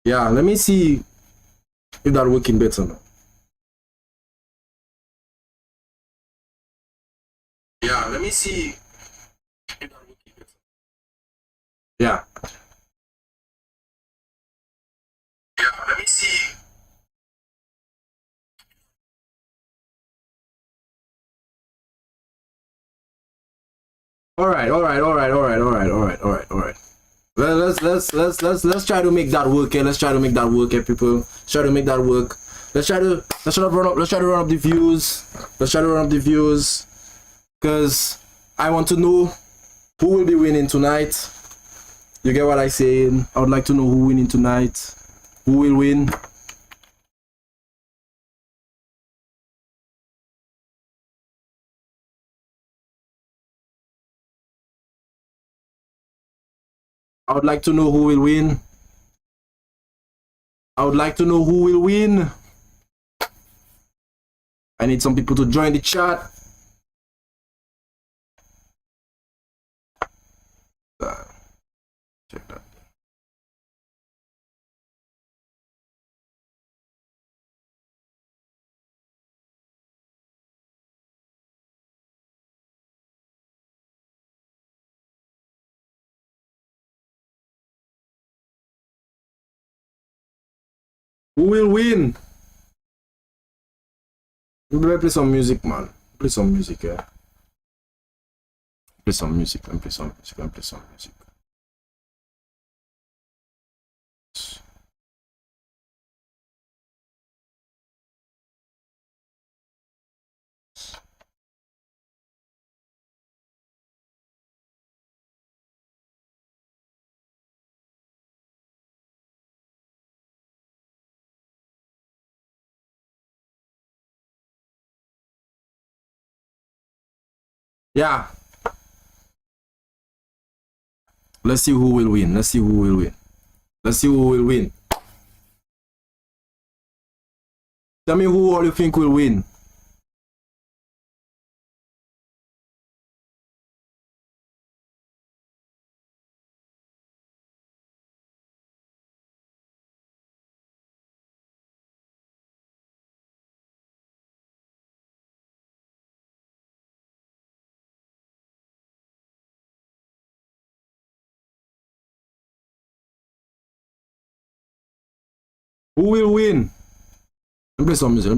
Yeah, let me see if that working better now. Yeah, let me see if that working better. Yeah. Yeah, let me see. All right. Well, let's try to make that work. Let's try to make that work, people. Let's try to make that work. Let's try to run up the views. Let's try to run up the views, cause I want to know who will be winning tonight. You get what I saying? I would like to know who winning tonight. Who will win? I would like to know who will win. I would like to know who will win. I need some people to join the chat. Check that. Who will win? Play some music, man. Play some music, yeah. Play some music. Play some music. Yeah. Let's see who will win. Let's see who will win. Let's see who will win. Tell me who all you think will win. Who will win? Let me play some music.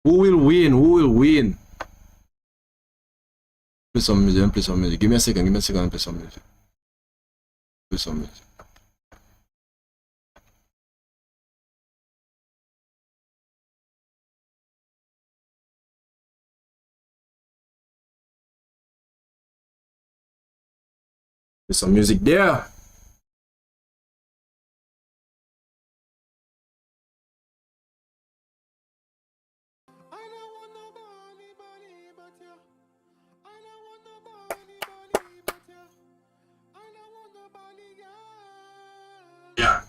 Who will win? Who will win? Play some music. Give me a second. Play some music. Play some music. Play some music there. Yeah.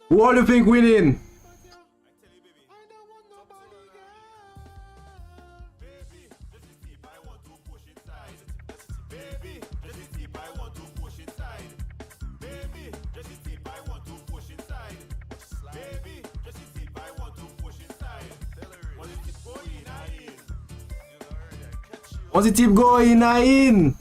Who all you think winning? Positive going in.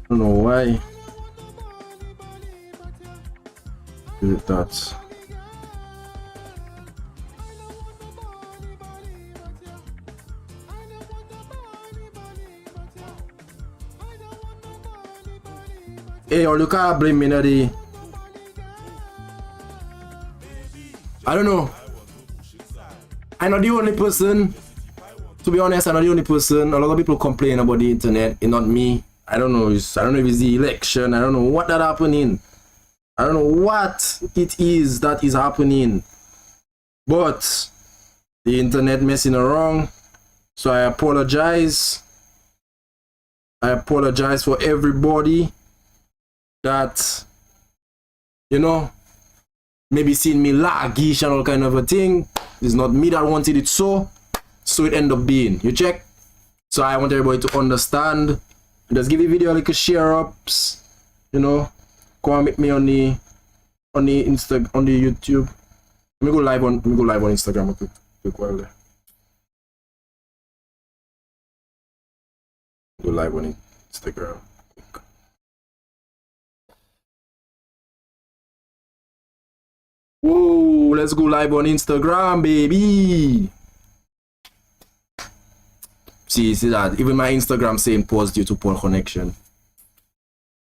don't know why. Do that. Hey, or you can't blame me, Nadi. I don't know. I'm not the only person. To be honest, I'm not the only person. A lot of people complain about the internet, and not me. I don't know. I don't know if it's the election. I don't know what that happening. I don't know what it is that is happening. But the internet messing around. So I apologize. I apologize for everybody that, you know, maybe seeing me laggish and all kind of a thing. It's not me that wanted it so it ended up being. You check? So I want everybody to understand. Just give the video a little share ups. You know, come and meet me on the YouTube. Let me go live on Instagram a quick while there. Go live on Instagram. Woo, let's go live on Instagram, baby. See that? Even my Instagram saying pause due to poor connection.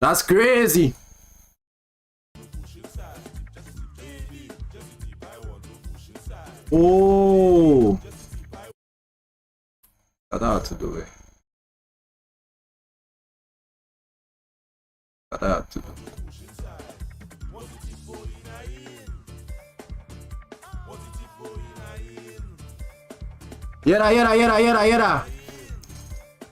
That's crazy. Oh, that had to do it. That had to do it. Yera.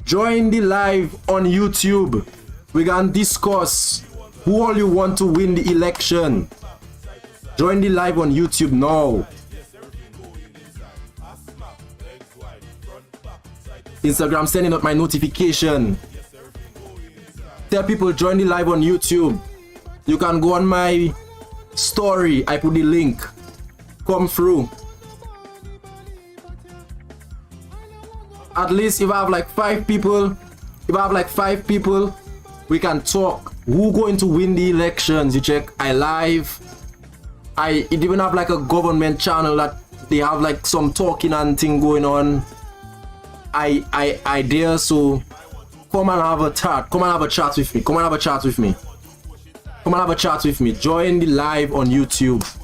Join the live on YouTube. We can discuss who all you want to win the election. Join the live on YouTube now. Instagram sending out my notification. Tell people join the live on YouTube. You can go on my story. I put the link. Come through. At least if I have like 5 people, we can talk. Who going to win the elections? You check. I live. It even have like a government channel that they have like some talking and thing going on. I dare, so come and have a chat. Come and have a chat with me. Join the live on YouTube.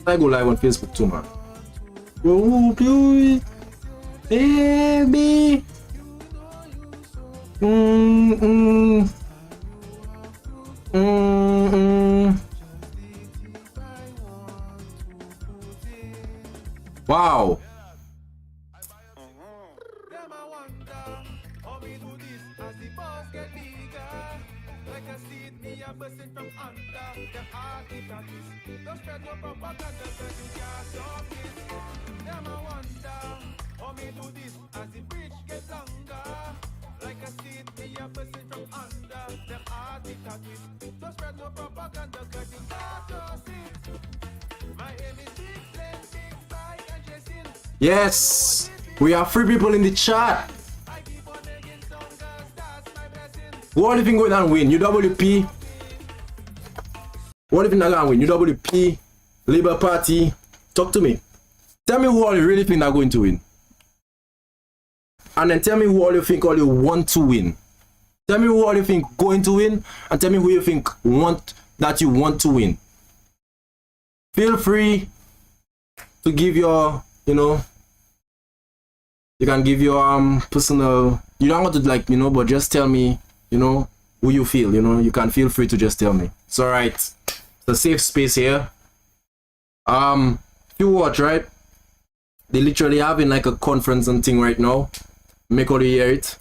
I go live on Facebook too, man. Oh, please, baby. Wow. Yes, we have 3 people in the chat. What do you think going to win? UWP? What do you think they're going to win? UWP? Labour Party? Talk to me. Tell me who all you really think they're going to win. And then tell me who all you think all you want to win. Tell me who all you think going to win, and tell me who you think you want to win. Feel free to give your, you can give your personal, you don't want to but just tell me, who you feel, you can feel free to just tell me. It's alright. It's a safe space here. If you watch, right, they literally having like a conference and thing right now. Make all you hear it.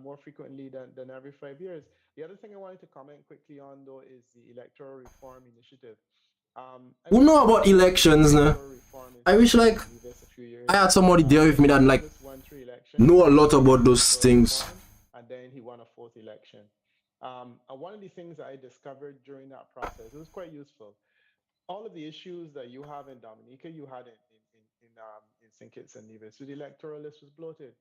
More frequently than every 5 years. The other thing I wanted to comment quickly on, though, is the Electoral Reform Initiative. I Who wish know we about had elections, nah? electoral reform in I wish St. like Kitts and Nevis a few I years had ago. somebody there with me that like Douglas won 3 elections know a lot under about the those electoral things. reform, and then he won a fourth election. And one of the things that I discovered during that process, it was quite useful. All of the issues that you have in Dominica, you had in St. Kitts and Nevis. So the electoral list was bloated.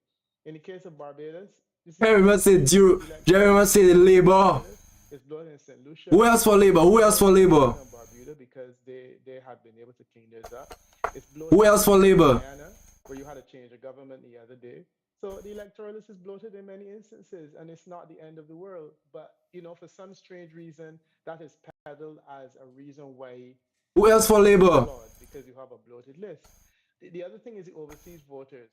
In the case of Barbados, the I same remember thing. say The I electoral remember list is say the bloated in labor. Barbados. It's bloated in St. Lucia. Who else for labor? It's Who else for bloated in labor? Antigua and Barbuda because they had been able to clean theirs up. It's Who bloated else for in labor? Guyana, where you had to change the government the other day. So the electoral list is bloated in many instances, and it's not the end of the world. But for some strange reason, that is peddled as a reason why Who else for democracy is labor? flawed because you have a bloated list. The other thing is the overseas voters.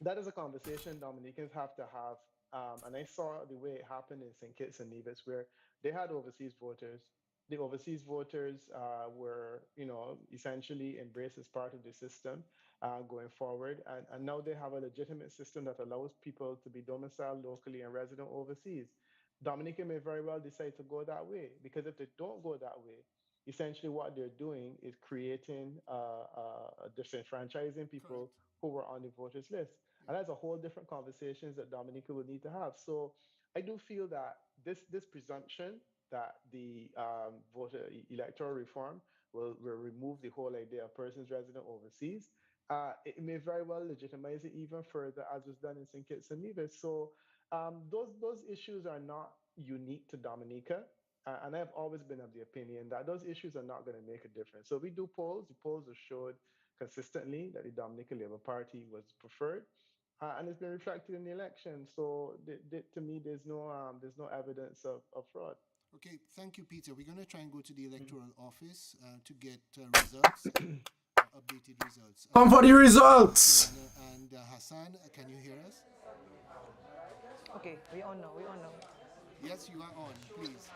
That is a conversation Dominicans have to have. And I saw the way it happened in St. Kitts and Nevis, where they had overseas voters. The overseas voters were, essentially embraced as part of the system going forward. And now they have a legitimate system that allows people to be domiciled locally and resident overseas. Dominica may very well decide to go that way because if they don't go that way, essentially what they're doing is creating disenfranchising people who were on the voters list. And that's a whole different conversations that Dominica will need to have. So I do feel that this presumption that the voter electoral reform will remove the whole idea of persons resident overseas, it may very well legitimize it even further, as was done in St. Kitts and Nevis. So those issues are not unique to Dominica. And I've always been of the opinion that those issues are not going to make a difference. So we do polls. The polls have showed consistently that the Dominica Labour Party was preferred, and it's been reflected in the election. So to me, there's no evidence of fraud. Okay, thank you, Peter. We're going to try and go to the electoral office to get results, updated results. Come for the results. And Hassan, can you hear us? Okay, we on now, we on now. Yes, you are on, please.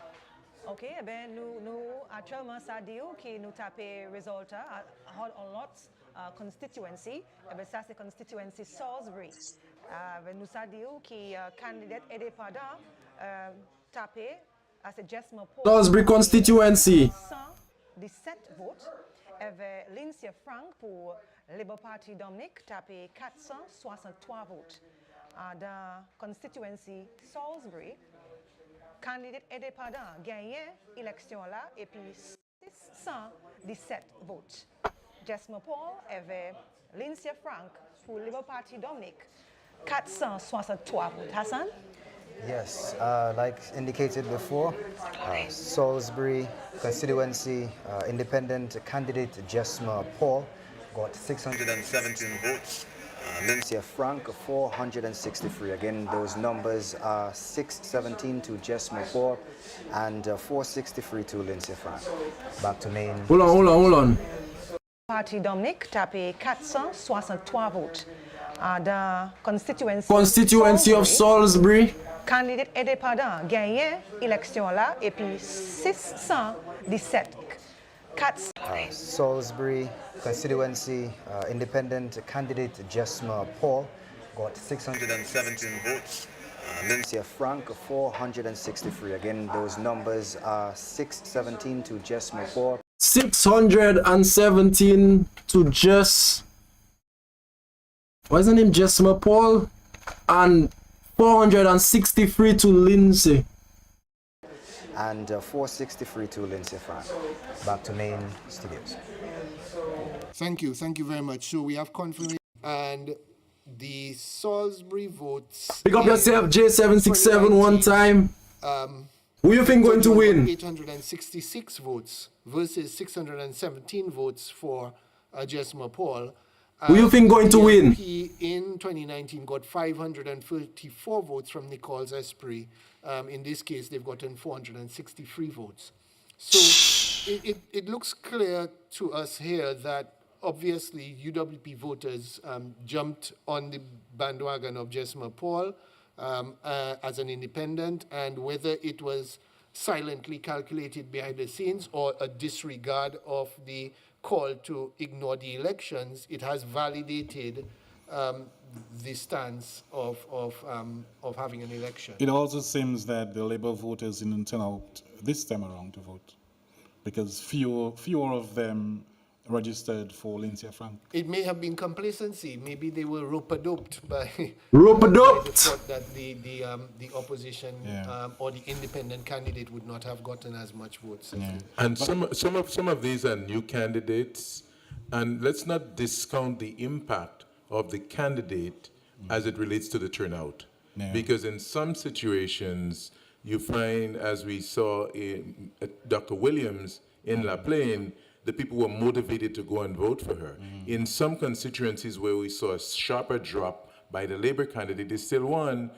Ok, eh ben, nous actuellement, ça dit que nous tapons résultat à lot constituency. Eh ben, ça, c'est constituency Salisbury. Ben, nous ça dit que candidate indépendant tapé à ce Jesma Paul. Salisbury constituency. 117 votes. Avec Lindsay Frank pour Labour Party Dominic tapé 463 votes. Dans constituency Salisbury, candidate indépendant gagné l'élection là et puis 617 votes. Jesma Paul avait Lindsay Frank pour Labour Party Dominic 463 votes. Hassan? Yes, like indicated before, Salisbury constituency independent candidate Jesma Paul got 617 votes. Lindsay Frank 463. Again, those numbers are 617 to Jesma Paul and 463 to Lindsay Frank. Back to main. Hold on. Parti Dominic tapé 463 votes. Dans constituency of Salisbury. Candidate indépendant gagné l'élection là et puis 617. Salisbury constituency independent candidate Jesma Paul got 617 votes. Lindsay Frank 463. Again, those numbers are 617 to Jesma Paul. 617 to what's the name? Jesma Paul, and 463 to Lindsay. And 463 to Lindsay Frank. Back to main studios. Thank you very much. So we have confirmation and the Salisbury votes. Pick up yourself, J767 one time. Who you think going to win? 866 votes versus 617 votes for Jesma Paul. Who you think going to win? PLP in 2019 got 534 votes from Nicole Esprit. In this case, they've gotten 463 votes. So it looks clear to us here that obviously UWP voters jumped on the bandwagon of Jesma Paul as an independent, and whether it was silently calculated behind the scenes or a disregard of the call to ignore the elections, it has validated the stance of having an election. It also seems that the Labour voters didn't turn out this time around to vote because fewer of them registered for Lindsay Frank. It may have been complacency. Maybe they were rope-a-doped by Rope-a-doped. the thought that the opposition or the independent candidate would not have gotten as much votes. And some of these are new candidates, and let's not discount the impact of the candidate as it relates to the turnout. Yeah. Because in some situations, you find, as we saw in Dr. Williams in La Plaine, the people were motivated to go and vote for her. In some constituencies where we saw a sharper drop by the Labour candidate, they still won.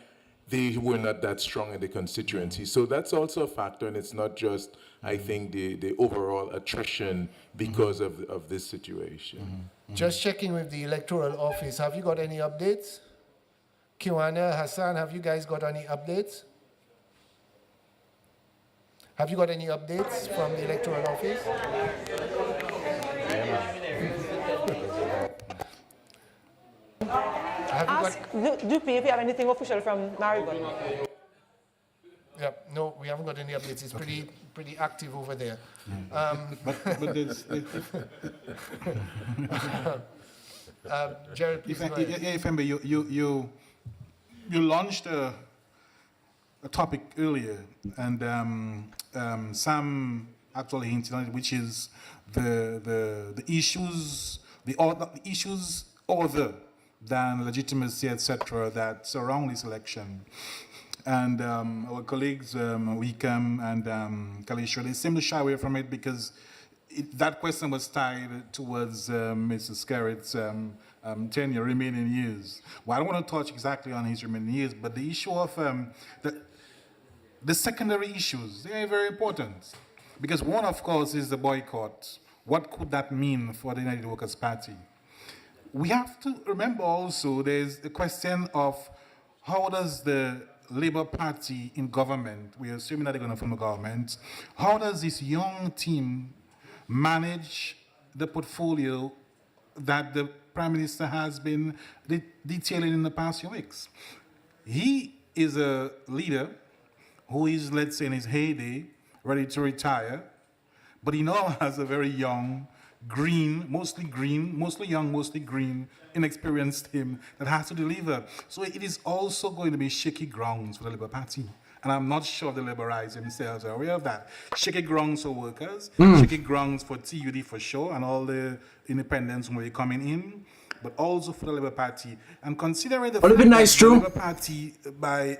They were not that strong in the constituency. So that's also a factor, and it's not just, I think, the overall attrition because of this situation. Just checking with the electoral office. Have you got any updates? Kiwana, Hassan, have you guys got any updates? Have you got any updates from the electoral office? Ask Dupe if you have anything official from Marigot. Yeah, no, we haven't got any updates. It's pretty active over there. But there's, Jared, please go ahead. if you launched a topic earlier, and Sam actually hinted on it, which is the issues, the issues other than legitimacy, etc., that surround this election. And our colleagues, Wickham and Kalisha, they seem to shy away from it because that question was tied towards Mr. Skerrit's tenure, remaining years. Well, I don't want to touch exactly on his remaining years, but the issue of the secondary issues, they are very important. Because one, of course, is the boycott. What could that mean for the United Workers' Party? We have to remember also there's the question of how does the Labour Party in government, we're assuming that they're going to form a government, how does this young team manage the portfolio that the Prime Minister has been detailing in the past few weeks? He is a leader who is, let's say, in his heyday, ready to retire, but he now has a very young, mostly young, mostly green, inexperienced team that has to deliver. So it is also going to be shaky grounds for the Labour Party. And I'm not sure the Labourites themselves are aware of that. Shaky grounds for workers, shaky grounds for TUD for sure, and all the independents who are coming in, but also for the Labour Party. And considering the fact that the Labour Party,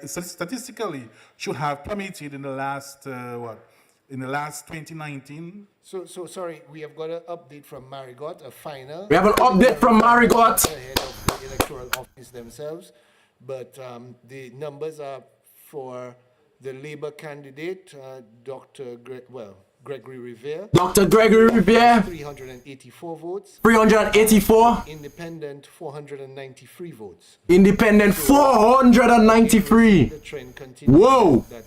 statistically, should have plummeted in the last, in the last 2019. So sorry, we have got an update from Marigot, a final. We have an update from Marigot. Ahead of the electoral office themselves, but the numbers are for the Labour candidate, Gregory Revere. Dr. Gregory Revere. 384 votes. 384. Independent, 493 votes. Independent, 493. The trend continues. Whoa. That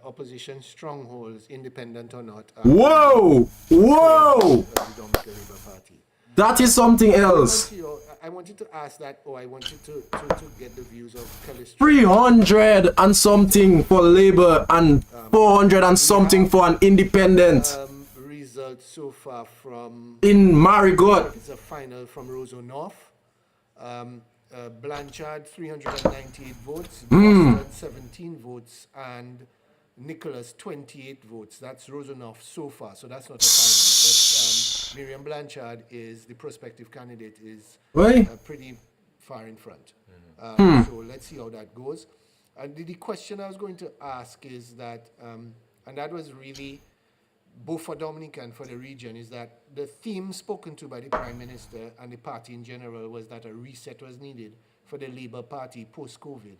opposition strongholds, independent or not. Whoa. Whoa. The Dominica Labour Party. That is something else. I wanted to ask that, or I wanted to get the views of Calistro. 300 and something for Labour and 400 and something for an independent. Results so far from in Marigot. It's a final from Roseau North. Blanchard 398 votes, Boston 17 votes, and Nicholas 28 votes. That's Roseau North so far, so that's not a final. But Miriam Blanchard is the prospective candidate, is pretty far in front. So let's see how that goes. And the question I was going to ask is that, and that was really both for Dominica and for the region, is that the theme spoken to by the Prime Minister and the party in general was that a reset was needed for the Labour Party post-COVID.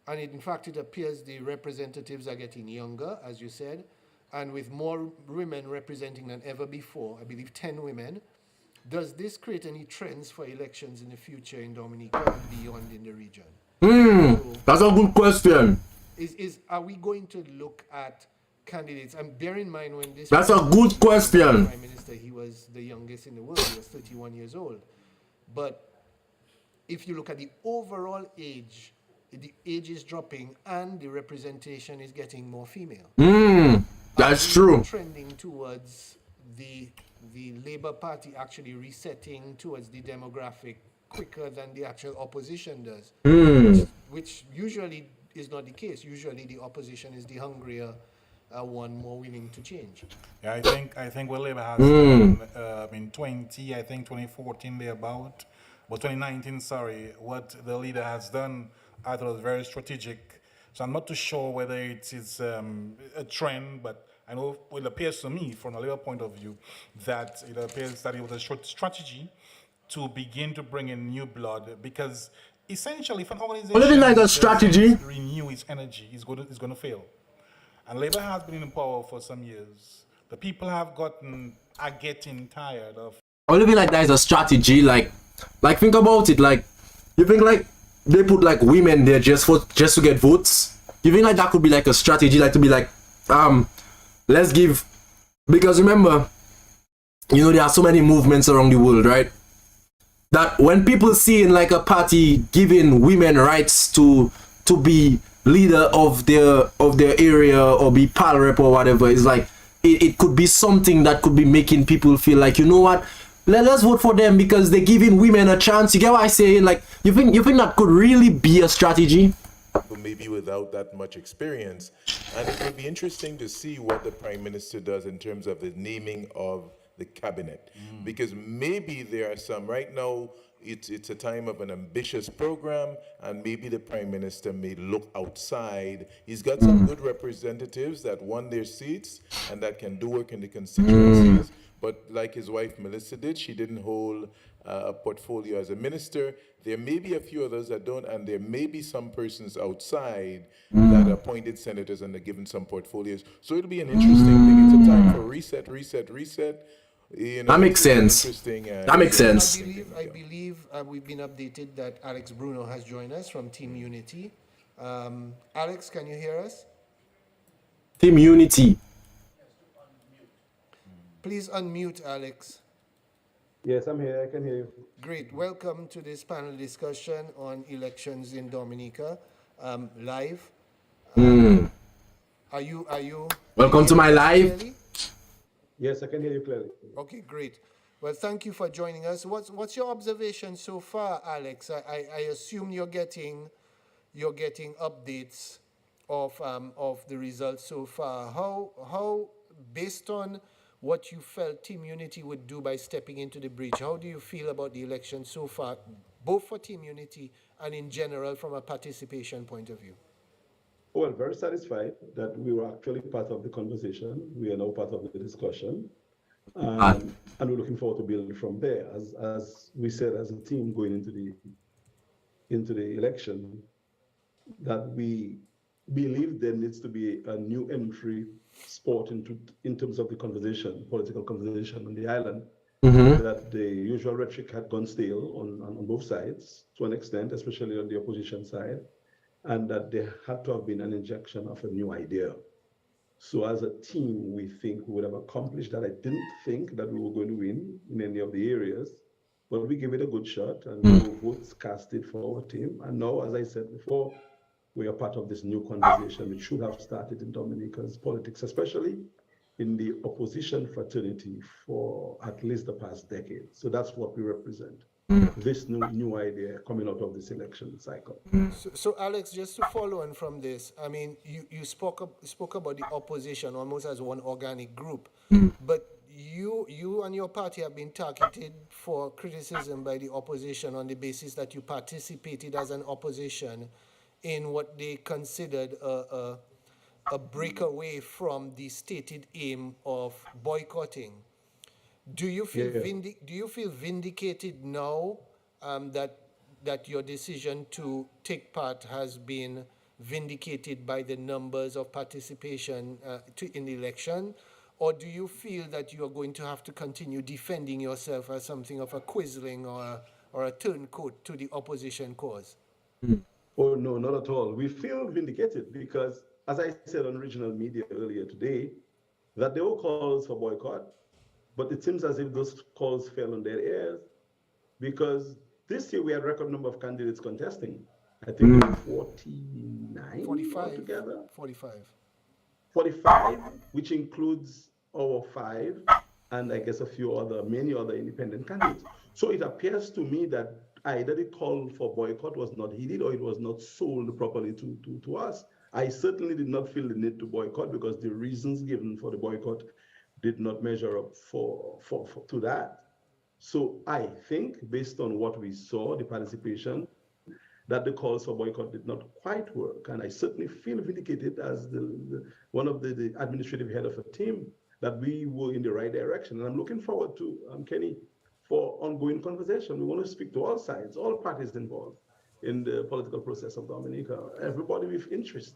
And in fact, it appears the representatives are getting younger, as you said, and with more women representing than ever before, I believe 10 women. Does this create any trends for elections in the future in Dominica and beyond in the region? That's a good question. Are we going to look at candidates, and bear in mind when this That's a good question. Prime Minister, he was the youngest in the world. He was 31 years old. But if you look at the overall age, the age is dropping and the representation is getting more female. That's Are we true. trending towards the Labour Party actually resetting towards the demographic quicker than the actual opposition does, which usually is not the case. Usually the opposition is the hungrier one, more willing to change. Yeah, I think what Labour has done in 2014 thereabout, but 2019, sorry, what the leader has done, I thought was very strategic. So I'm not too sure whether it is a trend, but I know it appears to me, from a Labour point of view, that it appears that it was a strategy to begin to bring in new blood, because essentially, if an organization Well, like a strategy. doesn't renew its energy, it's going to fail. And Labour has been in power for some years. The people are getting tired of. I living like that is a strategy. Like think about it. Like, you think like they put like women there just to get votes? You think like that could be like a strategy, like to be like, let's give, because remember, you know, there are so many movements around the world, right? That when people see in like a party giving women rights to be leader of their area or be pal rep or whatever, it's like it could be something that could be making people feel like, you know what, let's vote for them because they're giving women a chance. You get what I say? Like, you think that could really be a strategy? But maybe without that much experience. And it would be interesting to see what the Prime Minister does in terms of the naming of the cabinet. Because maybe there are some, right now, it's a time of an ambitious program, and maybe the Prime Minister may look outside. He's got some good representatives that won their seats and that can do work in the constituencies. But like his wife Melissa did, she didn't hold a portfolio as a minister. There may be a few others that don't, and there may be some persons outside that appointed senators and they're given some portfolios. So it'll be an interesting thing. It's a time for reset. You know, That makes sense. Interesting. That makes sense. I believe we've been updated that Alex Bruno has joined us from Team Unity. Alex, can you hear us? Team Unity. Please unmute, Alex. Yes, I'm here. I can hear you. Great. Welcome to this panel discussion on elections in Dominica, live. Are you? Welcome to my live. Clearly? Yes, I can hear you clearly. Okay, great. Well, thank you for joining us. What's your observation so far, Alex? I assume you're getting updates of the results so far. How based on what you felt Team Unity would do by stepping into the breach, how do you feel about the election so far, both for Team Unity and in general from a participation point of view? Well, very satisfied that we were actually part of the conversation. We are now part of the discussion. And we're looking forward to building from there. As we said as a team going into the election, that we believe there needs to be a new entry sport in terms of the conversation, political conversation on the island, that the usual rhetoric had gone stale on both sides to an extent, especially on the opposition side, and that there had to have been an injection of a new idea. So as a team, we think we would have accomplished that. I didn't think that we were going to win in any of the areas, but we gave it a good shot and votes casted for our team. And now, as I said before, we are part of this new conversation which should have started in Dominica's politics, especially in the opposition fraternity for at least the past decade. So that's what we represent. This new idea coming out of this election cycle. So Alex, just to follow on from this, I mean, you spoke about the opposition almost as one organic group, but you and your party have been targeted for criticism by the opposition on the basis that you participated as an opposition in what they considered a breakaway from the stated aim of boycotting. Do you feel vindicated now that your decision to take part has been vindicated by the numbers of participation in the election, or do you feel that you are going to have to continue defending yourself as something of a quisling or a turncoat to the opposition cause? Oh, no, not at all. We feel vindicated because as I said on regional media earlier today, that there were calls for boycott, but it seems as if those calls fell on their ears because this year we had a record number of candidates contesting. I think there were 49 altogether. 45, which includes our 5 and I guess many other independent candidates. So it appears to me that either the call for boycott was not heeded or it was not sold properly to us. I certainly did not feel the need to boycott because the reasons given for the boycott did not measure up to that. So I think, based on what we saw, the participation, that the calls for boycott did not quite work. And I certainly feel vindicated as one of the administrative head of a team that we were in the right direction. And I'm looking forward to, Kenny, for ongoing conversation. We want to speak to all sides, all parties involved in the political process of Dominica, everybody with interest.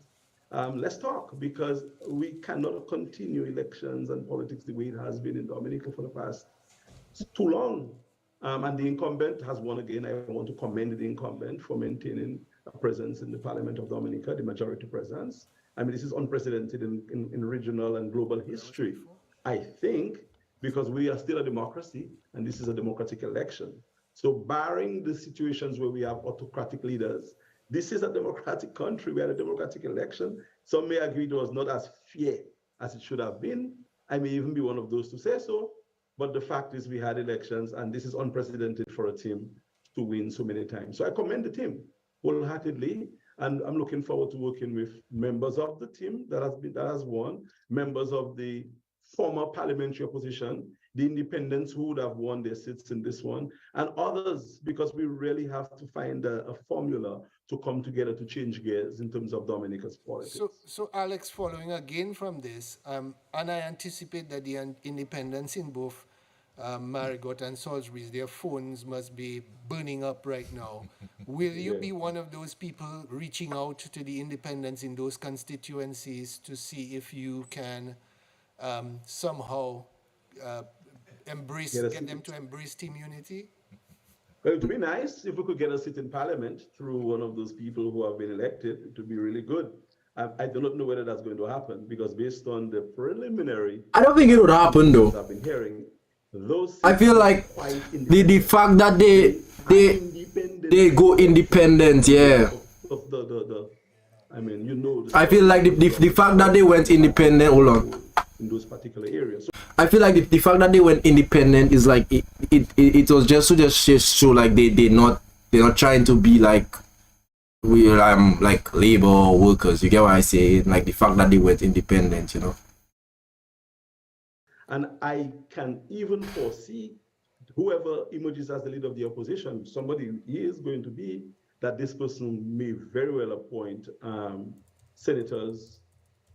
Let's talk, because we cannot continue elections and politics the way it has been in Dominica for the past too long. And the incumbent has won again. I want to commend the incumbent for maintaining a presence in the Parliament of Dominica, the majority presence. I mean, this is unprecedented in regional and global history. I think because we are still a democracy and this is a democratic election. So barring the situations where we have autocratic leaders, this is a democratic country. We had a democratic election. Some may argue it was not as fair as it should have been. I may even be one of those to say so. But the fact is we had elections and this is unprecedented for a team to win so many times. So I commend the team wholeheartedly. And I'm looking forward to working with members of the team that has won, members of the former parliamentary opposition, the independents who would have won their seats in this one, and others, because we really have to find a formula to come together to change gears in terms of Dominica's politics. So Alex, following again from this, and I anticipate that the independents in both Marigot and Salisbury, their phones must be burning up right now. Will you be one of those people reaching out to the independents in those constituencies to see if you can somehow get them to embrace team unity? Well, it would be nice if we could get a seat in parliament through one of those people who have been elected. It would be really good. I do not know whether that's going to happen because based on the preliminary, I don't think it would happen though. I've been hearing those. I feel like the fact that they go independent, yeah. I mean, you know. I feel like the fact that they went independent. Hold on. In those particular areas. So I feel like the fact that they went independent is like it was just to show like they're not trying to be like like labor workers. You get what I say? Like the fact that they went independent, you know. And I can even foresee whoever emerges as the leader of the opposition, somebody is going to be that this person may very well appoint senators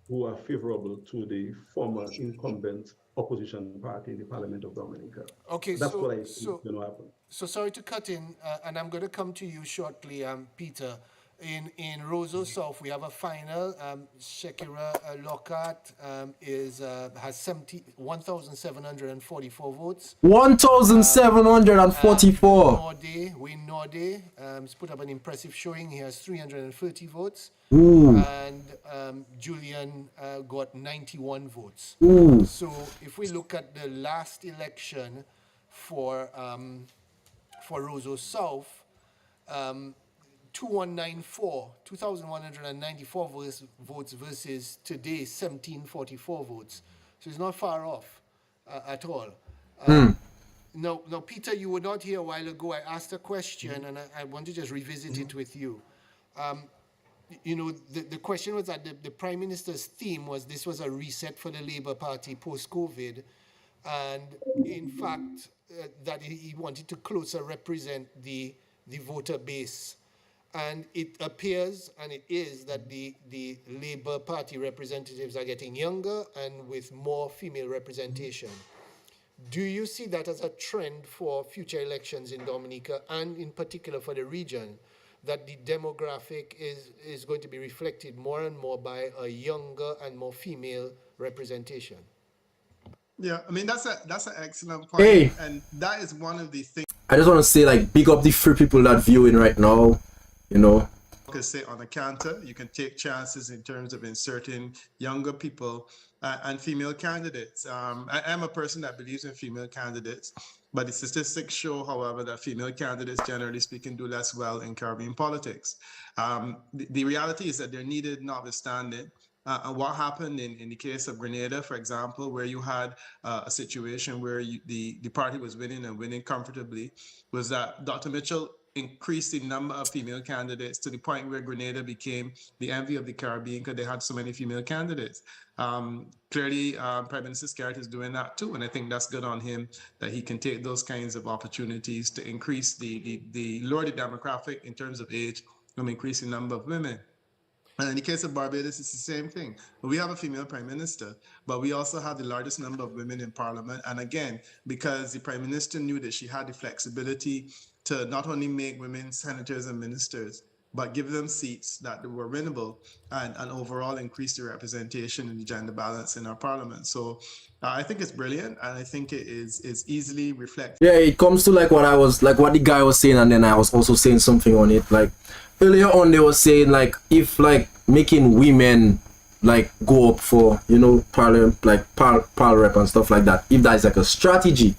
who are favorable to the former incumbent opposition party in the Parliament of Dominica. Okay, that's what I think is going to happen. So sorry to cut in, and I'm going to come to you shortly, Peter. In Roseau South, we have a final. Skerrit Lockhart has 1,744 votes. 1,744. Wayne Norde has put up an impressive showing. He has 330 votes. Ooh. And Julian got 91 votes. Ooh. So if we look at the last election for Roseau South, 2,194 votes versus today's 1,744 votes. So it's not far off at all. Now, Peter, you were not here a while ago. I asked a question, and I want to just revisit it with you. You know, the question was that the Prime Minister's theme was this was a reset for the Labour Party post-COVID, and in fact, that he wanted to closer represent the voter base. And it appears, and it is, that the Labour Party representatives are getting younger and with more female representation. Do you see that as a trend for future elections in Dominica, and in particular for the region, that the demographic is going to be reflected more and more by a younger and more female representation? Yeah, I mean, that's an excellent point. Hey. And that is one of the things. I just want to say, like, big up the three people that viewing right now. You know, focus, say, on a canter. You can take chances in terms of inserting younger people and female candidates. I am a person that believes in female candidates, but the statistics show, however, that female candidates, generally speaking, do less well in Caribbean politics. The reality is that they're needed, notwithstanding. And what happened in the case of Grenada, for example, where you had a situation where the party was winning and winning comfortably, was that Dr. Mitchell increased the number of female candidates to the point where Grenada became the envy of the Caribbean because they had so many female candidates. Clearly, Prime Minister Skerrit is doing that too, and I think that's good on him that he can take those kinds of opportunities to increase the lower the demographic in terms of age, increase the number of women. And in the case of Barbados, it's the same thing. We have a female prime minister, but we also have the largest number of women in parliament. And again, because the prime minister knew that she had the flexibility to not only make women senators and ministers, but give them seats that were winnable and overall increase the representation and the gender balance in our parliament. So I think it's brilliant, and I think it is easily reflected. Yeah, it comes to like what the guy was saying, and then I was also saying something on it. Like earlier on, they were saying like if like making women like go up for, you know, parliament, like pal rep and stuff like that, if that is like a strategy.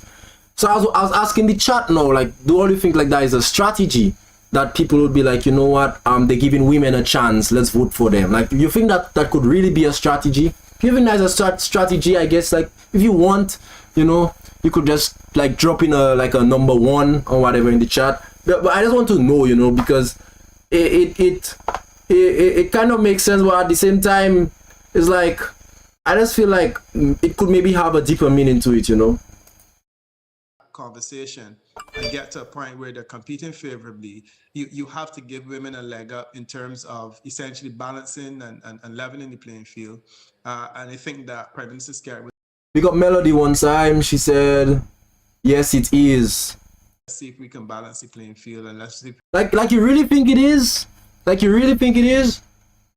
So I was asking the chat now, like, do all you think like that is a strategy that people would be like, you know what, they're giving women a chance, let's vote for them? Like, you think that could really be a strategy? If you think that's a strategy, I guess, like, if you want, you know, you could just like drop in a number 1 or whatever in the chat. But I just want to know, you know, because it kind of makes sense, but at the same time, it's like, I just feel like it could maybe have a deeper meaning to it, you know. Conversation and get to a point where they're competing favorably, you have to give women a leg up in terms of essentially balancing and leveling the playing field. And I think that Prime Minister Skerrit. We got Melody one time, she said, yes, it is. Let's see if we can balance the playing field, and let's see. Like you really think it is? Like you really think it is?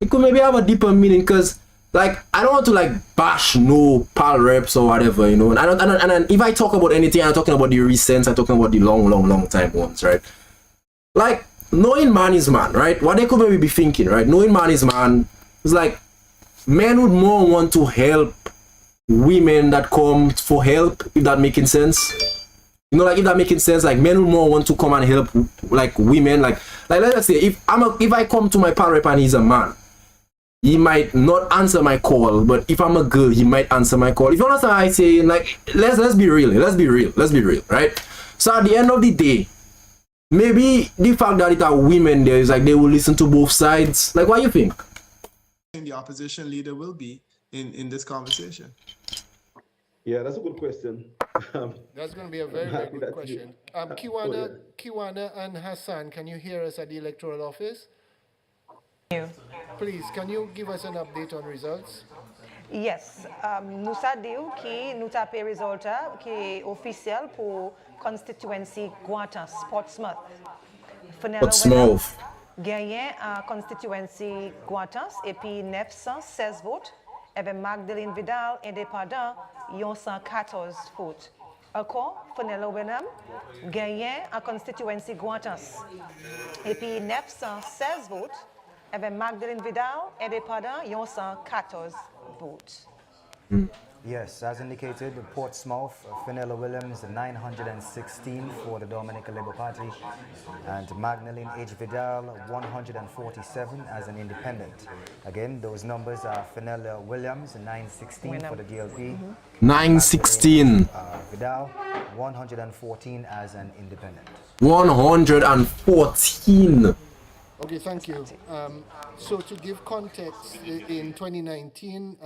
It could maybe have a deeper meaning, because like I don't want to like bash no pal reps or whatever, you know. And if I talk about anything, I'm talking about the recent, I'm talking about the long time ones, right? Like knowing man is man, right? What they could maybe be thinking, right? Knowing man is man is like men would more want to help women that come for help, if that making sense. You know, like if that making sense, like men would more want to come and help like women, like let's say if I come to my pal rep and he's a man, he might not answer my call, but if I'm a girl, he might answer my call. If you understand what I say, like let's be real, right? So at the end of the day, maybe the fact that it are women there is like they will listen to both sides. Like, what do you think? The opposition leader will be in this conversation. Yeah, that's a good question. That's going to be a very good question. Kiwana and Hassan, can you hear us at the electoral office? Please, can you give us an update on results? Yes, nous savons que nous avons des résultats qui officiels pour constituency Guantas, Portsmouth. Gagné à constituency Guantas et puis 916 votes. Avec Magdalene Vidal, indépendant, 114 votes. Encore, Fenella Wenham, gagné à constituency Guantas. Et puis 916 votes. Avec Magdalene Vidal, indépendant, 114 votes. Yes, as indicated, Portsmouth, Fenella Williams, 916 for the Dominica Labour Party, and Magdalene H. Vidal, 147 as an independent. Again, those numbers are Fenella Williams, 916 for the DLP. 916. Vidal, 114 as an independent. 114. Okay, thank you. So to give context, in 2019,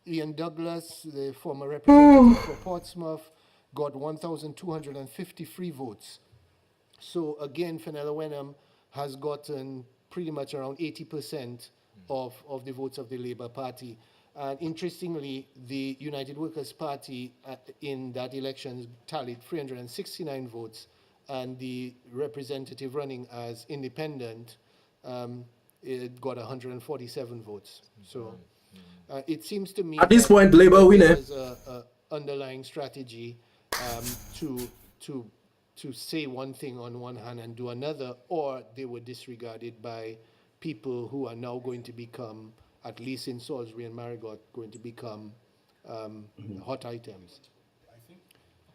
Ian Douglas, the former representative for Portsmouth, got 1,253 votes. So again, Fenella Wenham has gotten pretty much around 80% of the votes of the Labour Party. And interestingly, the United Workers' Party in that election tallied 369 votes, and the representative running as independent it got 147 votes. So it seems to me at this point, Labour winner. There's a underlying strategy to say one thing on one hand and do another, or they were disregarded by people who are now going to become, at least in Salisbury and Marigot, going to become hot items.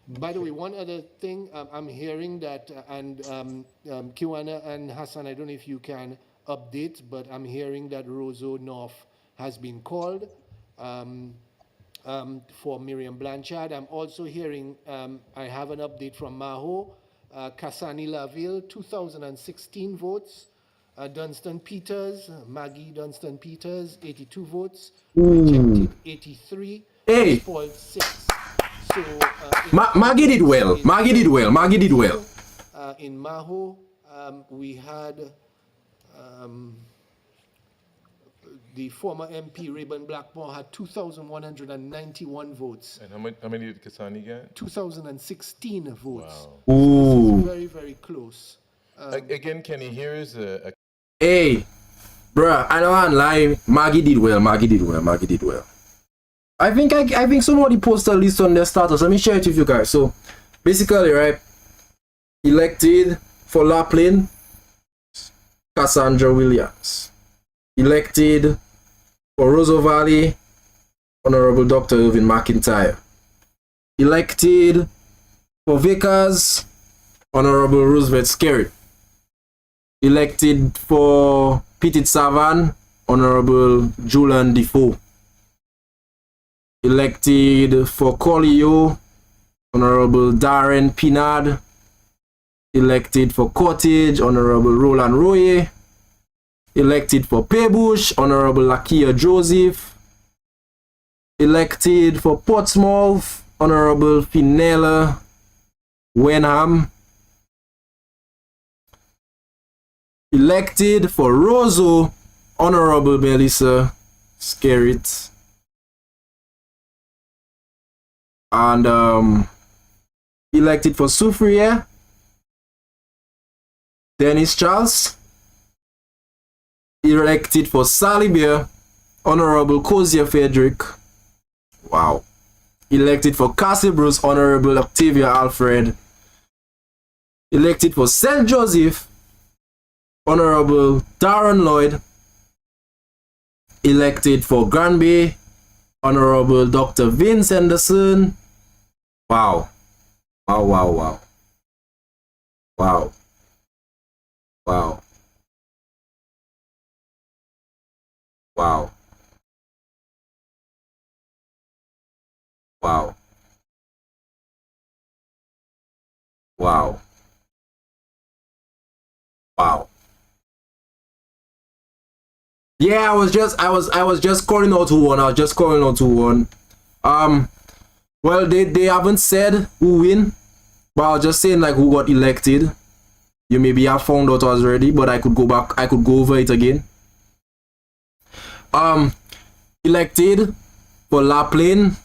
By the way, one other thing, I'm hearing that, Kiwana and Hassan, I don't know if you can update, but I'm hearing that Roseau North has been called for Miriam Blanchard. I'm also hearing, I have an update from Maho, Kasani Laville, 2016 votes. Dunstan Peters, Maggie Dunstan Peters, 82 votes. Rejected 83. Hey. Spoiled 6. So, Maggie did well. Maggie did well. Maggie did well. In Maho, we had the former MP Rayburn Blackmore had 2,191 votes. And how many did Kasani get? 2,016 votes. Wow. Ooh. So very, very close. Again, Kenny, here is a Hey, bruh, I don't want to lie. Maggie did well. Maggie did well. Maggie did well. I think somebody posted a list on their status. Let me share it with you guys. So basically, right, elected for La Plaine, Cassandra Williams. Elected for Roseau Valley, Honorable Dr. Irvin McIntyre. Elected for Vickers, Honorable Roosevelt Skerrit. Elected for Petit Savan, Honorable Julian Defoe. Elected for Collio, Honorable Darren Pinard. Elected for Cottage, Honorable Roland Roye. Elected for Paybush, Honorable Lakia Joseph. Elected for Portsmouth, Honorable Finella Wenham. Elected for Roseau, Honorable Melissa Skerrit. And elected for Soufriere, Dennis Charles. Elected for Salisbury, Honorable Cozier Frederick. Wow. Elected for Castlebruce, Honorable Octavia Alfred. Elected for St. Joseph, Honorable Darren Lloyd. Elected for Granby, Honorable Dr. Vince Anderson. Wow. Wow, wow, wow. Wow. Wow. Wow. Wow. Wow. Wow. Yeah, I was just calling out who won. I was just calling out who won. Well, they haven't said who win, but I was just saying like who got elected. You maybe have found out already, but I could go back. I could go over it again. Elected for La Plaine,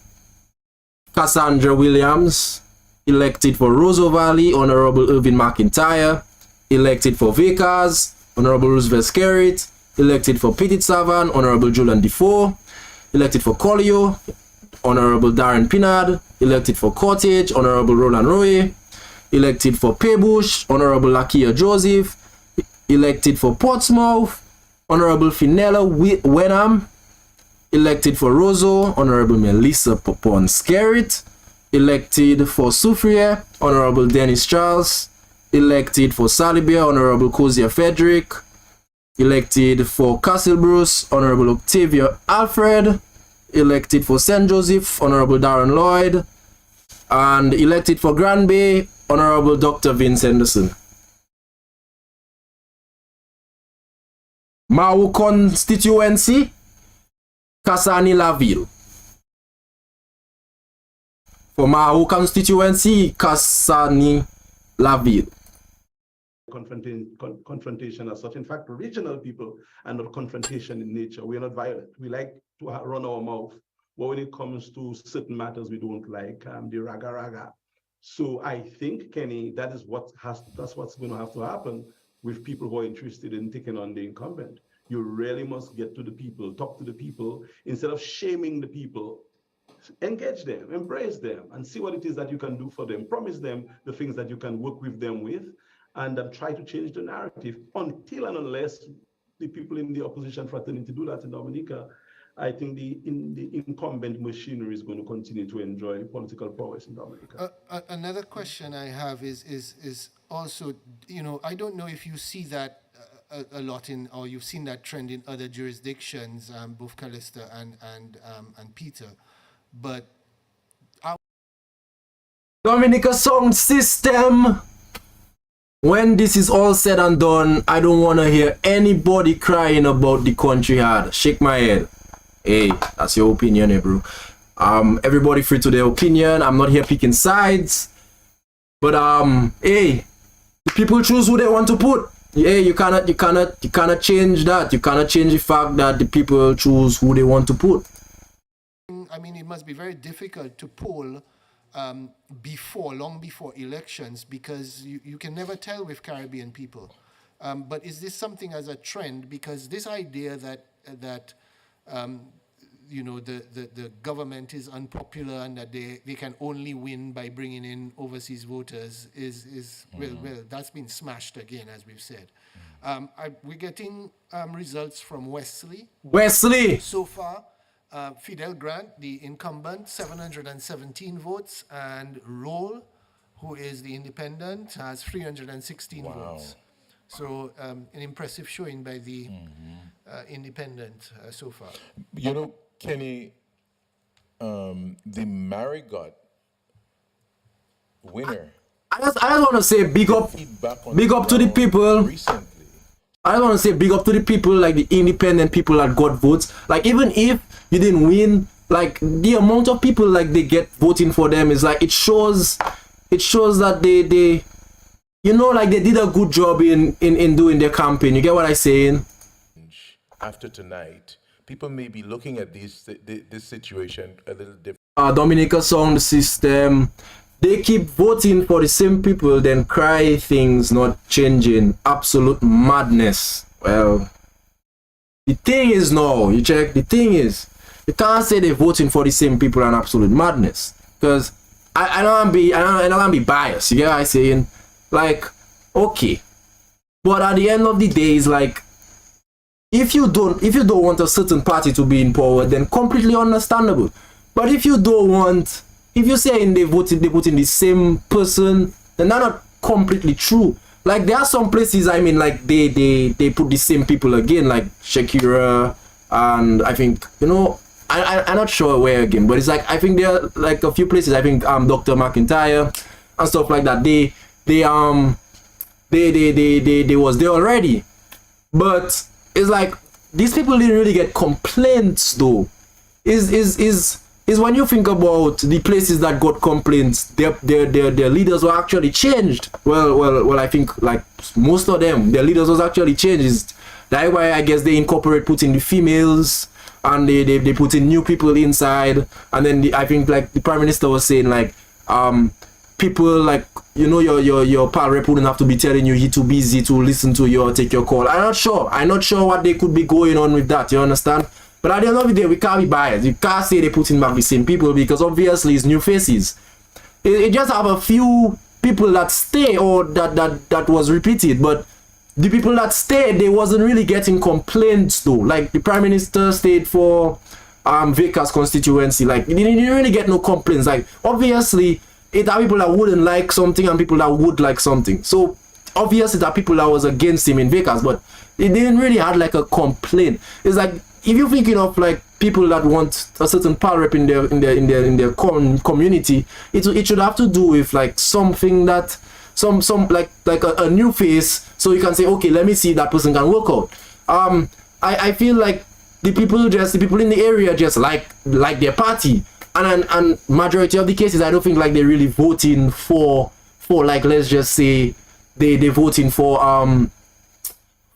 Cassandra Williams. Elected for Roseau Valley, Honorable Irvin McIntyre. Elected for Vickers, Honorable Roosevelt Skerrit. Elected for Petit Savan, Honorable Julian Defoe. Elected for Collio, Honorable Darren Pinard. Elected for Cottage, Honorable Roland Roye. Elected for Paybush, Honorable Lakia Joseph. Elected for Portsmouth, Honorable Finella Wenham. Elected for Roseau, Honorable Melissa Popon Skerrit. Elected for Soufriere, Honorable Dennis Charles. Elected for Salisbury, Honorable Cozier Frederick. Elected for Castlebruce, Honorable Octavia Alfred. Elected for St. Joseph, Honorable Darren Lloyd. And elected for Granby, Honorable Dr. Vince Henderson. Mau Constituency, Kasani Laville. For Mau Constituency, Kasani Laville. Confrontation as such. In fact, regional people are not confrontation in nature. We are not violent. We like to run our mouth. But when it comes to certain matters we don't like, the raga raga. So I think, Kenny, that's what's going to have to happen with people who are interested in taking on the incumbent. You really must get to the people, talk to the people, instead of shaming the people. Engage them, embrace them, and see what it is that you can do for them. Promise them the things that you can work with them with, and try to change the narrative until and unless the people in the opposition fraternity do that in Dominica, I think the incumbent machinery is going to continue to enjoy political prowess in Dominica. Another question I have is also, you know, I don't know if you see that a lot or you've seen that trend in other jurisdictions, both Callista and Peter, but Dominica sound system. When this is all said and done, I don't want to hear anybody crying about the country hard. Shake my head. Hey, that's your opinion, bro. Everybody free to their opinion. I'm not here picking sides. But hey, the people choose who they want to put. Yeah, you cannot change that. You cannot change the fact that the people choose who they want to put. I mean, it must be very difficult to poll long before elections, because you can never tell with Caribbean people. But is this something as a trend? Because this idea that you know, the government is unpopular and that they can only win by bringing in overseas voters is well, that's been smashed again, as we've said. We're getting results from Wesley. So far, Fidel Grant, the incumbent, 717 votes, and Roll, who is the independent, has 316 votes. So an impressive showing by the independent so far. You know, Kenny, the Marigot winner. I just want to say big up to the people. Recently. I just want to say big up to the people, like the independent people that got votes. Like, even if you didn't win, like the amount of people like they get voting for them is like, it shows that they you know, like they did a good job in doing their campaign. You get what I'm saying? After tonight, people may be looking at this situation a little different. Dominica sound system. They keep voting for the same people, then cry things not changing. Absolute madness. Well, the thing is, no, you check. The thing is, you can't say they're voting for the same people and absolute madness. Because I don't want to be biased. You get what I'm saying? Like, okay, but at the end of the day, it's like, if you don't want a certain party to be in power, then completely understandable. But if you say they put in the same person, then that's not completely true. Like, there are some places, I mean, like they put the same people again, like Shakira, and I think, you know, I'm not sure where again, but it's like, I think there are like a few places, I think Dr. McIntyre and stuff like that, they was there already. But it's like, these people didn't really get complaints though. Is when you think about the places that got complaints, their leaders were actually changed. Well, I think like most of them, their leaders was actually changed. That's why I guess they putting the females, and they put in new people inside. And then I think like the Prime Minister was saying like, people like, you know, your pal rep wouldn't have to be telling you he too busy to listen to you or take your call. I'm not sure what they could be going on with that, you understand? But at the end of the day, we can't be biased. You can't say they put in back the same people, because obviously it's new faces. It just have a few people that stay or that was repeated, but the people that stayed, they wasn't really getting complaints though. Like the Prime Minister stayed for Vicar's constituency. Like he didn't really get no complaints. Like obviously it are people that wouldn't like something and people that would like something. So obviously there are people that was against him in Vickers, but it didn't really have like a complaint. It's like, if you're thinking of like people that want a certain power rep in their community, it should have to do with like something that some like a new face, so you can say, okay, let me see if that person can work out. I feel like the people in the area just like their party. And majority of the cases, I don't think like they're really voting for like, let's just say they're voting for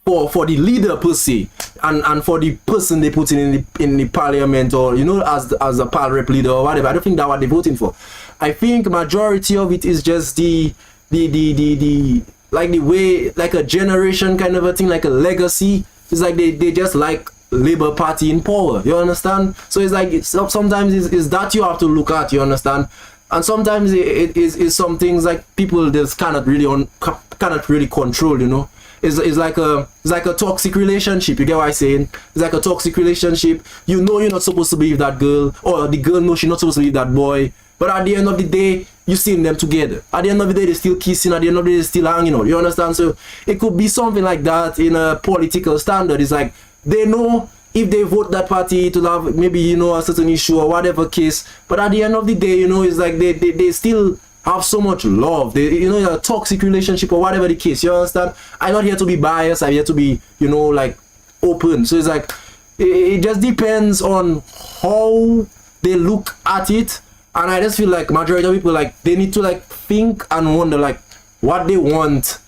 the leader per se, and for the person they put in the parliament, or you know, as a pal rep leader or whatever. I don't think that's what they're voting for. I think majority of it is just the like the way, like a generation kind of a thing, like a legacy. It's like they just like Labour Party in power, you understand? So it's like sometimes it's that you have to look at, you understand? And sometimes it is some things like people just cannot really control, you know? it's like a toxic relationship. You get what I'm saying? It's like a toxic relationship. You know you're not supposed to be with that girl, or the girl knows she's not supposed to be with that boy. But at the end of the day, you seeing them together. At the end of the day, they're still kissing. At the end of the day, they're still hanging out. You understand? So it could be something like that in a political standard. It's like they know if they vote that party to have maybe, you know, a certain issue or whatever case. But at the end of the day, you know, it's like they still have so much love. They, you know, a toxic relationship or whatever the case. You understand? I'm not here to be biased. I'm here to be, you know, like open. So it's like it just depends on how they look at it. And I just feel like majority of people, like, they need to like think and wonder like what they want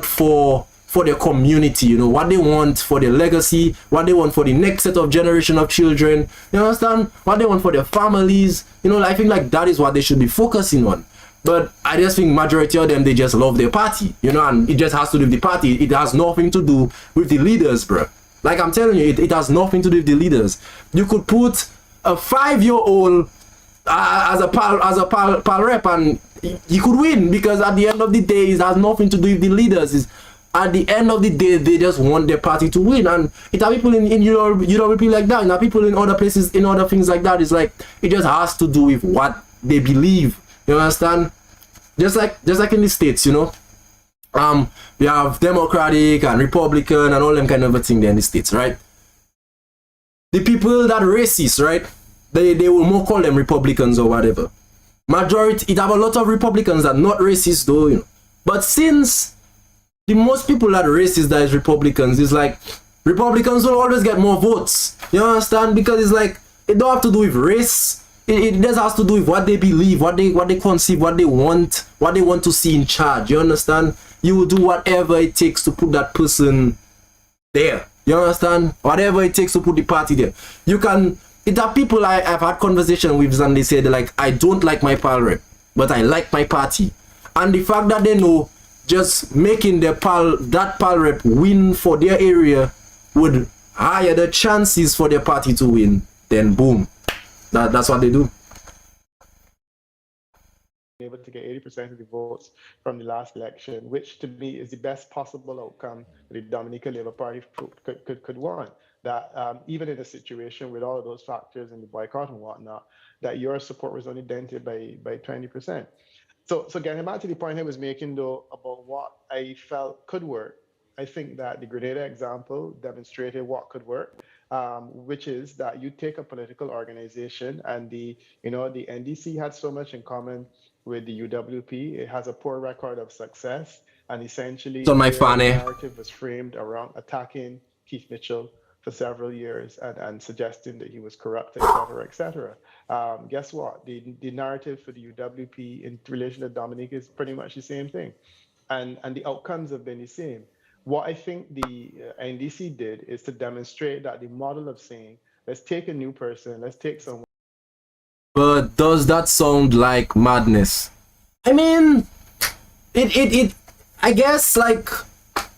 for their community, you know, what they want for their legacy, what they want for the next set of generation of children, you understand, what they want for their families, you know. I think like that is what they should be focusing on. But I just think majority of them, they just love their party, you know, and it just has to do with the party. It has nothing to do with the leaders, bro. Like I'm telling you, it has nothing to do with the leaders. You could put a 5-year-old as a pal rep and he could win, because at the end of the day, it has nothing to do with the leaders. It's, at the end of the day, they just want their party to win. And it have people in Europe like that, and have people in other places, in other things like that. It's like it just has to do with what they believe. You understand? Just like in the States, you know. We have Democratic and Republican and all them kind of a thing there in the States, right? The people that are racist, right? They will more call them Republicans or whatever. Majority, it have a lot of Republicans that are not racist though, you know. But since the most people that are racist that is Republicans, is like Republicans will always get more votes. You understand? Because it's like it don't have to do with race. It just has to do with what they believe, what they conceive, what they want to see in charge. You understand? You will do whatever it takes to put that person there. You understand? Whatever it takes to put the party there. You can. It are people I've had conversation with, and they say they're like, I don't like my pal rep, but I like my party. And the fact that they know just making that pal rep win for their area would higher the chances for their party to win, then boom. That's what they do. Able to get 80% of the votes from the last election, which to me is the best possible outcome the Dominica Labour Party could want. That even in a situation with all of those factors and the boycott and whatnot, that your support was only dented by 20%. So getting back to the point I was making though about what I felt could work, I think that the Grenada example demonstrated what could work, which is that you take a political organization, and the NDC had so much in common with the UWP. It has a poor record of success, and essentially the narrative was framed around attacking Keith Mitchell for several years and suggesting that he was corrupt, et cetera. Guess what? The narrative for the UWP in relation to Dominica is pretty much the same thing. And the outcomes have been the same. What I think the NDC did is to demonstrate that the model of saying, let's take a new person, let's take someone. But does that sound like madness? I mean, I guess like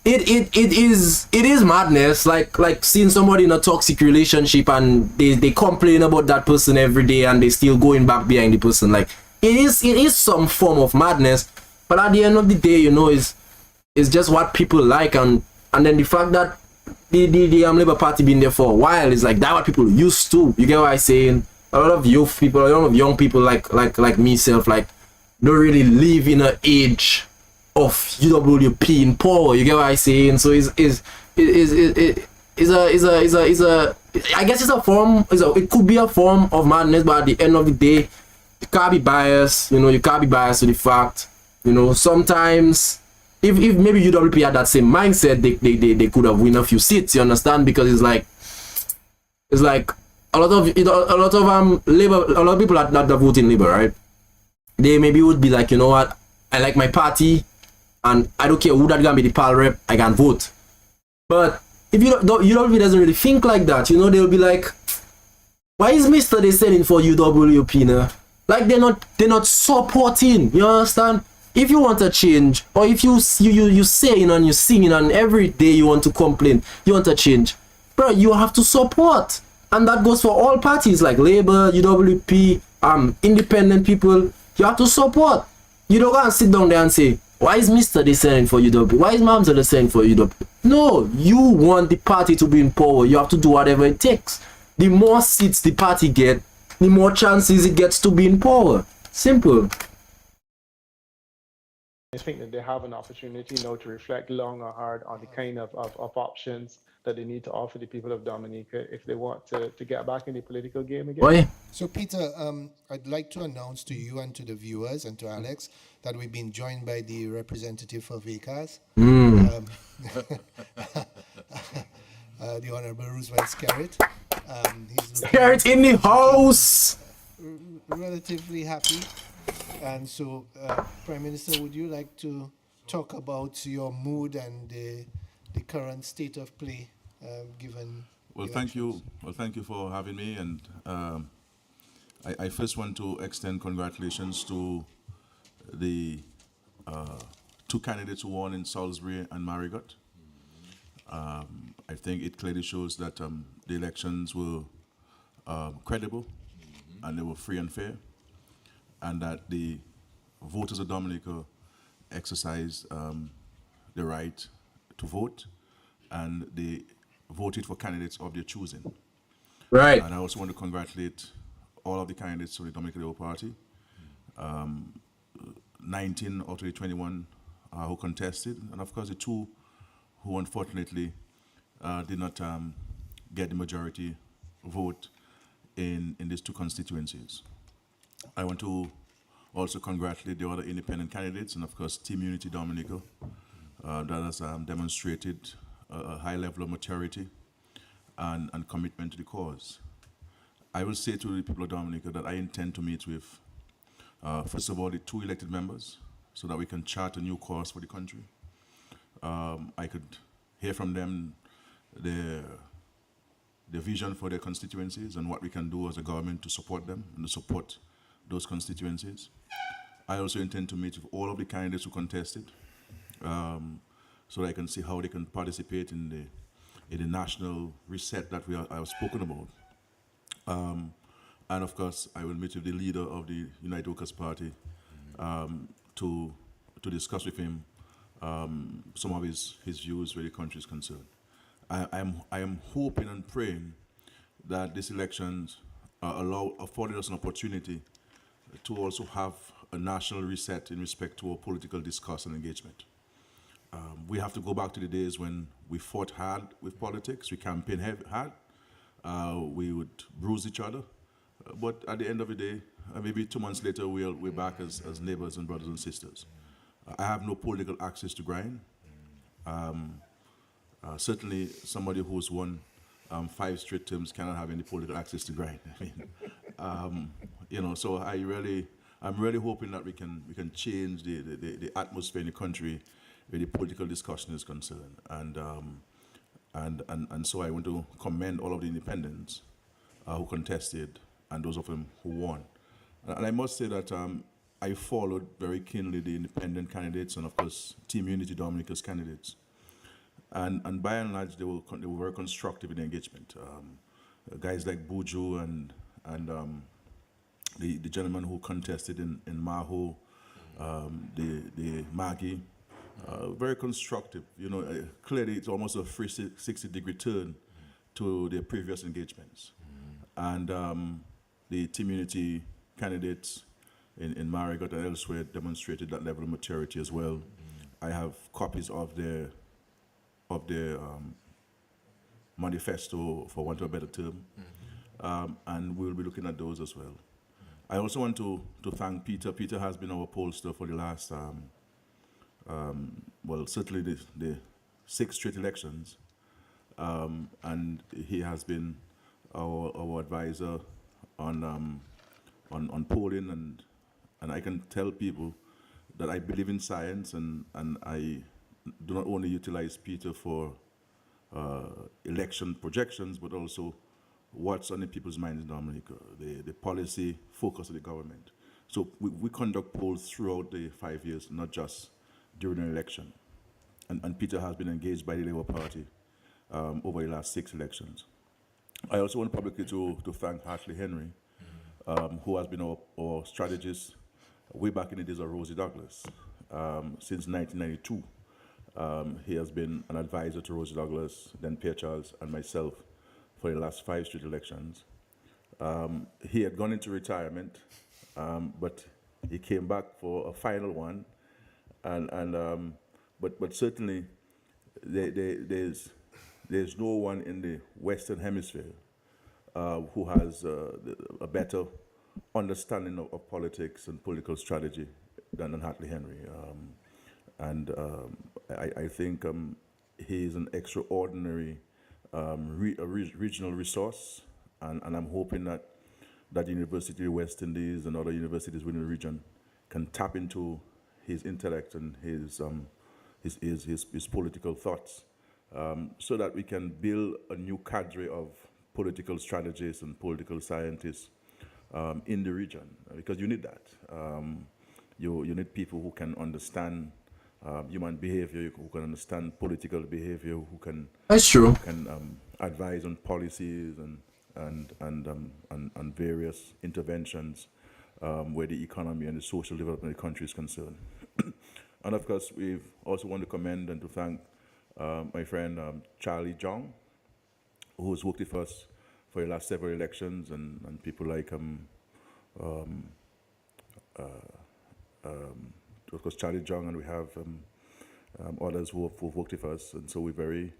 it is madness, like seeing somebody in a toxic relationship and they complain about that person every day and they still going back behind the person. Like it is some form of madness, but at the end of the day, you know, it's just what people like, and then the fact that the Labour Party been there for a while is like that what people used to. You get what I'm saying? A lot of youth people, a lot of young people like myself, like don't really live in an age of UWP in power. You get what I'm saying? So I guess it's a form. It could be a form of madness, but at the end of the day, you can't be biased. You know, you can't be biased to the fact. You know, sometimes if maybe UWP had that same mindset, they could have win a few seats. You understand? Because it's like a lot of Labour, a lot of people that vote in Labour, right? They maybe would be like, you know what, I like my party, and I don't care who that gonna be the pal rep, I can vote. But if UWP doesn't really think like that, you know, they'll be like, why is Mr. they selling for UWP now? Like they're not supporting. You understand? If you want a change, or if you saying and you singing and every day you want to complain, you want a change, bro, you have to support. And that goes for all parties like Labour, UWP, independent people. You have to support. You don't go and sit down there and say, Why is Mr. the saying for UW? Why is Mamza the saying for UW? No, you want the party to be in power. You have to do whatever it takes. The more seats the party get, the more chances it gets to be in power. Simple. I think that they have an opportunity now to reflect long or hard on the kind of options that they need to offer the people of Dominica if they want to get back in the political game again. Boy, So, Peter, I'd like to announce to you and to the viewers and to Alex that we've been joined by the representative for VCAS, the Honorable Roosevelt Skerrit. He's looking Skerrit in the house. relatively happy. And so, Prime Minister, would you like to talk about your mood and the current state of play given? Well, thank you. Well, thank you for having me. And I first want to extend congratulations to the two candidates who won in Salisbury and Marigot. I think it clearly shows that the elections were credible and they were free and fair, and that the voters of Dominica exercised the right to vote, and they voted for candidates of their choosing. Right. And I also want to congratulate all of the candidates for the Dominica Labour Party. 19 out of the 21 who contested, and of course the two who unfortunately did not get the majority vote in these two constituencies. I want to also congratulate the other independent candidates, and of course Team Unity Dominica that has demonstrated a high level of maturity and commitment to the cause. I will say to the people of Dominica that I intend to meet with, first of all, the two elected members so that we can chart a new course for the country. I could hear from them their vision for their constituencies and what we can do as a government to support them and to support those constituencies. I also intend to meet with all of the candidates who contested so that I can see how they can participate in the national reset that I have spoken about. And of course, I will meet with the leader of the United Workers' Party to discuss with him some of his views where the country is concerned. I am hoping and praying that these elections afforded us an opportunity to also have a national reset in respect to our political discourse and engagement. We have to go back to the days when we fought hard with politics, we campaigned hard, we would bruise each other, but at the end of the day, maybe 2 months later, we're back as neighbors and brothers and sisters. I have no political access to grind. Certainly, somebody who's won 5 straight terms cannot have any political access to grind. I mean, so I'm really hoping that we can change the atmosphere in the country where the political discussion is concerned. And so I want to commend all of the independents who contested and those of them who won. And I must say that I followed very keenly the independent candidates and of course Team Unity Dominica's candidates. And by and large, they were very constructive in the engagement. Guys like Buju and the gentleman who contested in Maho, the Maggie, very constructive. Clearly it's almost a 360-degree turn to their previous engagements. And the Team Unity candidates in Marigot and elsewhere demonstrated that level of maturity as well. I have copies of their manifesto, for want of a better term, and we'll be looking at those as well. I also want to thank Peter. Peter has been our pollster for the last, certainly the 6 straight elections, and he has been our advisor on polling, and I can tell people that I believe in science, and I do not only utilize Peter for election projections, but also what's on the people's minds in Dominica, the policy focus of the government. So we conduct polls throughout the 5 years, not just during an election. And Peter has been engaged by the Labour Party over the last 6 elections. I also want publicly to thank Ashley Henry, who has been our strategist way back in the days of Rosie Douglas. since 1992. He has been an advisor to Rosie Douglas, then Pierre Charles, and myself for the last 5 street elections. He had gone into retirement, but he came back for a final one, but certainly there's no one in the Western Hemisphere who has a better understanding of politics and political strategy than Hartley Henry. I think he is an extraordinary regional resource, and I'm hoping that University of West Indies and other universities within the region can tap into his intellect and his political thoughts, so that we can build a new cadre of political strategists and political scientists in the region, because you need that. You need people who can understand human behavior, who can understand political behavior, who can That's true. advise on policies and various interventions where the economy and the social development of the country is concerned. And of course, we also want to commend and to thank my friend Charlie Jong, who has worked with us for the last several elections, and people like of course Charlie Jong, and we have others who have worked with us, and so we're very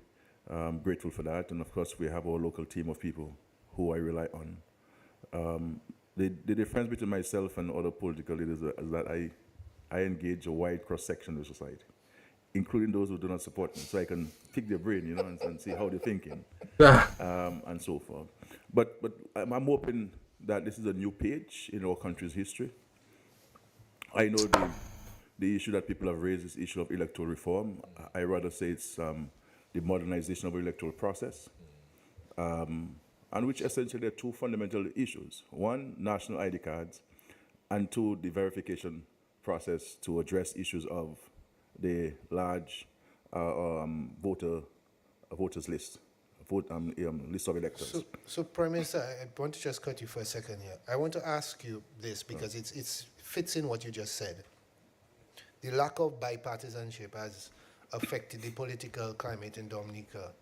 grateful for that. And of course, we have our local team of people who I rely on. The difference between myself and other political leaders is that I engage a wide cross-section of society, including those who do not support me, so I can pick their brain, and see how they're thinking, and so forth. But I'm hoping that this is a new page in our country's history. I know the issue that people have raised is the issue of electoral reform. I rather say it's the modernization of the electoral process, and which essentially are 2 fundamental issues. 1, national ID cards, and 2, the verification process to address issues of the large voters list, list of electors. So, Prime Minister, I want to just cut you for a second here. I want to ask you this because it fits in what you just said. The lack of bipartisanship has affected the political climate in Dominica,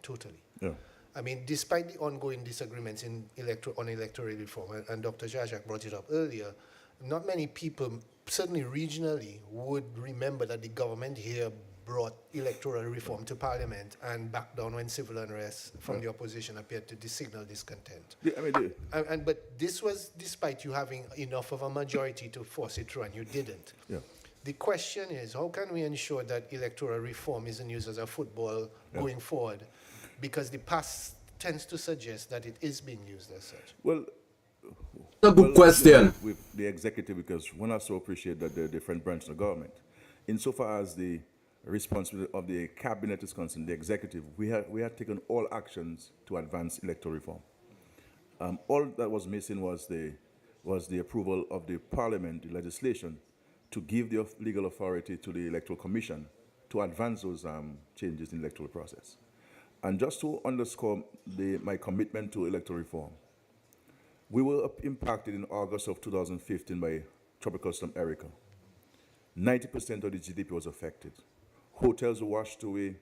totally. Yeah. I mean, despite the ongoing disagreements on electoral reform, and Dr. Jajak brought it up earlier, not many people, certainly regionally, would remember that the government here brought electoral reform to Parliament and backed down when civil unrest from the opposition appeared to signal discontent. But this was despite you having enough of a majority to force it through, and you didn't. Yeah. The question is, how can we ensure that electoral reform isn't used as a football going forward? Because the past tends to suggest that it is being used as such. Well, That's a good question. With the executive, because one has to appreciate that there are different branches of government. Insofar as the responsibility of the cabinet is concerned, the executive, we had taken all actions to advance electoral reform. All that was missing was the approval of the parliament, the legislation, to give the legal authority to the Electoral Commission to advance those changes in the electoral process. And just to underscore my commitment to electoral reform, we were impacted in August of 2015 by Tropical Storm Erica. 90% of the GDP was affected. Hotels were washed away.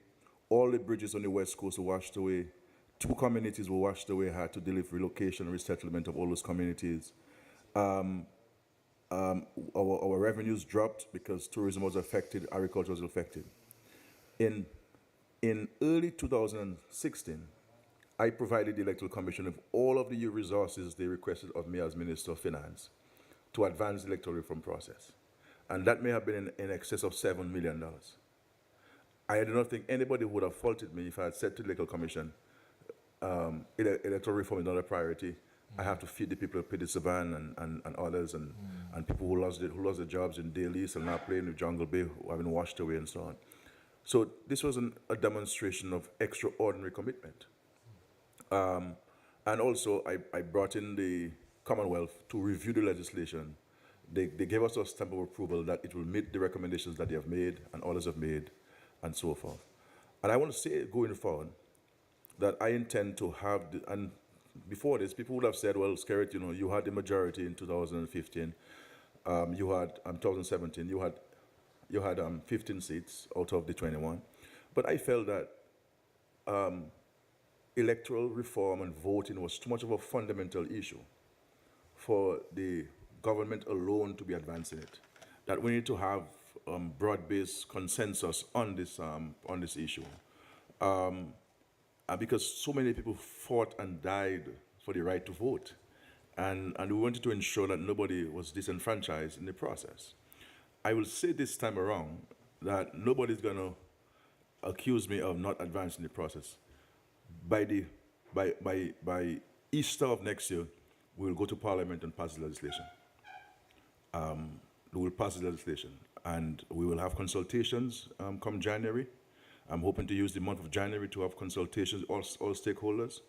All the bridges on the West Coast were washed away. 2 communities were washed away, had to deal with relocation, resettlement of all those communities. Our revenues dropped because tourism was affected, agriculture was affected. In early 2016, I provided the Electoral Commission with all of the resources they requested of me as Minister of Finance to advance the electoral reform process. And that may have been in excess of $7 million. I do not think anybody would have faulted me if I had said to the Electoral Commission, electoral reform is not a priority. I have to feed the people of Petite Savan and others, and people who lost their jobs in Daly and now playing with Jungle Bay, who have been washed away and so on. So this was a demonstration of extraordinary commitment. And also, I brought in the Commonwealth to review the legislation. They gave us a stamp of approval that it will meet the recommendations that they have made and others have made, and so forth. And I want to say, going forward, that I intend to have, and before this, people would have said, well, Skerrit, you had the majority in 2015. 2017, you had you had 15 seats out of the 21. But I felt that electoral reform and voting was too much of a fundamental issue for the government alone to be advancing it. That we need to have broad-based consensus on this issue, because so many people fought and died for the right to vote, and we wanted to ensure that nobody was disenfranchised in the process. I will say this time around that nobody's going to accuse me of not advancing the process. By Easter of next year, we will go to Parliament and pass the legislation. We will pass the legislation, and we will have consultations come January. I'm hoping to use the month of January to have consultations, all stakeholders,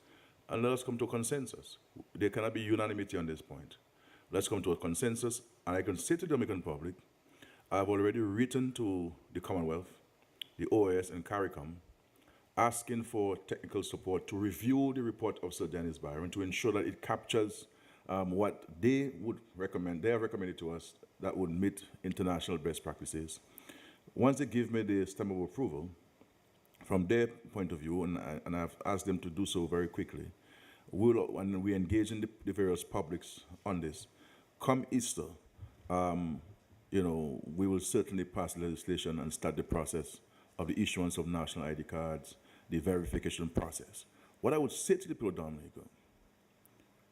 and let us come to a consensus. There cannot be unanimity on this point. Let's come to a consensus, and I can say to the Dominican public, I've already written to the Commonwealth, the OAS, and CARICOM, asking for technical support to review the report of Sir Dennis Byron to ensure that it captures what they would recommend, they have recommended to us that would meet international best practices. Once they give me the stamp of approval, from their point of view, and I've asked them to do so very quickly, when we engage in the various publics on this, come Easter, we will certainly pass legislation and start the process of the issuance of national ID cards, the verification process. What I would say to the people of Dominica,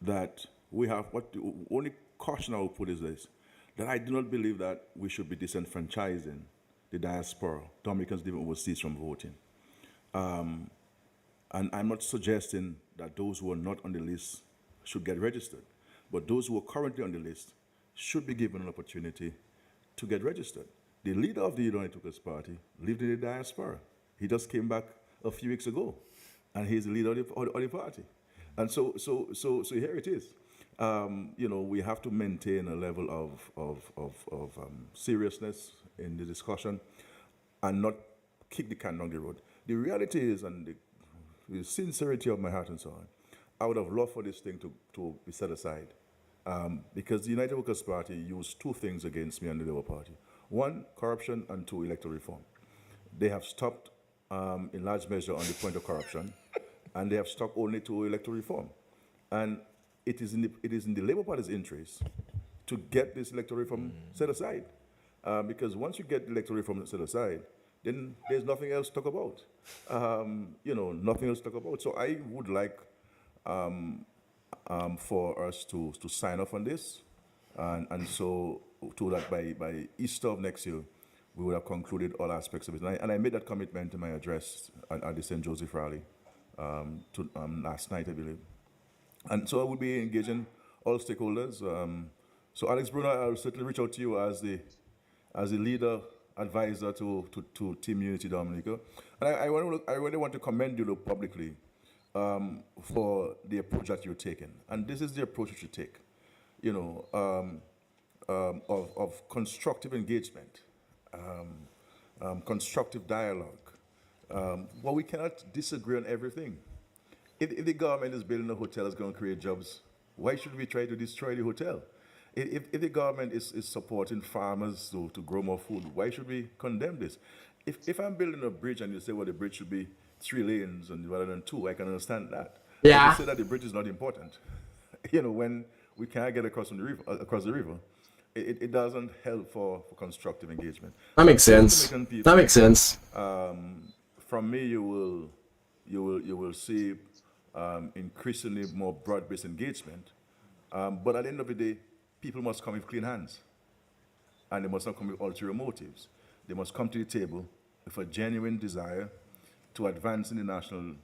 that we have, what the only caution I would put is this, that I do not believe that we should be disenfranchising the diaspora, Dominicans living overseas, from voting. And I'm not suggesting that those who are not on the list should get registered, but those who are currently on the list should be given an opportunity to get registered. The leader of the United Workers' Party lived in the diaspora. He just came back a few weeks ago, and he's the leader of the party. And so here it is. We have to maintain a level of seriousness in the discussion and not kick the can down the road. The reality is, and the sincerity of my heart and so on, I would have loved for this thing to be set aside, because the United Workers' Party used two things against me and the Labour Party. One, corruption, and two, electoral reform. They have stopped in large measure on the point of corruption, and they have stuck only to electoral reform. And it is in the Labour Party's interest to get this electoral reform set aside, because once you get the electoral reform set aside, then there's nothing else to talk about. Nothing else to talk about. So I would like for us to sign off on this, and so to that by Easter of next year, we would have concluded all aspects of it. And I made that commitment in my address at the St. Joseph rally last night, I believe. And so I will be engaging all stakeholders. So Alex Bruno, I'll certainly reach out to you as the leader advisor to Team Unity Dominica. And I really want to commend you publicly for the approach that you're taking. And this is the approach you should take, of constructive engagement, constructive dialogue. Well, we cannot disagree on everything. If the government is building a hotel that's going to create jobs, why should we try to destroy the hotel? If the government is supporting farmers to grow more food, why should we condemn this? If I'm building a bridge and you say, well, the bridge should be 3 lanes rather than 2, I can understand that. Yeah. But you say that the bridge is not important. When we can't get across the river, it doesn't help for constructive engagement. That makes sense. That makes sense. From me, you will see increasingly more broad-based engagement. But at the end of the day, people must come with clean hands, and they must not come with ulterior motives. They must come to the table with a genuine desire to advance in the national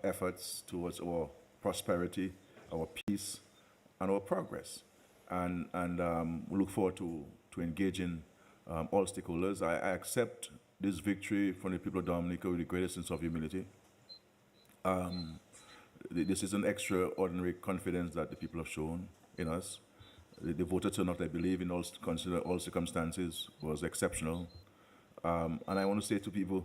efforts towards our prosperity, our peace, and our progress. And we look forward to engaging all stakeholders. I accept this victory from the people of Dominica with the greatest sense of humility. This is an extraordinary confidence that the people have shown in us. The voter turnout, I believe, in all circumstances, was exceptional. And I want to say to people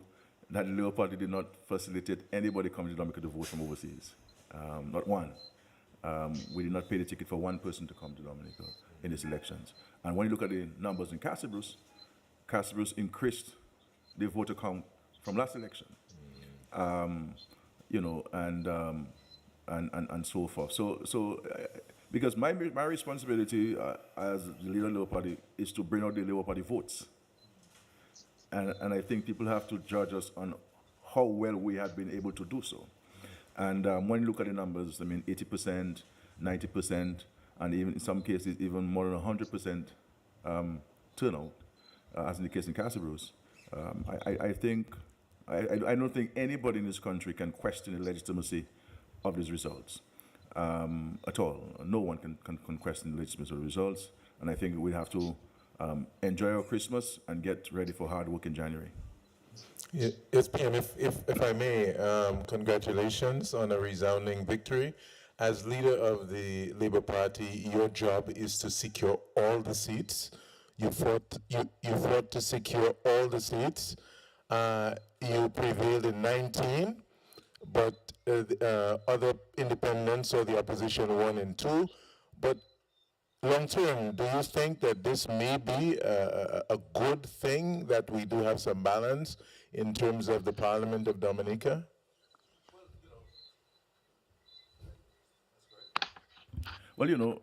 that the Labour Party did not facilitate anybody coming to Dominica to vote from overseas. Not one. We did not pay the ticket for one person to come to Dominica in these elections. And when you look at the numbers in Casa Casablanca increased the voter count from last election. You know, and so forth. Because my responsibility as the leader of the Labour Party is to bring out the Labour Party votes. And I think people have to judge us on how well we have been able to do so. And when you look at the numbers, I mean, 80%, 90%, and even in some cases, even more than 100% turnout, as in the case in Casablanca, I don't think anybody in this country can question the legitimacy of these results at all. No one can question the legitimacy of the results, and I think we have to enjoy our Christmas and get ready for hard work in January. Yes, PM, if I may, congratulations on a resounding victory. As leader of the Labour Party, your job is to secure all the seats. You fought to secure all the seats. You prevailed in 19, but other independents or the opposition won in 2. But long term, do you think that this may be a good thing, that we do have some balance in terms of the Parliament of Dominica? Well, you know,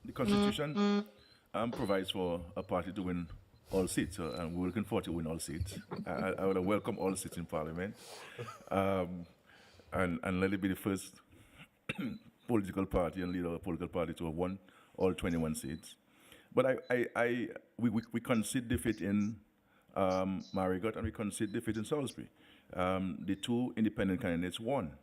the Constitution provides for a party to win all seats, and we're looking forward to win all seats. I would welcome all seats in Parliament, and let it be the first political party and leader of a political party to have won all 21 seats. But we concede defeat in Marigot, and we concede defeat in Salisbury. The 2 independent candidates won.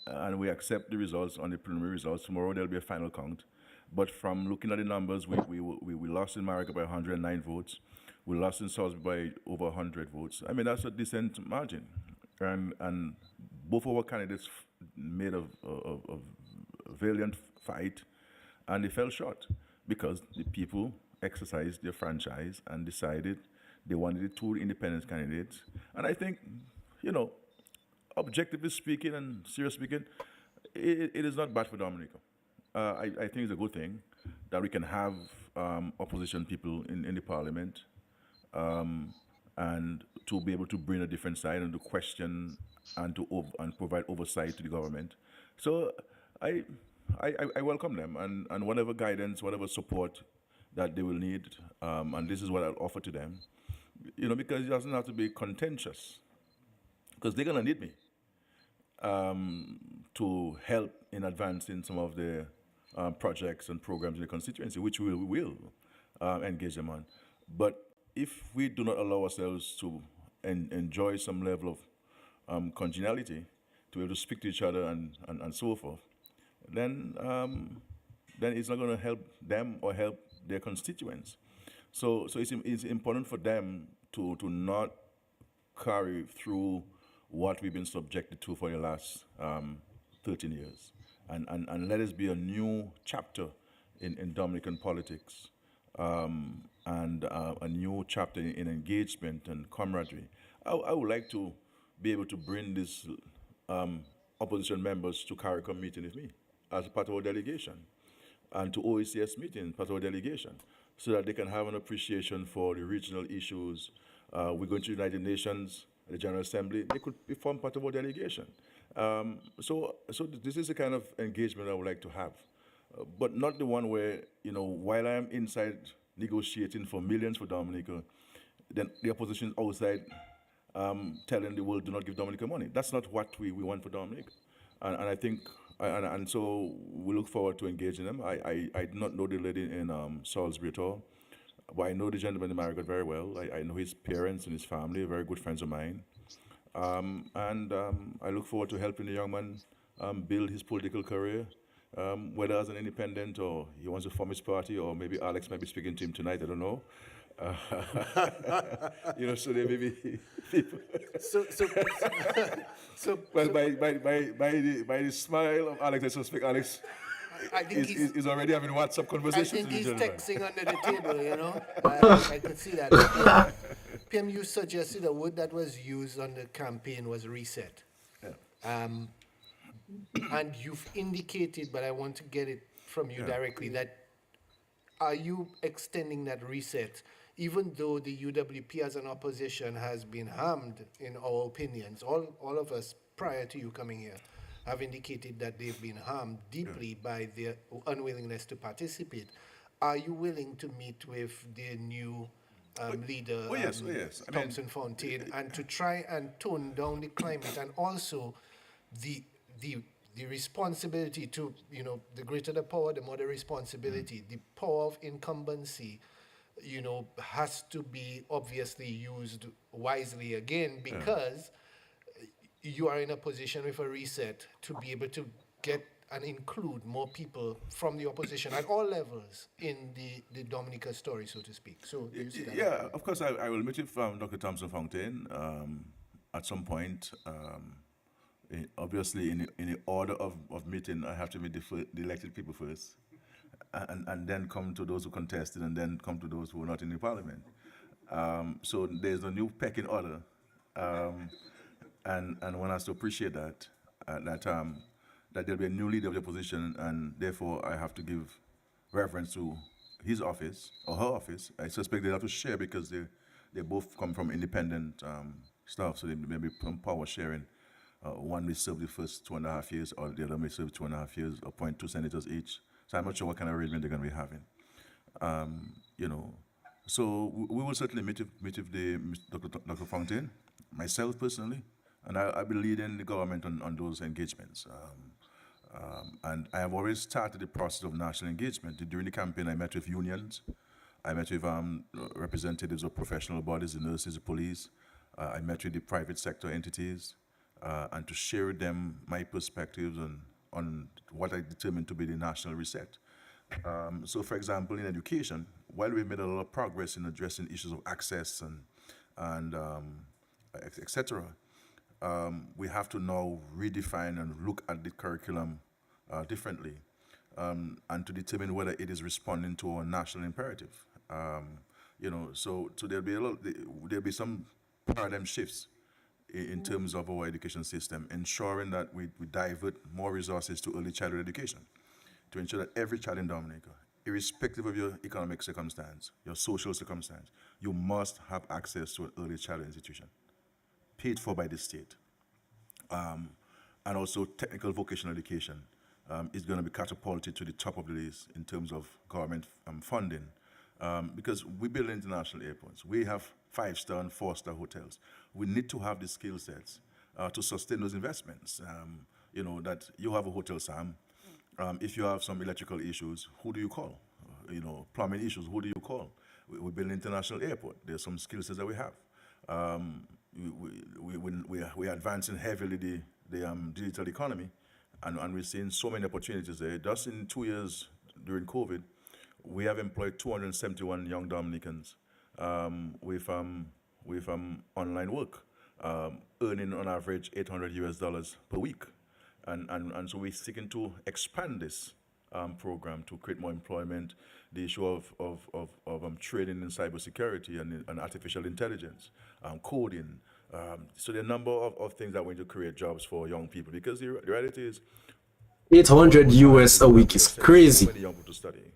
And we accept the results on the preliminary results. Tomorrow there'll be a final count. But from looking at the numbers, we lost in Marigot by 109 votes. We lost in Salisbury by over 100 votes. I mean, that's a decent margin. And both of our candidates made a valiant fight, and they fell short because the people exercised their franchise and decided they wanted the 2 independent candidates. And I think, you know, objectively speaking and seriously speaking, it is not bad for Dominica. I think it's a good thing that we can have opposition people in the Parliament, and to be able to bring a different side and to question and to provide oversight to the government. So I welcome them, and whatever guidance, whatever support that they will need, and this is what I'll offer to them, you know, because it doesn't have to be contentious, because they're going to need me to help in advancing some of the projects and programs in the constituency, which we will engage them on. But if we do not allow ourselves to enjoy some level of congeniality, to be able to speak to each other and so forth, then it's not going to help them or help their constituents. So it's important for them to not carry through what we've been subjected to for the last 13 years. And let us be a new chapter in Dominican politics, and a new chapter in engagement and camaraderie. I would like to be able to bring these opposition members to CARICOM meeting with me as part of our delegation, and to OECS meeting part of our delegation, so that they can have an appreciation for the regional issues. We're going to the United Nations, the General Assembly. They could form part of our delegation. So this is the kind of engagement I would like to have, but not the one where, you know, while I am inside negotiating for millions for Dominica, then the opposition outside telling the world do not give Dominica money. That's not what we want for Dominica. And I think, and so we look forward to engaging them. I do not know the lady in Salisbury at all, but I know the gentleman in Marigot very well. I know his parents and his family, very good friends of mine. I look forward to helping the young man build his political career, whether as an independent or he wants to form his party, or maybe Alex might be speaking to him tonight, I don't know. You know, so there may be people. Well, by the smile of Alex, I suspect Alex is already having WhatsApp conversations. I think he's texting under the table, you know. I could see that. PM, you suggested a word that was used on the campaign was reset. Yeah. And you've indicated, but I want to get it from you directly, that are you extending that reset even though the UWP as an opposition has been harmed in our opinions, all of us prior to you coming here have indicated that they've been harmed deeply by their unwillingness to participate. Are you willing to meet with their new leader, yes. I mean, Thompson Fontaine, and to try and tone down the climate and also the responsibility to, the greater the power, the more the responsibility. The power of incumbency, has to be obviously used wisely again, because you are in a position with a reset to be able to get and include more people from the opposition at all levels in the Dominica story, so to speak. So do you see that? Yeah, of course, I will meet with Dr. Thompson Fontaine at some point. Obviously, in the order of meeting, I have to meet the elected people first, and then come to those who contested, and then come to those who were not in the parliament. So there's a new pecking order, and one has to appreciate that there'll be a new leader of the opposition, and therefore I have to give reference to his office or her office. I suspect they have to share because they both come from independent staff, so there may be some power sharing. One may serve the first 2.5 years, or the other may serve 2.5 years, appoint 2 senators each. So I'm not sure what kind of arrangement they're going to be having. So we will certainly meet with Dr. Fontaine, myself personally, and I'll be leading the government on those engagements. And I have already started the process of national engagement. During the campaign, I met with unions. I met with representatives of professional bodies, the nurses, the police. I met with the private sector entities, and to share with them my perspectives on what I determined to be the national reset. So, for example, in education, while we've made a lot of progress in addressing issues of access and etc., we have to now redefine and look at the curriculum differently, and to determine whether it is responding to our national imperative. So there'll be some paradigm shifts in terms of our education system, ensuring that we divert more resources to early childhood education, to ensure that every child in Dominica, irrespective of your economic circumstance, your social circumstance, you must have access to an early childhood institution, paid for by the state. And also technical vocational education is going to be catapulted to the top of the list in terms of government funding, because we build international airports. We have 5-star and 4-star hotels. We need to have the skill sets to sustain those investments. That you have a hotel, Sam. If you have some electrical issues, who do you call? Plumbing issues, who do you call? We build an international airport. There's some skill sets that we have. We're advancing heavily the digital economy, and we're seeing so many opportunities there. Just in 2 years during COVID, we have employed 271 young Dominicans with online work, earning on average $800 per week, and so we're seeking to expand this program to create more employment. The issue of trading in cybersecurity and artificial intelligence, coding. So there are a number of things that are going to create jobs for young people, because the reality is 800 US a week is crazy. So many young people to study,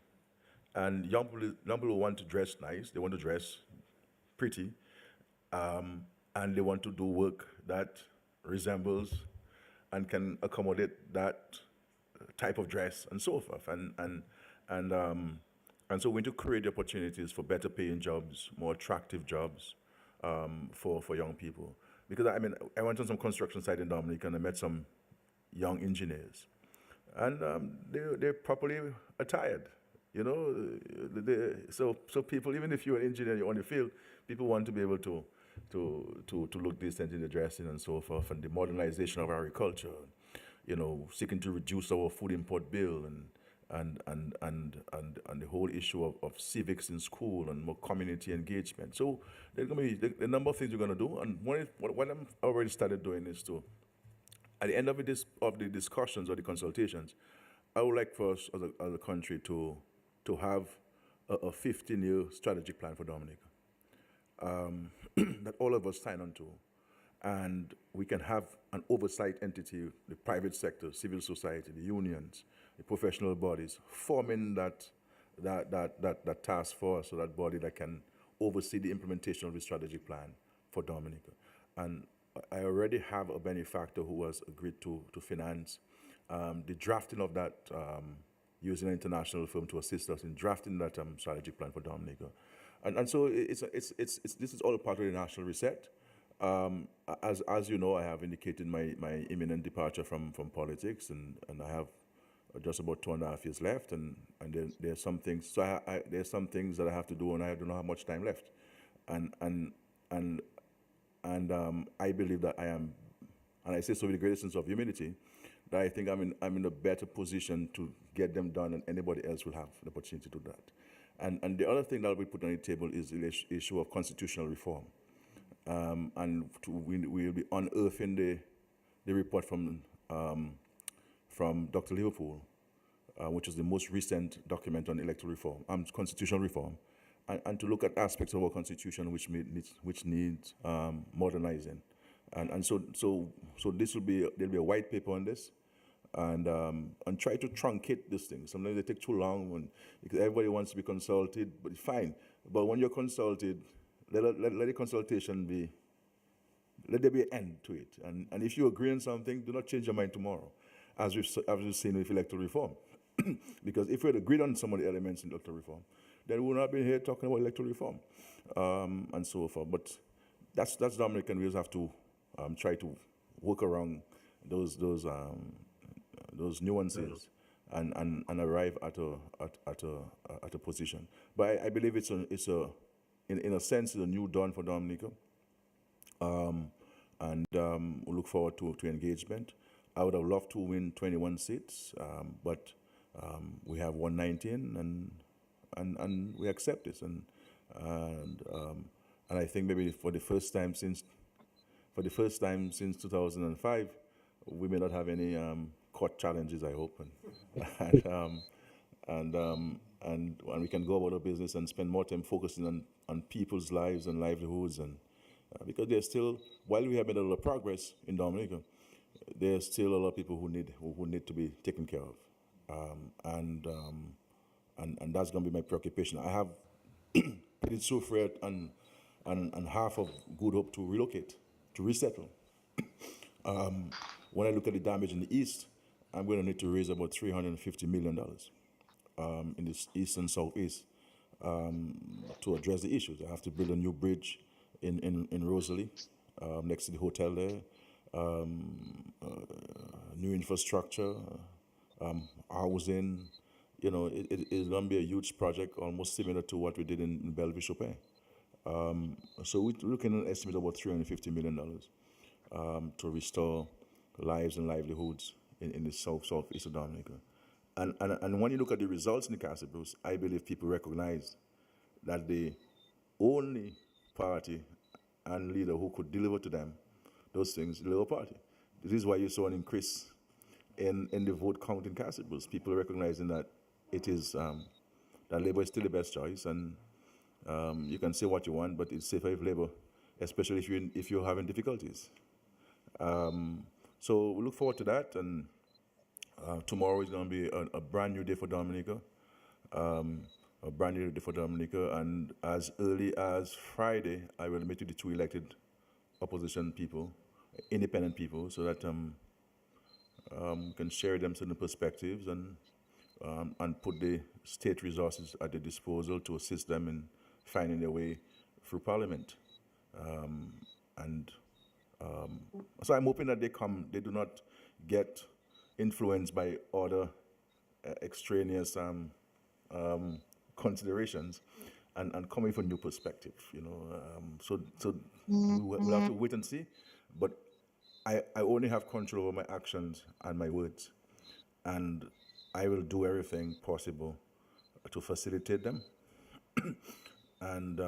and young people want to dress nice. They want to dress pretty, and they want to do work that resembles and can accommodate that type of dress and so forth. And so we're going to create the opportunities for better paying jobs, more attractive jobs for young people. Because I went on some construction site in Dominica and I met some young engineers, and they're properly attired. So people, even if you're an engineer, you're on the field, people want to be able to look decent in the dressing and so forth, and the modernization of agriculture, seeking to reduce our food import bill and the whole issue of civics in school and more community engagement. So there's going to be a number of things we're going to do, and what I'm already started doing is to, at the end of the discussions or the consultations, I would like for us as a country to have a 15-year strategic plan for Dominica that all of us sign on to, and we can have an oversight entity, the private sector, civil society, the unions, the professional bodies, forming that task force, or that body that can oversee the implementation of the strategic plan for Dominica. And I already have a benefactor who has agreed to finance the drafting of that, using an international firm to assist us in drafting that strategic plan for Dominica. And so this is all part of the national reset. As you know, I have indicated my imminent departure from politics, and I have just about 2.5 years left, and there's some things. So there's some things that I have to do, and I don't have much time left, and I believe that I am, and I say so with the greatest sense of humility, that I think I'm in a better position to get them done than anybody else will have the opportunity to do that. And the other thing that we put on the table is the issue of constitutional reform. We will be unearthing the report from Dr. Liverpool, which is the most recent document on electoral reform, constitutional reform, and to look at aspects of our constitution which needs modernizing. And so this there'll be a white paper on this, and try to truncate this thing. Sometimes they take too long because everybody wants to be consulted, but fine. But when you're consulted, let the consultation be, let there be an end to it. And if you agree on something, do not change your mind tomorrow, as we've seen with electoral reform. Because if we had agreed on some of the elements in electoral reform, then we would not be here talking about electoral reform, and so forth. But that's Dominican. We just have to try to work around those nuances and arrive at a position. But I believe it's in a sense, it's a new dawn for Dominica, and we look forward to engagement. I would have loved to win 21 seats, but we have 119, and we accept this, and I think maybe for the first time since 2005, we may not have any court challenges, I hope, and we can go about our business and spend more time focusing on people's lives and livelihoods, and because there's still, while we have made a lot of progress in Dominica, there's still a lot of people who need to be taken care of, and that's going to be my preoccupation. I have Petit Soufriere and half of Good Hope to relocate, to resettle. When I look at the damage in the east, I'm going to need to raise about $350 million in the east and southeast to address the issues. I have to build a new bridge in Rosalie, next to the hotel there, new infrastructure, housing. You know, it's going to be a huge project, almost similar to what we did in Bellevue-Chopin. So we're looking at an estimate of about $350 million to restore lives and livelihoods in the southeast of Dominica. And when you look at the results in the Castle Bruce, I believe people recognize that the only party and leader who could deliver to them those things, the Labour Party. This is why you saw an increase in the vote count in Castle Bruce. People recognizing that it is that Labour is still the best choice, and you can say what you want, but it's safer if Labour, especially if you're having difficulties. So we look forward to that, and tomorrow is going to be a brand new day for Dominica, and as early as Friday, I will meet with the two elected opposition people, independent people, so that can share them certain perspectives and put the state resources at their disposal to assist them in finding their way through Parliament. So I'm hoping that they do not get influenced by other extraneous considerations and coming from a new perspective, you know. So we'll have to wait and see. But I only have control over my actions and my words, and I will do everything possible to facilitate them and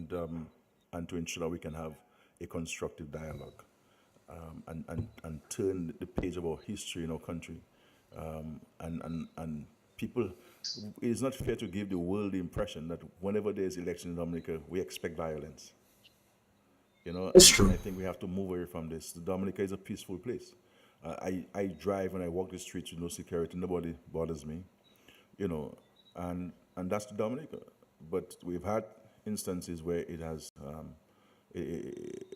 to ensure that we can have a constructive dialogue and turn the page of our history in our country. And people, it is not fair to give the world the impression that whenever there is election in Dominica, we expect violence. You know, It's true. I think we have to move away from this. Dominica is a peaceful place. I drive and I walk the streets with no security. Nobody bothers me, you know, and that's Dominica. but we've had instances where it has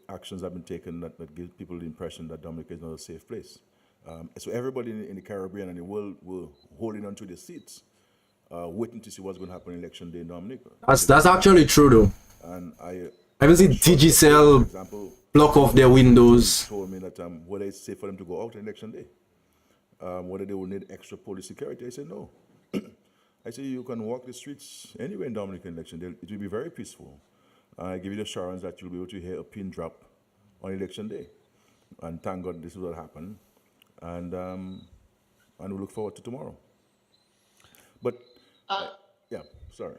actions have been taken that give people the impression that Dominica is not a safe place. So everybody in the Caribbean and the world were holding on to their seats, waiting to see what's going to happen on election day in Dominica. That's actually true though. And I haven't seen Digicel for example, block off their windows. told me that whether it's safe for them to go out on election day, whether they will need extra police security. I said no. I said you can walk the streets anywhere in Dominican election day. It will be very peaceful. I give you the assurance that you'll be able to hear a pin drop on election day. And thank God this is what happened. And we look forward to tomorrow. But yeah, sorry.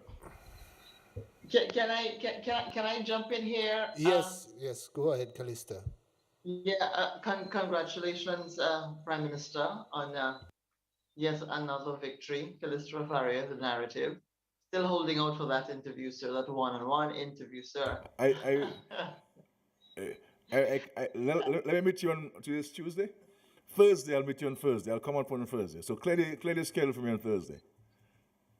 Can I jump in here? Yes, yes. Go ahead, Callista. Congratulations, Prime Minister, on yes, another victory. Callista Faria, the narrative. Still holding out for that interview, sir. That one-on-one interview, sir. Let me meet you on today's Tuesday. Thursday, I'll meet you on Thursday. I'll come up on Thursday. So clear the schedule for me on Thursday.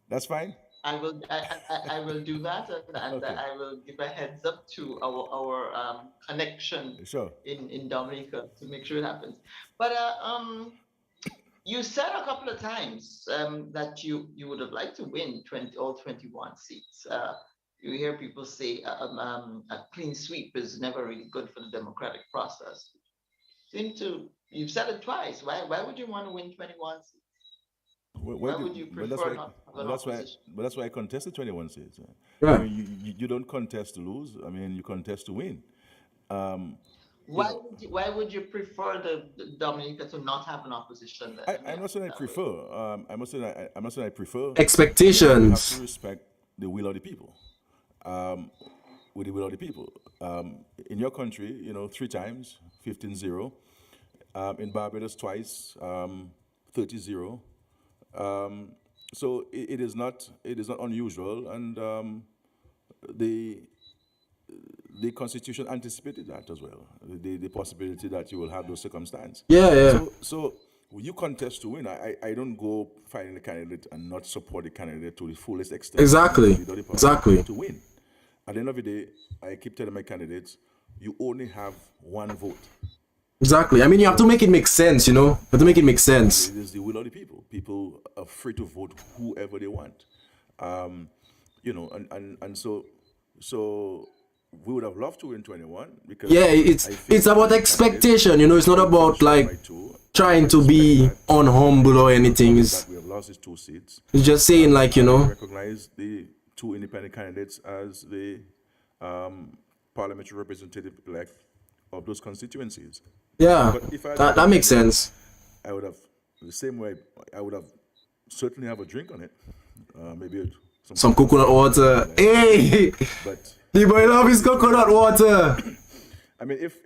That's fine. I will do that, and Okay. I will give a heads up to our connection Sure. in Dominica to make sure it happens. But you said a couple of times that you would have liked to win all 21 seats. You hear people say a clean sweep is never really good for the democratic process. You've said it twice. Why would you want to win 21 seats? Why would you prefer not to have an opposition? But that's why I contested 21 seats. Yeah. I mean, you don't contest to lose. I mean, you contest to win. Why would you prefer the Dominica to not have an opposition? I'm not saying I prefer. I'm not saying I prefer. Expectations. You have to respect the will of the people. With the will of the people. In your country, 3 times, 15-0. In Barbados twice, 30-0. So it is not unusual, and the Constitution anticipated that as well. The possibility that you will have those circumstances. Yeah. So when you contest to win, I don't go finding the candidate and not support the candidate to the fullest extent. Exactly. To win. At the end of the day, I keep telling my candidates, you only have one vote. Exactly. I mean, you have to make it make sense, You have to make it make sense. It is the will of the people. People are free to vote whoever they want. And so we would have loved to win 21 because it's about expectation, It's not about like trying to be unhumble or anything. That we have lost these 2 seats. It's just saying like, Recognize the 2 independent candidates as the parliamentary representative elect of those constituencies. Yeah, But if that makes sense. I would have the same way. I would have certainly have a drink on it. Maybe Some coconut water. Hey, But the boy love his coconut water. I mean, if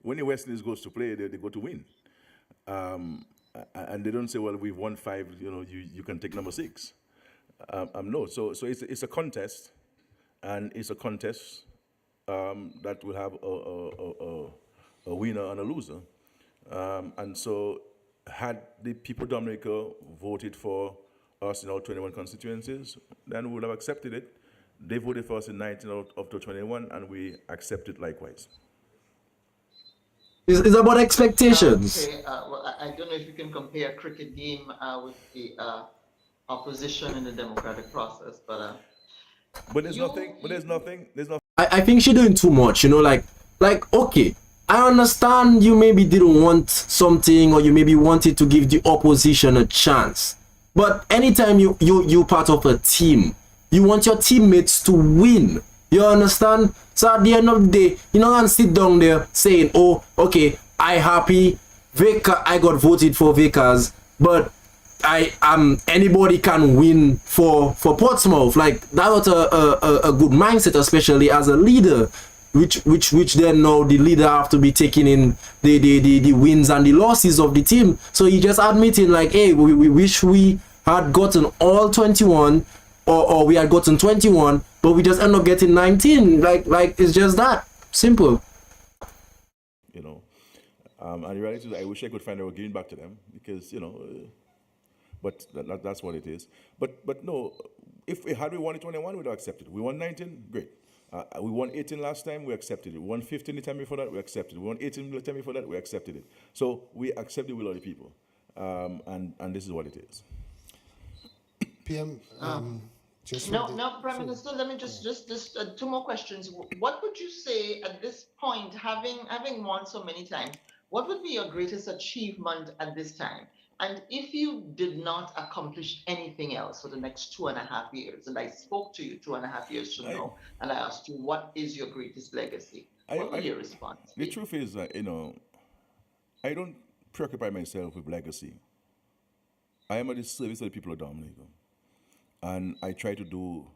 when the West Indies goes to play, they go to win, and they don't say, well, we've won 5. You can take number 6. No. So it's a contest, and it's a contest that will have a winner and a loser. And so had the people of Dominica voted for us in all 21 constituencies, then we would have accepted it. They voted for us in 19 out of the 21, and we accepted likewise. It's about expectations. Okay, well, I don't know if you can compare a cricket game with the opposition in the democratic process, but there's nothing. I think she's doing too much, like okay, I understand you maybe didn't want something, or you maybe wanted to give the opposition a chance. But anytime you part of a team, you want your teammates to win. You understand? So at the end of the day, you're not gonna sit down there saying, oh, okay, I happy, I got voted for Vickers, but anybody can win for Portsmouth. Like that's not a good mindset, especially as a leader. Which then now the leader have to be taking in the wins and the losses of the team. So he just admitting like, hey, we wish we had gotten all 21, or we had gotten 21, but we just end up getting 19. Like it's just that simple. And the reality is, I wish I could find a way of giving back to them because But that's what it is. But no, if had we won it 21, we'd have accepted it. We won 19, great. We won 18 last time, we accepted it. We won 15 the time before that, we accepted it. We won 18 the time before that, we accepted it. So we accept the will of the people. And this is what it is. PM, just No, no, Prime Minister, let me just two more questions. What would you say at this point, having won so many times, what would be your greatest achievement at this time? And if you did not accomplish anything else for the next 2.5 years, and I spoke to you 2.5 years from now, and I asked you, what is your greatest legacy? What would your response be? The truth is that, I don't preoccupy myself with legacy. I am at the service of the people of Dominica. And I try to do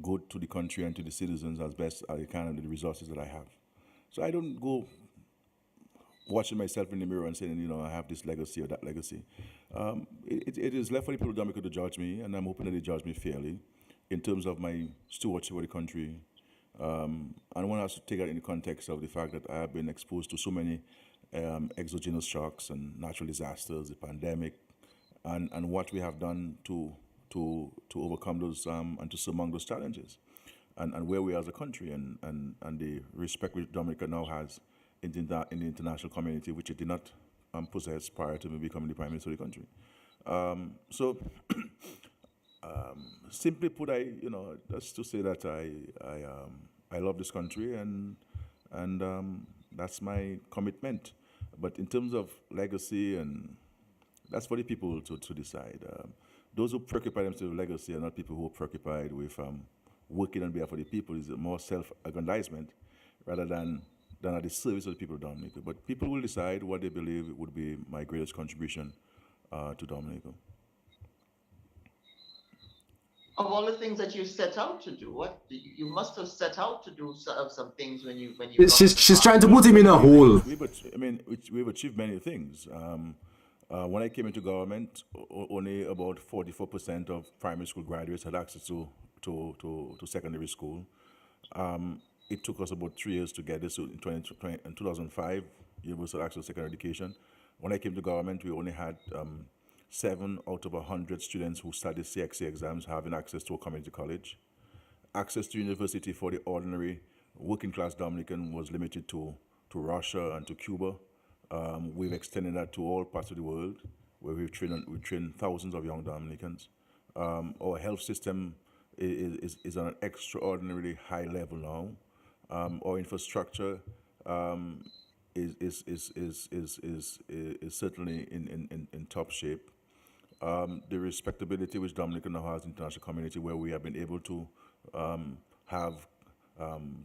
good to the country and to the citizens as best I can with the resources that I have. So I don't go watching myself in the mirror and saying, I have this legacy or that legacy. It is left for the people of Dominica to judge me, and I'm hoping that they judge me fairly in terms of my stewardship of the country. And one has to take that in the context of the fact that I have been exposed to so many exogenous shocks and natural disasters, the pandemic, and what we have done to overcome those and to surmount those challenges, and where we are as a country, and the respect which Dominica now has in the international community, which it did not possess prior to me becoming the Prime Minister of the country. Simply put, that's to say that I love this country, and that's my commitment. But in terms of legacy, and that's for the people to decide. Those who preoccupy themselves with legacy are not people who are preoccupied with working on behalf of the people. It's more self-aggrandizement rather than at the service of the people of Dominica. But people will decide what they believe would be my greatest contribution to Dominica. Of all the things that you set out to do, what you must have set out to do some things when you. She's trying to put him in a hole. We've achieved many things. When I came into government, only about 44% of primary school graduates had access to secondary school. It took us about 3 years to get this. So in 2005, universal access to secondary education. When I came to government, we only had 7 out of 100 students who studied CXC exams having access to a community college. Access to university for the ordinary working class Dominican was limited to Russia and to Cuba. We've extended that to all parts of the world, where we've trained thousands of young Dominicans. Our health system is on an extraordinarily high level now. Our infrastructure is certainly in top shape. The respectability which Dominica now has in the international community, where we have been able to have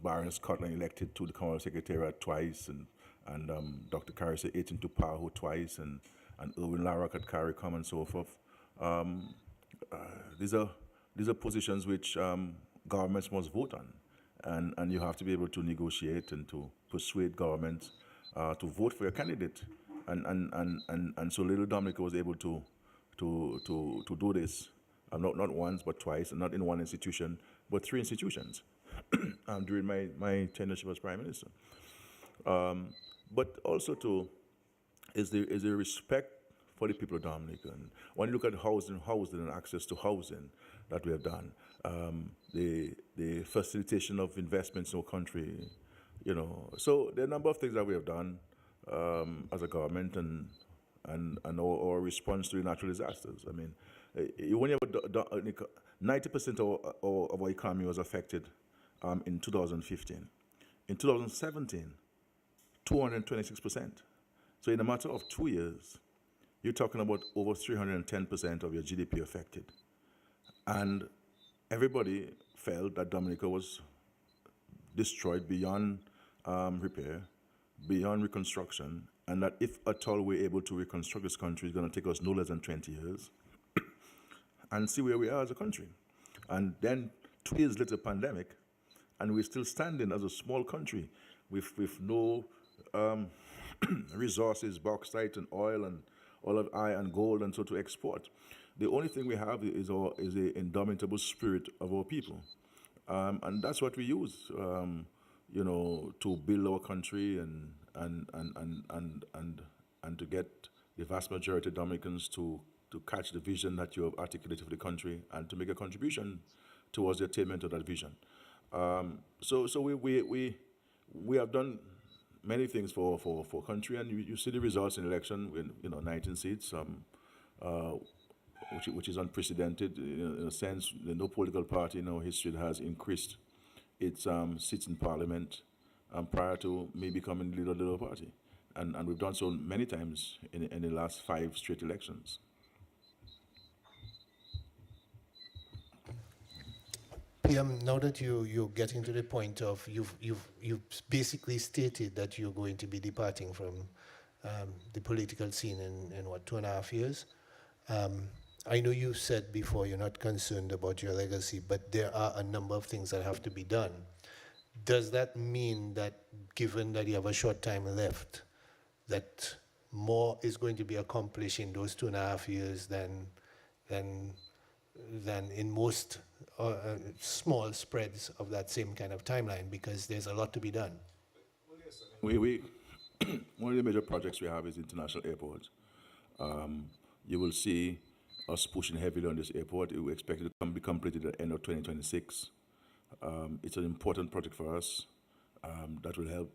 Baroness Scotland elected to the Commonwealth Secretariat twice, and Dr. Carissa Aiton to power twice, and Irwin Larrock at CARICOM and so forth. These are positions which governments must vote on, and you have to be able to negotiate and to persuade governments to vote for your candidate. And so little Dominica was able to do this, not once but twice, and not in one institution, but 3 institutions during my tenureship as Prime Minister. But also is the respect for the people of Dominica. And when you look at housing and access to housing that we have done, the facilitation of investments in our country, so there are a number of things that we have done as a government, and our response to the natural disasters. I mean, when you have 90% of our economy was affected in 2015. In 2017, 226%. So in a matter of 2 years, you're talking about over 310% of your GDP affected. And everybody felt that Dominica was destroyed beyond repair, beyond reconstruction, and that if at all we're able to reconstruct this country, it's going to take us no less than 20 years. And see where we are as a country. And then 2 years later, pandemic, and we're still standing as a small country with no resources, bauxite and oil and olive oil and gold, and so to export. The only thing we have is the indomitable spirit of our people, and that's what we use, to build our country and to get the vast majority of Dominicans to catch the vision that you have articulated for the country and to make a contribution towards the attainment of that vision. So we have done many things for country, and you see the results in election with 19 seats, which is unprecedented in a sense. No political party in our history has increased its seats in parliament prior to me becoming the leader of the Labour Party, and we've done so many times in the last 5 straight elections. PM, now that you're getting to the point of you've basically stated that you're going to be departing from the political scene in what, 2.5 years. I know you said before you're not concerned about your legacy, but there are a number of things that have to be done. Does that mean that, given that you have a short time left, that more is going to be accomplished in those 2.5 years than in most small spreads of that same kind of timeline, because there's a lot to be done? We one of the major projects we have is international airport. You will see us pushing heavily on this airport. We expect it to be completed at the end of 2026. It's an important project for us that will help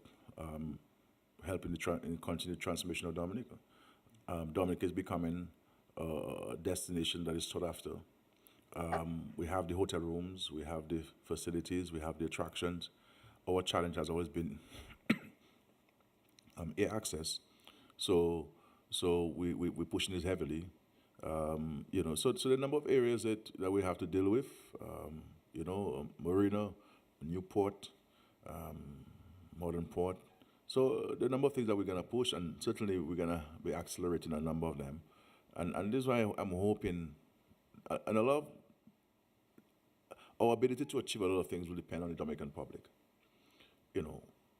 in the continued transformation of Dominica. Dominica is becoming a destination that is sought after. We have the hotel rooms, we have the facilities, we have the attractions. Our challenge has always been air access. So we're pushing this heavily. So the number of areas that we have to deal with, Marina, Newport, Modern Port. So the number of things that we're going to push, and certainly we're going to be accelerating a number of them. And this is why I'm hoping, and a lot of our ability to achieve a lot of things will depend on the Dominican public.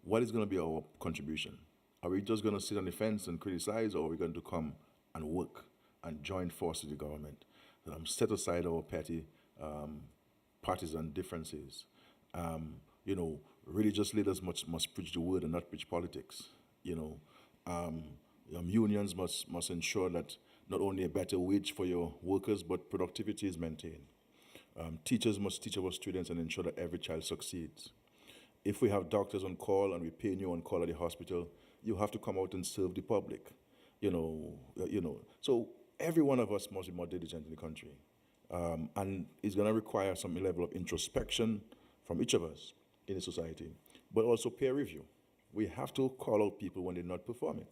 What is going to be our contribution? Are we just going to sit on the fence and criticize, or are we going to come and work and join forces with the government? Set aside our petty partisan differences. Religious leaders must preach the word and not preach politics. Unions must ensure that not only a better wage for your workers, but productivity is maintained. Teachers must teach our students and ensure that every child succeeds. If we have doctors on call and we pay you on call at the hospital, you have to come out and serve the public. So every one of us must be more diligent in the country. And it's going to require some level of introspection from each of us in the society, but also peer review. We have to call out people when they're not performing.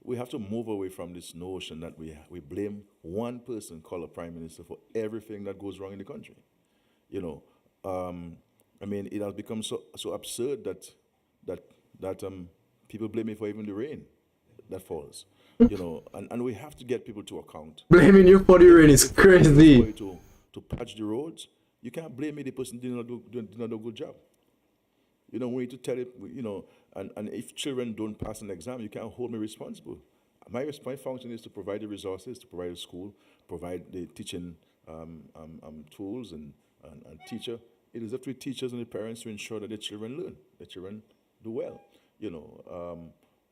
We have to move away from this notion that we blame one person called a prime minister for everything that goes wrong in the country. It has become so absurd that people blame me for even the rain that falls. And we have to get people to account. Blaming you for the rain is crazy. To patch the roads, you can't blame me. The person did not do a good job. We need to tell it. And if children don't pass an exam, you can't hold me responsible. My function is to provide the resources, to provide the school, provide the teaching tools and teacher. It is up to the teachers and the parents to ensure that the children learn, the children do well.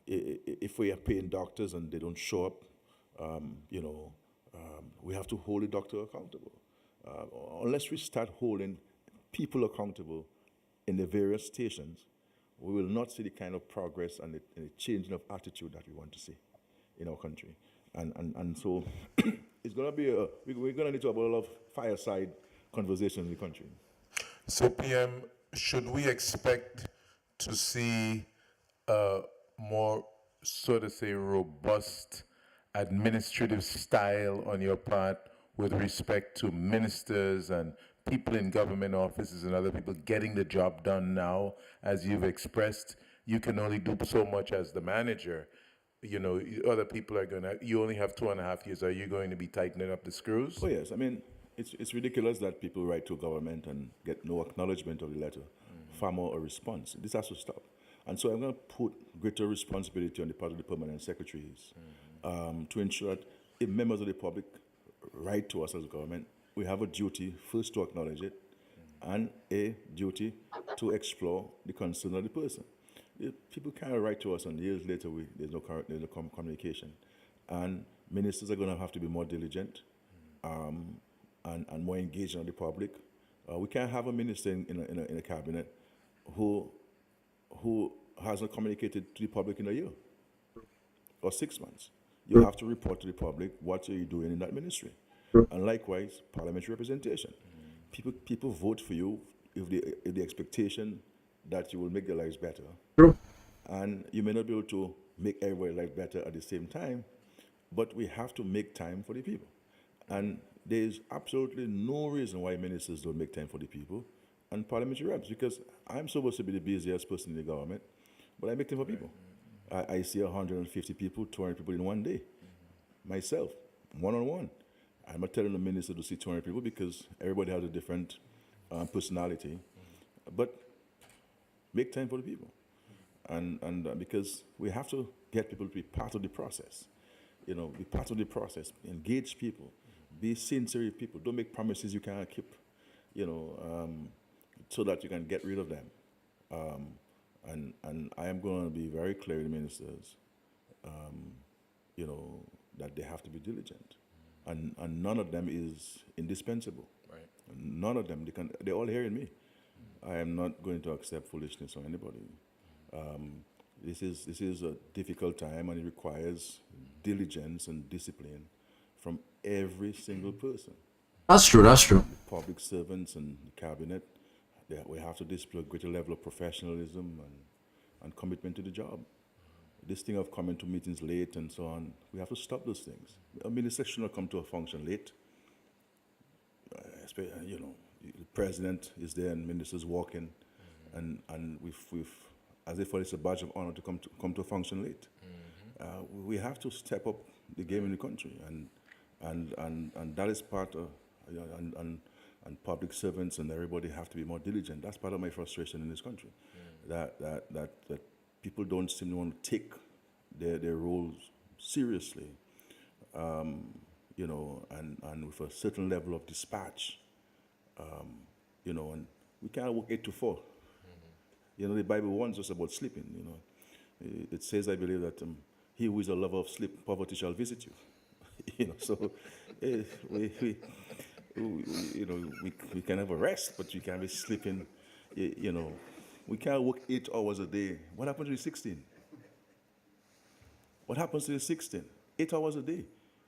If we are paying doctors and they don't show up, we have to hold the doctor accountable. Unless we start holding people accountable in the various stations, we will not see the kind of progress and the changing of attitude that we want to see in our country. And so it's going to be we're going to need to have a lot of fireside conversations in the country. So, PM, should we expect to see a more, so to say, robust administrative style on your part with respect to ministers and people in government offices and other people getting the job done now? As you've expressed, you can only do so much as the manager. Other people are you only have 2.5 years. Are you going to be tightening up the screws? Oh, yes. It's ridiculous that people write to government and get no acknowledgement of the letter, far more a response. This has to stop. And so I'm going to put greater responsibility on the part of the permanent secretaries to ensure that if members of the public write to us as a government, we have a duty first to acknowledge it and a duty to explore the concern of the person. People can't write to us and years later there's no communication. And ministers are going to have to be more diligent and more engaged on the public. We can't have a minister in a cabinet who hasn't communicated to the public in a year or 6 months. You have to report to the public what are you doing in that ministry. And likewise, parliamentary representation. People vote for you if the expectation that you will make their lives better. True. And you may not be able to make everybody's life better at the same time, but we have to make time for the people. And there's absolutely no reason why ministers don't make time for the people and parliamentary reps, because I'm supposed to be the busiest person in the government, but I make time for people. I see 150 people, 200 people in one day, myself, one-on-one. I'm not telling the minister to see 200 people because everybody has a different personality, but make time for the people. And because we have to get people to be part of the process, be part of the process, engage people, be sincere with people, don't make promises you cannot keep, so that you can get rid of them. And I am going to be very clear with the ministers, that they have to be diligent. And none of them is indispensable. Right. None of them, they're all hearing me. I am not going to accept foolishness from anybody. This is a difficult time, and it requires diligence and discipline from every single person. That's true. Public servants and the cabinet, we have to display a greater level of professionalism and commitment to the job. This thing of coming to meetings late and so on, we have to stop those things. A minister should not come to a function late. The president is there and ministers walking, and we've as if it's a badge of honor to come to a function late. We have to step up the game in the country, and that is part of, and public servants and everybody have to be more diligent. That's part of my frustration in this country, that people don't seem to want to take their roles seriously, and with a certain level of dispatch, and we can't work 8 to 4. The Bible warns us about sleeping. It says, I believe, that he who is a lover of sleep, poverty shall visit you. So we can have a rest, but you can't be sleeping. We can't work 8 hours a day. What happens to the 16? What happens to the 16? 8 hours a day.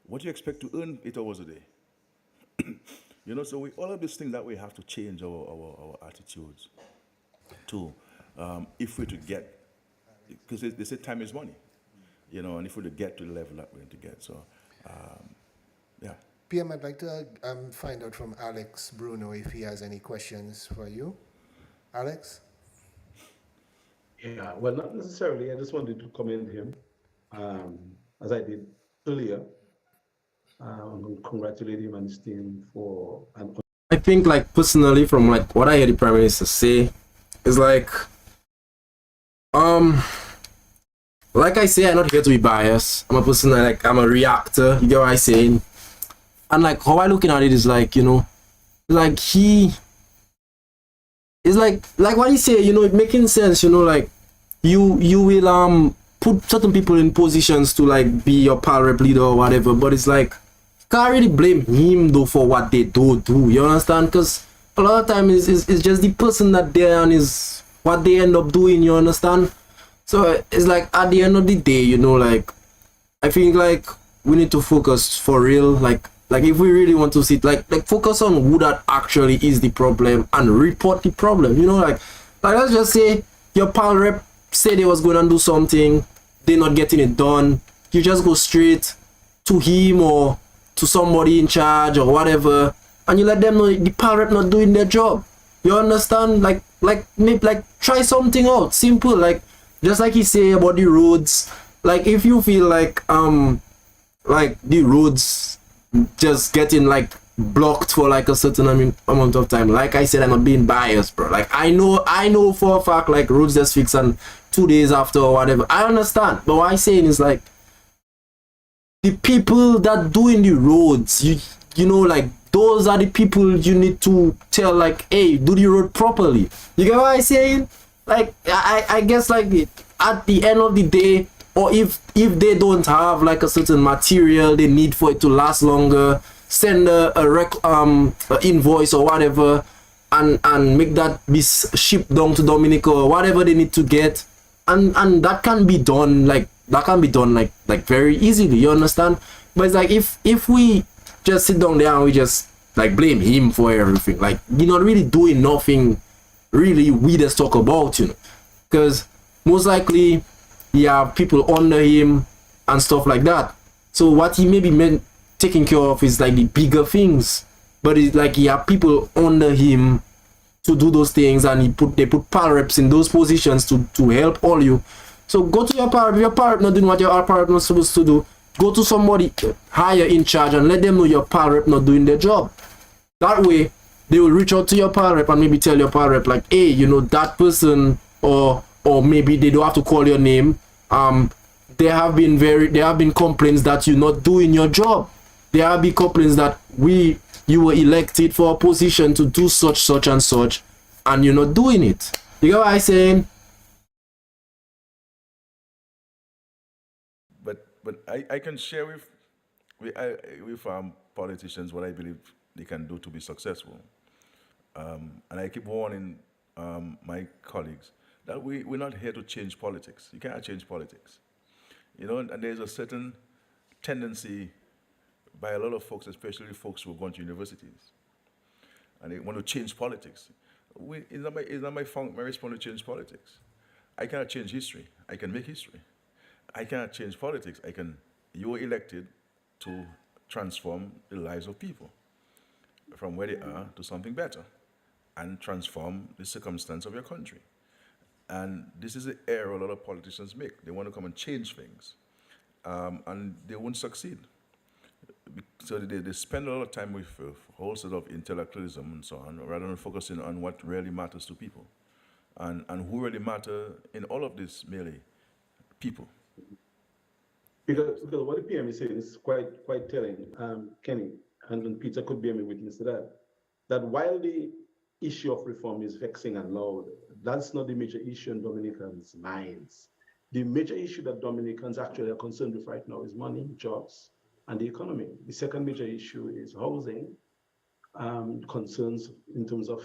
What do you expect to earn 8 hours a day? So all of these things that we have to change our attitudes to, if we're to get, because they say time is money, and if we're to get to the level that we're going to get. So, yeah. PM, I'd like to find out from Alex Bruno if he has any questions for you. Alex? Yeah, well, not necessarily. I just wanted to commend him, as I did earlier, congratulate him and his team for an. I think, personally, from what I hear the Prime Minister say, is like I say, I'm not here to be biased. I'm a person I'm a reactor. You get what I'm saying? And how I looking at it is he is like what he say, it making sense, you will put certain people in positions to be your pal rep leader or whatever, but it's can't really blame him though for what they do, you understand? Because a lot of time it's just the person that they're on is what they end up doing, you understand? So it's at the end of the day, I think we need to focus for real, if we really want to see it, focus on who that actually is the problem and report the problem, let's just say your pal rep said they was going to do something, they're not getting it done, you just go straight to him or to somebody in charge or whatever, and you let them know the pal rep not doing their job. You understand? Maybe try something out, simple, just like he say about the roads. If you feel the roads just getting blocked for a certain amount of time, like I said, I'm not being biased, bro. I know for a fact roads just fix and 2 days after or whatever. I understand, but what I'm saying is the people that doing the roads, those are the people you need to tell hey, do the road properly. You get what I'm saying? I guess at the end of the day, or if they don't have a certain material they need for it to last longer, send a invoice or whatever, and make that be shipped down to Dominica or whatever they need to get, and that can be done like very easily. You understand? But it's like if we just sit down there and we just like blame him for everything, like you're not really doing nothing really we just talk about, you know, because most likely you have people under him and stuff like that. So what he maybe meant taking care of is like the bigger things, but it's like he have people under him to do those things, and they put power reps in those positions to help all you. So go to your power. If your power not doing what your power rep not supposed to do, go to somebody higher in charge and let them know your power rep not doing their job. That way they will reach out to your power rep and maybe tell your power rep like, hey, you know, that person, or maybe they don't have to call your name. There have been complaints that you're not doing your job. There have been complaints that you were elected for a position to do such and such, and you're not doing it. You get what I'm saying? But I can share with politicians what I believe they can do to be successful. And I keep warning my colleagues that we're not here to change politics. You cannot change politics. You know, and there's a certain tendency by a lot of folks, especially folks who have gone to universities, and they want to change politics. It's not my response to change politics. I cannot change history. I can make history. I cannot change politics. You were elected to transform the lives of people from where they are to something better, and transform the circumstance of your country. And this is the error a lot of politicians make. They want to come and change things, and they won't succeed. So they spend a lot of time with a whole set of intellectualism and so on, rather than focusing on what really matters to people. And who really matter in all of this, merely people. Because what the PM is saying is quite telling, Kenny, and Peter could bear me witness to that while the issue of reform is vexing and loud, that's not the major issue in Dominicans' minds. The major issue that Dominicans actually are concerned with right now is money, jobs, and the economy. The second major issue is housing, concerns in terms of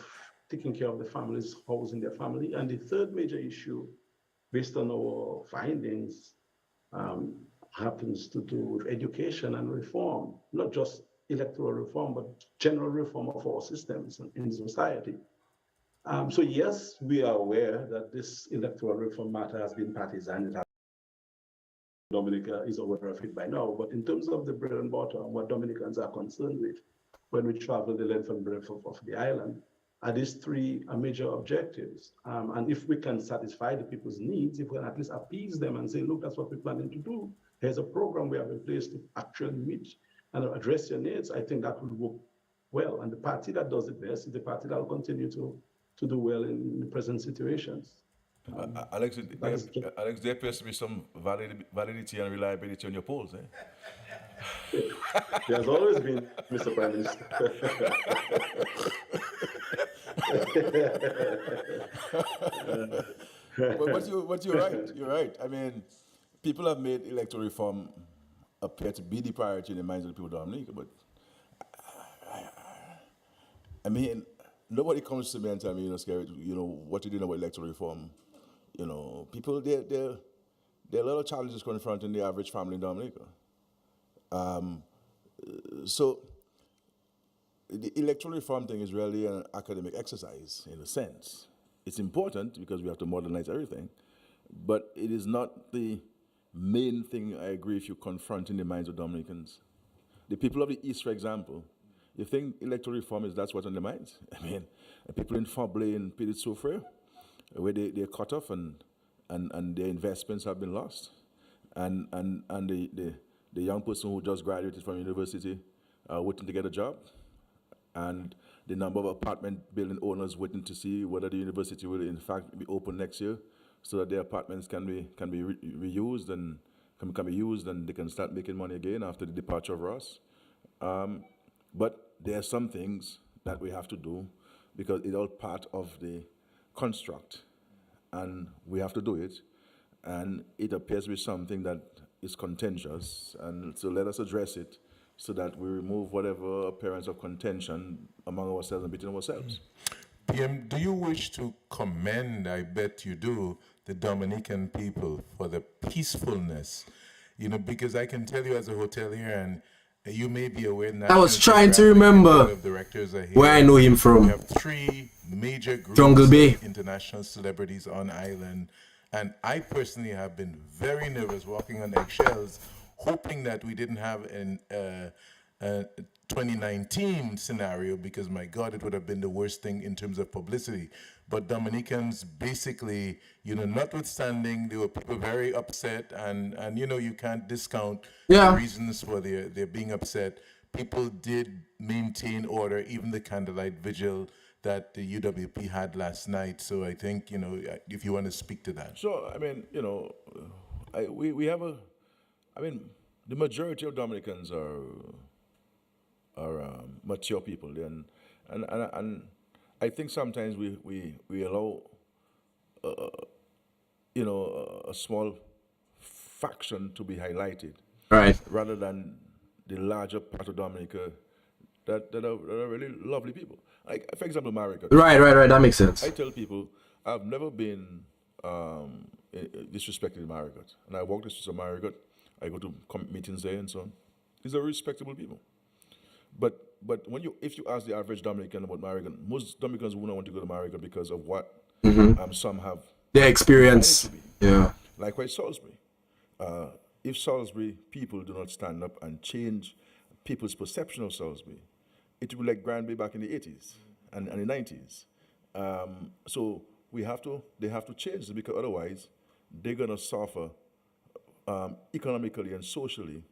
taking care of the families, housing their family. And the third major issue, based on our findings, happens to do with education and reform, not just electoral reform, but general reform of our systems in society. So yes, we are aware that this electoral reform matter has been partisan. Dominica is aware of it by now, but in terms of the bread and butter, what Dominicans are concerned with when we travel the length and breadth of the island, are these three major objectives. And if we can satisfy the people's needs, if we can at least appease them and say, look, that's what we're planning to do, here's a program we have in place to actually meet and address your needs, I think that will work well. And the party that does it best is the party that will continue to do well in the present situations. Alex, there appears to be some validity and reliability on your polls, eh? There's always been, Mr. Prime Minister. But you're right. You're right. I mean, people have made electoral reform appear to be the priority in the minds of the people of Dominica, but I mean, nobody comes to me and tell me, Skerrit, what you doing about electoral reform? People, there are a lot of challenges confronting the average family in Dominica. So the electoral reform thing is really an academic exercise in a sense. It's important because we have to modernize everything, but it is not the main thing, I agree, if you confront in the minds of Dominicans. The people of the East, for example, you think electoral reform that's what's on their minds? I mean, people in Fablé and Petit Soufrière, where they're cut off and their investments have been lost. And the young person who just graduated from university waiting to get a job, and the number of apartment building owners waiting to see whether the university will in fact be open next year, so that their apartments can be reused and can be used, and they can start making money again after the departure of Ross. But there are some things that we have to do because it's all part of the construct, and we have to do it. And it appears to be something that is contentious, and so let us address it so that we remove whatever appearance of contention among ourselves and between ourselves. PM, do you wish to commend, I bet you do, the Dominican people for the peacefulness? Because I can tell you as a hotelier, and you may be aware. I was trying to remember where I know him from. We have 3 major groups Jungle Bay. of international celebrities on island, and I personally have been very nervous walking on eggshells, hoping that we didn't have an 2019 scenario, because my God, it would have been the worst thing in terms of publicity. But Dominicans basically, notwithstanding, there were people very upset, and you can't discount the reasons for their being upset. People did maintain order, even the candlelight vigil that the UWP had last night. So I think, if you want to speak to that. So, I mean, we have the majority of Dominicans are mature people, and I think sometimes we allow a small faction to be highlighted, right, rather than the larger part of Dominica that are really lovely people. Like, for example, America. Right. That makes sense. I tell people I've never been disrespected in Marriott, and I walk the streets of Marriott. I go to meetings there and so on. These are respectable people. But if you ask the average Dominican about Marriott, most Dominicans wouldn't want to go to Marriott because of what some have their experience. Yeah. Likewise, Salisbury. If Salisbury people do not stand up and change people's perception of Salisbury, it will be like Grand Bay back in the 80s and the 90s. So they have to change it, because otherwise they're going to suffer economically and socially,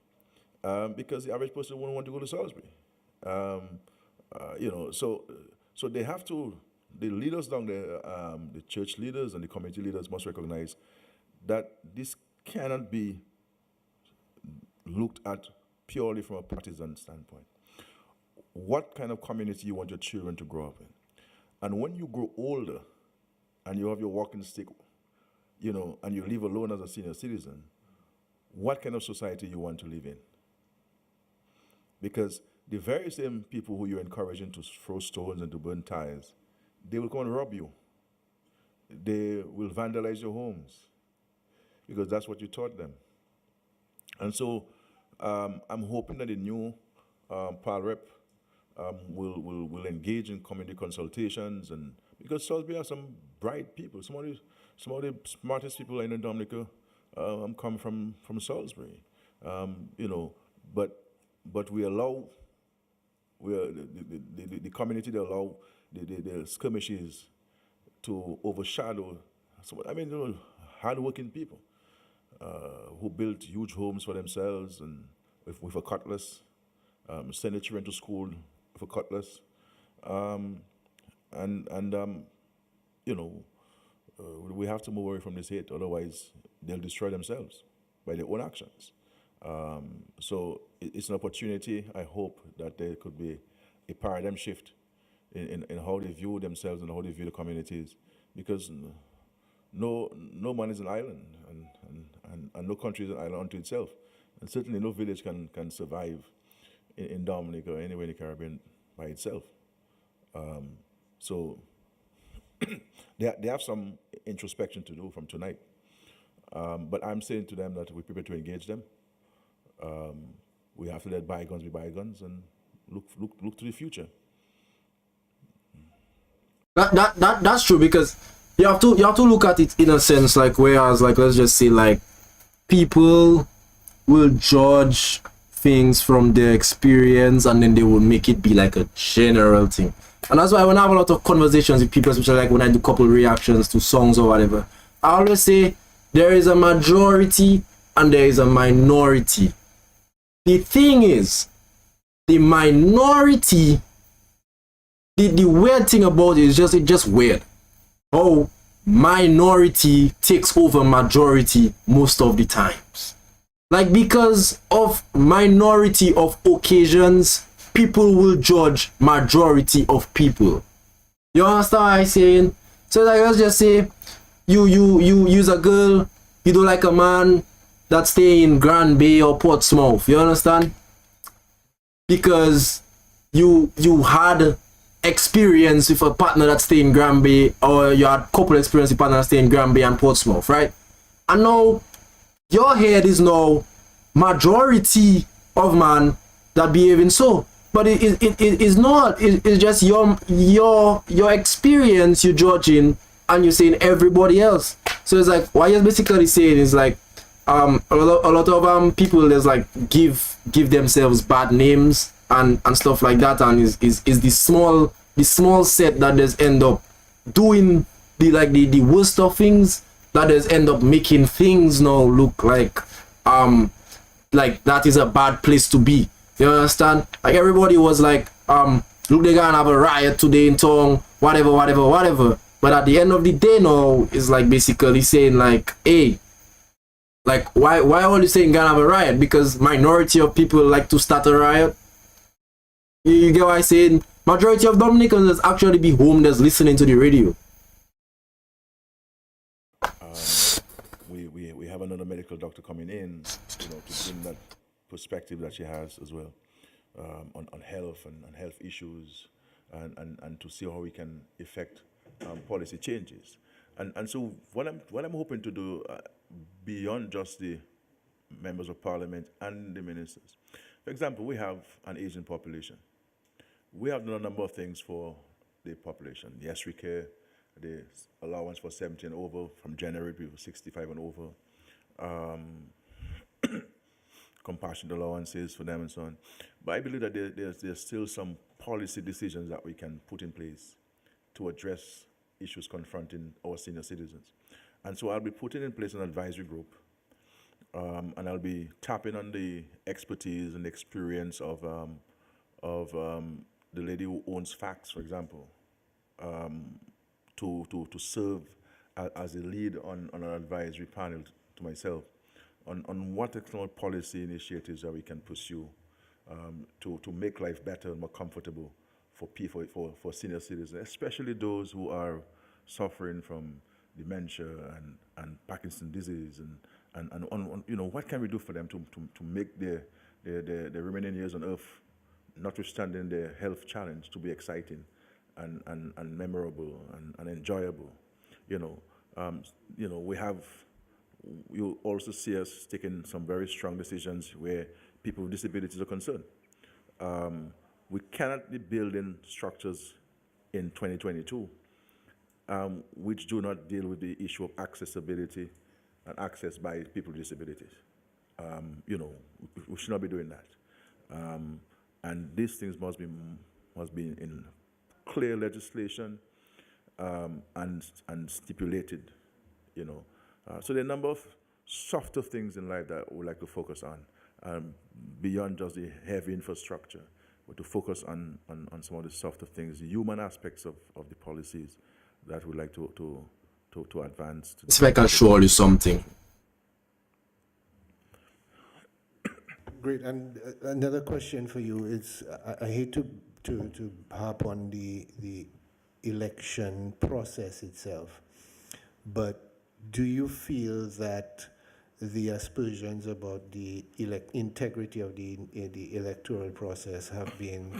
because the average person won't want to go to Salisbury. So they have to, the leaders down there, the church leaders and the community leaders must recognize that this cannot be looked at purely from a partisan standpoint. What kind of community you want your children to grow up in? And when you grow older and you have your walking stick, and you live alone as a senior citizen, what kind of society you want to live in? Because the very same people who you're encouraging to throw stones and to burn tires, they will come and rob you. They will vandalize your homes, because that's what you taught them. And so I'm hoping that the new PAL rep will engage in community consultations, and because Salisbury has some bright people, some of the smartest people in Dominica come from Salisbury, but we allow the community to allow the skirmishes to overshadow hardworking people who built huge homes for themselves and with a cutlass, send their children to school with a cutlass, we have to move away from this hate, otherwise they'll destroy themselves by their own actions. So it's an opportunity. I hope that there could be a paradigm shift in how they view themselves and how they view the communities, because no man is an island, and no country is an island unto itself, and certainly no village can survive in Dominica or anywhere in the Caribbean by itself. So they have some introspection to do from tonight, but I'm saying to them that we're prepared to engage them. We have to let bygones be bygones and look to the future. That's true, because you have to look at it in a sense, like, whereas, like, let's just say, like, people will judge things from their experience and then they will make it be like a general thing. And that's why when I have a lot of conversations with people, especially like when I do couple reactions to songs or whatever, I always say there is a majority and there is a minority. The thing is, the minority, the weird thing about it is it's just weird. Oh, minority takes over majority most of the times. Like, because of minority of occasions, people will judge majority of people. You understand what I'm saying? So, like, let's just say you use a girl, you don't like a man that stay in Grand Bay or Portsmouth. You understand? because you had experience with a partner that stay in Granby, or you had couple experience with partner that stay in Granby and Portsmouth, right? And now your head is now majority of man that behaving so, but it is not. It's just your experience you judging, and you're saying everybody else. So it's like what you're basically saying is like a lot of people there's like give themselves bad names and stuff like that, and is the small set that just end up doing the worst of things, that just end up making things now look like that is a bad place to be. You understand? Like everybody was like, look, they're gonna have a riot today in town, whatever. But at the end of the day now, it's like basically saying like, hey, like why are you saying gonna have a riot? Because minority of people like to start a riot. You get what I'm saying? Majority of Dominicans actually be home just listening to the radio. We have another medical doctor coming in, to bring that perspective that she has as well, on health and health issues, and to see how we can effect policy changes. And so what I'm hoping to do, beyond just the members of parliament and the ministers. For example, we have an aging population. We have done a number of things for the population. Yes, we care. The allowance for 70 and over from January to 65 and over. Compassionate allowances for them and so on. But I believe that there's still some policy decisions that we can put in place to address issues confronting our senior citizens. And so I'll be putting in place an advisory group, and I'll be tapping on the expertise and experience of the lady who owns Facts, for example, to serve as a lead on an advisory panel to myself on what external policy initiatives that we can pursue to make life better and more comfortable for people, for senior citizens, especially those who are suffering from dementia and Parkinson's disease, and what can we do for them to make their remaining years on earth, notwithstanding their health challenge, to be exciting and memorable and enjoyable. You'll also see us taking some very strong decisions where people with disabilities are concerned. We cannot be building structures in 2022 which do not deal with the issue of accessibility and access by people with disabilities. We should not be doing that. And these things must be in clear legislation and stipulated, So there are a number of softer things in life that we like to focus on, beyond just the heavy infrastructure, but to focus on some of the softer things, the human aspects of the policies that we like to advance. If I can show you something. Great. And another question for you is, I hate to harp on the election process itself, but do you feel that the aspersions about the integrity of the electoral process have been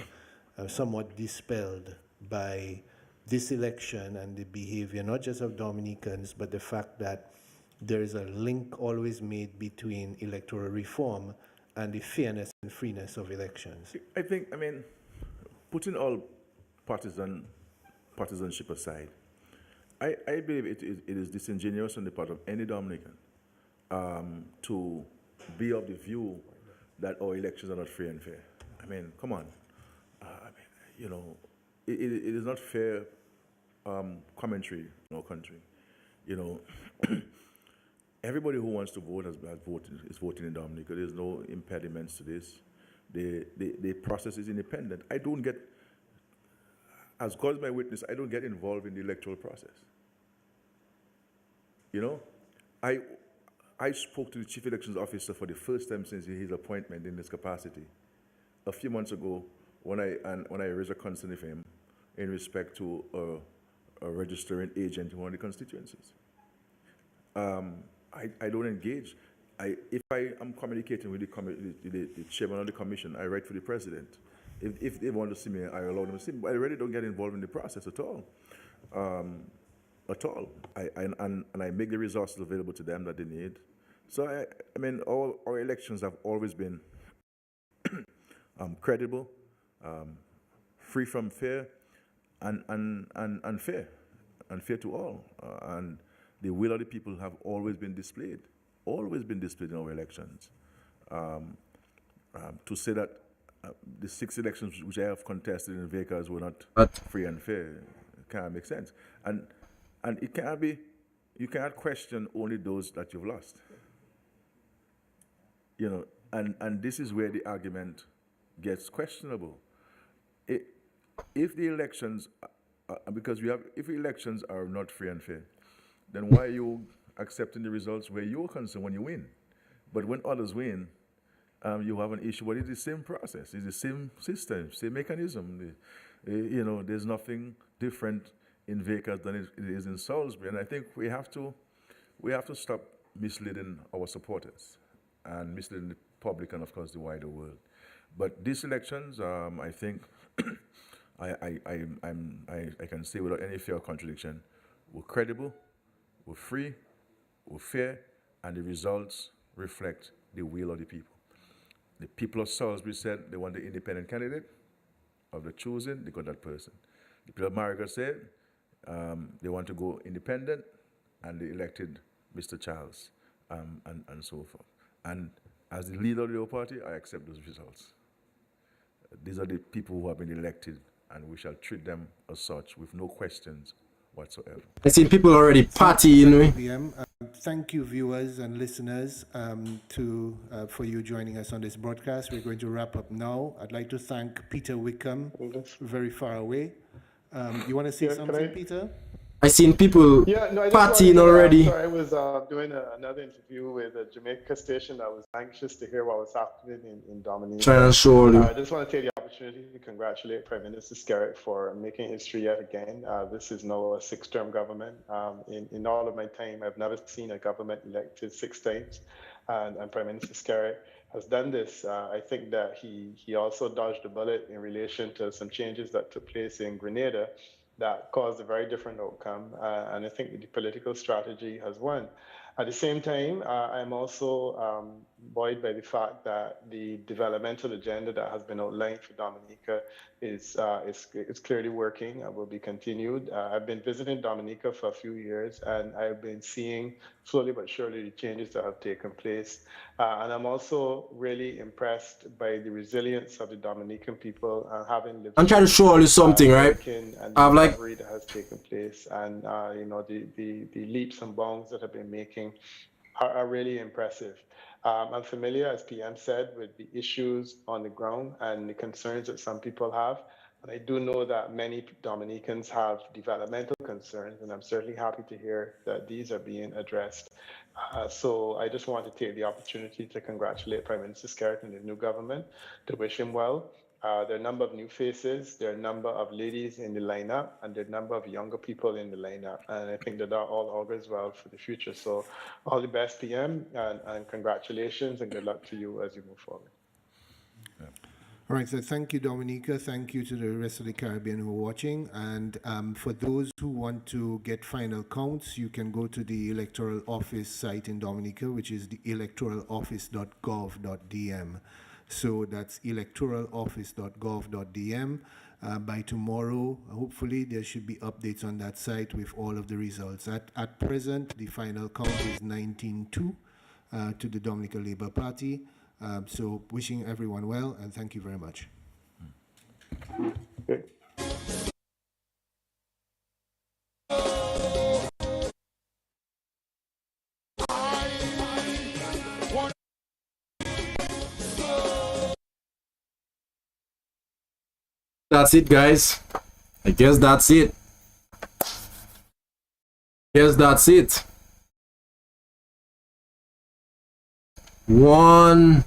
somewhat dispelled by this election and the behavior, not just of Dominicans, but the fact that there is a link always made between electoral reform and the fairness and freeness of elections? I mean, putting all partisanship aside, I believe it is disingenuous on the part of any Dominican to be of the view that our elections are not free and fair. I mean, come on. It is not fair commentary in our country. Everybody who wants to vote is voting in Dominica. There's no impediments to this. The process is independent. I don't get, as God is my witness, I don't get involved in the electoral process. I spoke to the Chief Elections Officer for the first time since his appointment in this capacity a few months ago when I raised a concern with him in respect to a registering agent in one of the constituencies. I don't engage. if I am communicating with the chairman of the commission, I write to the president. If they want to see me, I allow them to see me. But I really don't get involved in the process at all. At all. And I make the resources available to them that they need. So, I mean, all our elections have always been credible, free from fear, and fair. And fair to all. And the will of the people have always been displayed in our elections. To say that the 6 elections which I have contested in Vekas were not free and fair can't make sense. And it can't be, you can't question only those that you've lost. You know, and this is where the argument gets questionable. If the elections, if elections are not free and fair, then why are you accepting the results where you're concerned when you win? But when others win, you have an issue. But it's the same process, it's the same system, same mechanism. You know, there's nothing different in Vegas than it is in Salisbury. And I think we have to stop misleading our supporters and misleading the public and, of course, the wider world. But these elections, I think, I can say without any fear of contradiction, were credible, were free, were fair, and the results reflect the will of the people. The people of Salisbury said they want the independent candidate of the choosing, they got that person. The people of Marigot said they want to go independent, and they elected Mr. Charles, and so forth. And as the leader of the party, I accept those results. These are the people who have been elected, and we shall treat them as such with no questions whatsoever. I seen people already partying. PM. Thank you, viewers and listeners, for you joining us on this broadcast. We're going to wrap up now. I'd like to thank Peter Wickham, very far away. You want to say something, Peter? I seen people partying already. Sorry, I was doing another interview with a Jamaica station. I was anxious to hear what was happening in Dominica. Trying to show you. I just want to take the opportunity to congratulate Prime Minister Skerrit for making history yet again. This is now a 6-term government. In all of my time, I've never seen a government elected 6 times, and Prime Minister Skerrit has done this. I think that he also dodged a bullet in relation to some changes that took place in Grenada that caused a very different outcome, and I think the political strategy has won. At the same time, I'm also buoyed by the fact that the developmental agenda that has been outlined for Dominica is clearly working and will be continued. I've been visiting Dominica for a few years, and I've been seeing slowly but surely the changes that have taken place. And I'm also really impressed by the resilience of the Dominican people, having lived. I'm trying to show you something, right? And the recovery that has taken place, and you know, the leaps and bounds that have been making are really impressive. I'm familiar, as PM said, with the issues on the ground and the concerns that some people have. And I do know that many Dominicans have developmental concerns, and I'm certainly happy to hear that these are being addressed. So I just want to take the opportunity to congratulate Prime Minister Skerrit and the new government, to wish him well. There are a number of new faces, there are a number of ladies in the lineup, and there are a number of younger people in the lineup. And I think that all augurs well for the future. So all the best, PM, and congratulations, and good luck to you as you move forward. All right, so thank you, Dominica. Thank you to the rest of the Caribbean who are watching. And for those who want to get final counts, you can go to the Electoral Office site in Dominica, which is the electoraloffice.gov.dm. So that's electoraloffice.gov.dm. By tomorrow, hopefully, there should be updates on that site with all of the results. At present, the final count is 19-2 to the Dominica Labour Party. So wishing everyone well, and thank you very much. Okay. That's it, guys. I guess that's it. One,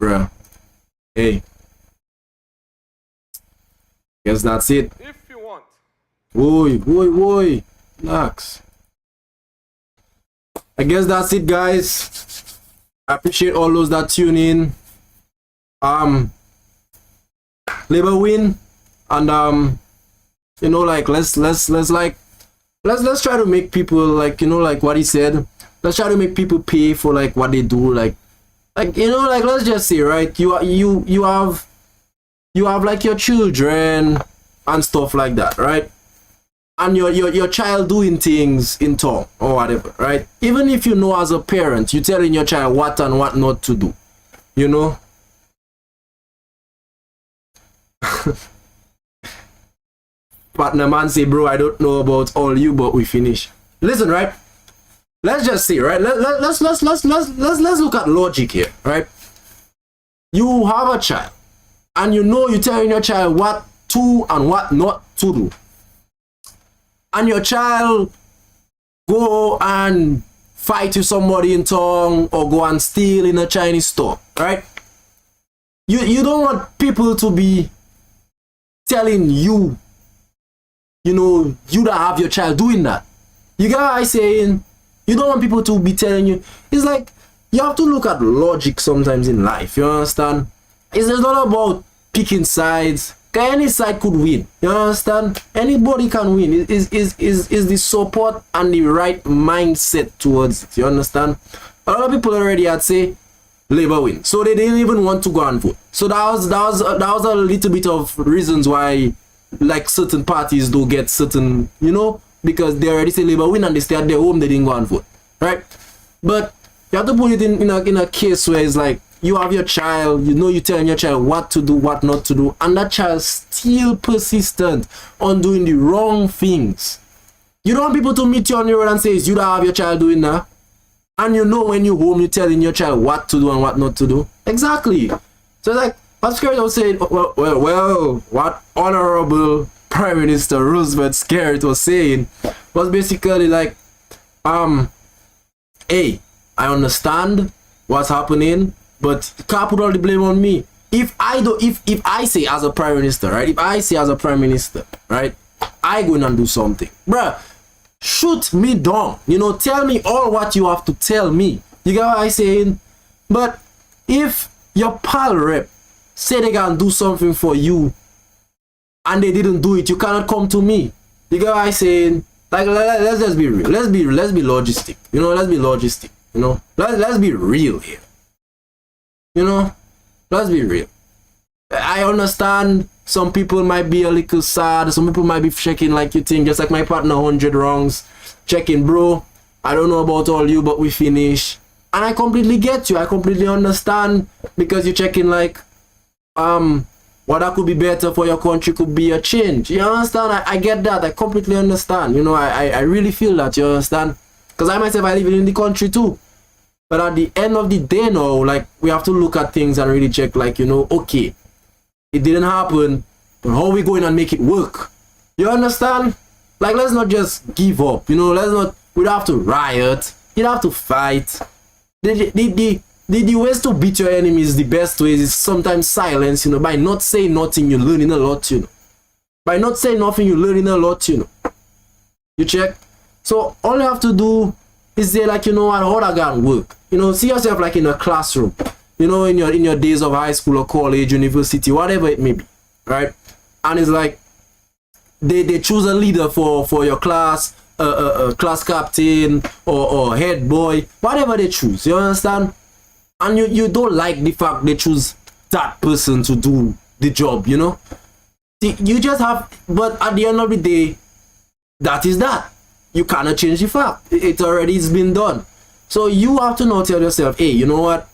bruh. Hey. Guess that's it. If you want. Oi. Relax. I guess that's it, guys. I appreciate all those that tune in. Labor win, and you know, like let's try to make people, like, you know, like what he said. Let's try to make people pay for like what they do, like you know, like let's just say, right? You have like your children and stuff like that, right? And your child doing things in town or whatever, right? Even if you know as a parent, you're telling your child what and what not to do, you know. Partner man say, bro, I don't know about all you, but we finish. Listen, right? Let's just say, right? Let's look at logic here, right? You have a child, and you know you're telling your child what to and what not to do, and your child go and fight with somebody in town or go and steal in a Chinese store, right? You don't want people to be telling you, you know, you don't have your child doing that. You get what I'm saying? You don't want people to be telling you. It's like you have to look at logic sometimes in life. You understand? It's not about picking sides. Any side could win. You understand? Anybody can win. Is the support and the right mindset towards it. You understand? A lot of people already had say Labour win, so they didn't even want to go and vote. So that was a little bit of reasons why, like, certain parties do get certain, you know, because they already say Labour win and they stay at their home, they didn't go and vote, right? But you have to put it in a case where it's like you have your child, you know, you're telling your child what to do, what not to do, and that child still persistent on doing the wrong things. You don't want people to meet you on the road and say, you don't have your child doing that. And you know when you're home, you're telling your child what to do and what not to do. Exactly. So it's like, what Skerrit was saying, well, what Honorable Prime Minister Roosevelt Skerrit was saying was basically like, hey, I understand what's happening, but you can't put all the blame on me. If I say as a Prime Minister, right? If I say as a Prime Minister, right? I go in and do something. Bruh, shoot me down, you know, tell me all what you have to tell me. You get what I'm saying? But if your pal rep say they can do something for you and they didn't do it, you cannot come to me. You get what I'm saying? Like, let's just be real. Let's be logistic. You know, let's be logistic. You know, let's be real here. You know, let's be real. I understand some people might be a little sad. Some people might be checking like you think, just like my partner 100 wrongs. Checking, bro. I don't know about all you, but we finish. And I completely get you. I completely understand, because you're checking like, what that could be better for your country could be a change. You understand? I get that. I completely understand. You know, I really feel that. You understand? Because I myself, I live in the country too. But at the end of the day now, like, we have to look at things and really check, like, you know, okay, it didn't happen, but how are we going and make it work? You understand? Like, let's not just give up, you know, we don't have to riot, you don't have to fight. The ways to beat your enemies, the best ways is sometimes silence, you know, by not saying nothing, you're learning a lot, you know. By not saying nothing, you're learning a lot, you know. You check? So, all you have to do is say, like, you know what, how that gonna work? You know, see yourself like in a classroom, you know, in your days of high school or college, university, whatever it may be, right? And it's like they choose a leader for your class, a class captain or head boy, whatever they choose, you understand? And you don't like the fact they choose that person to do the job, you know? See, you just have, but at the end of the day, that is that. You cannot change the fact. It already has been done. So you have to now tell yourself, hey, you know what?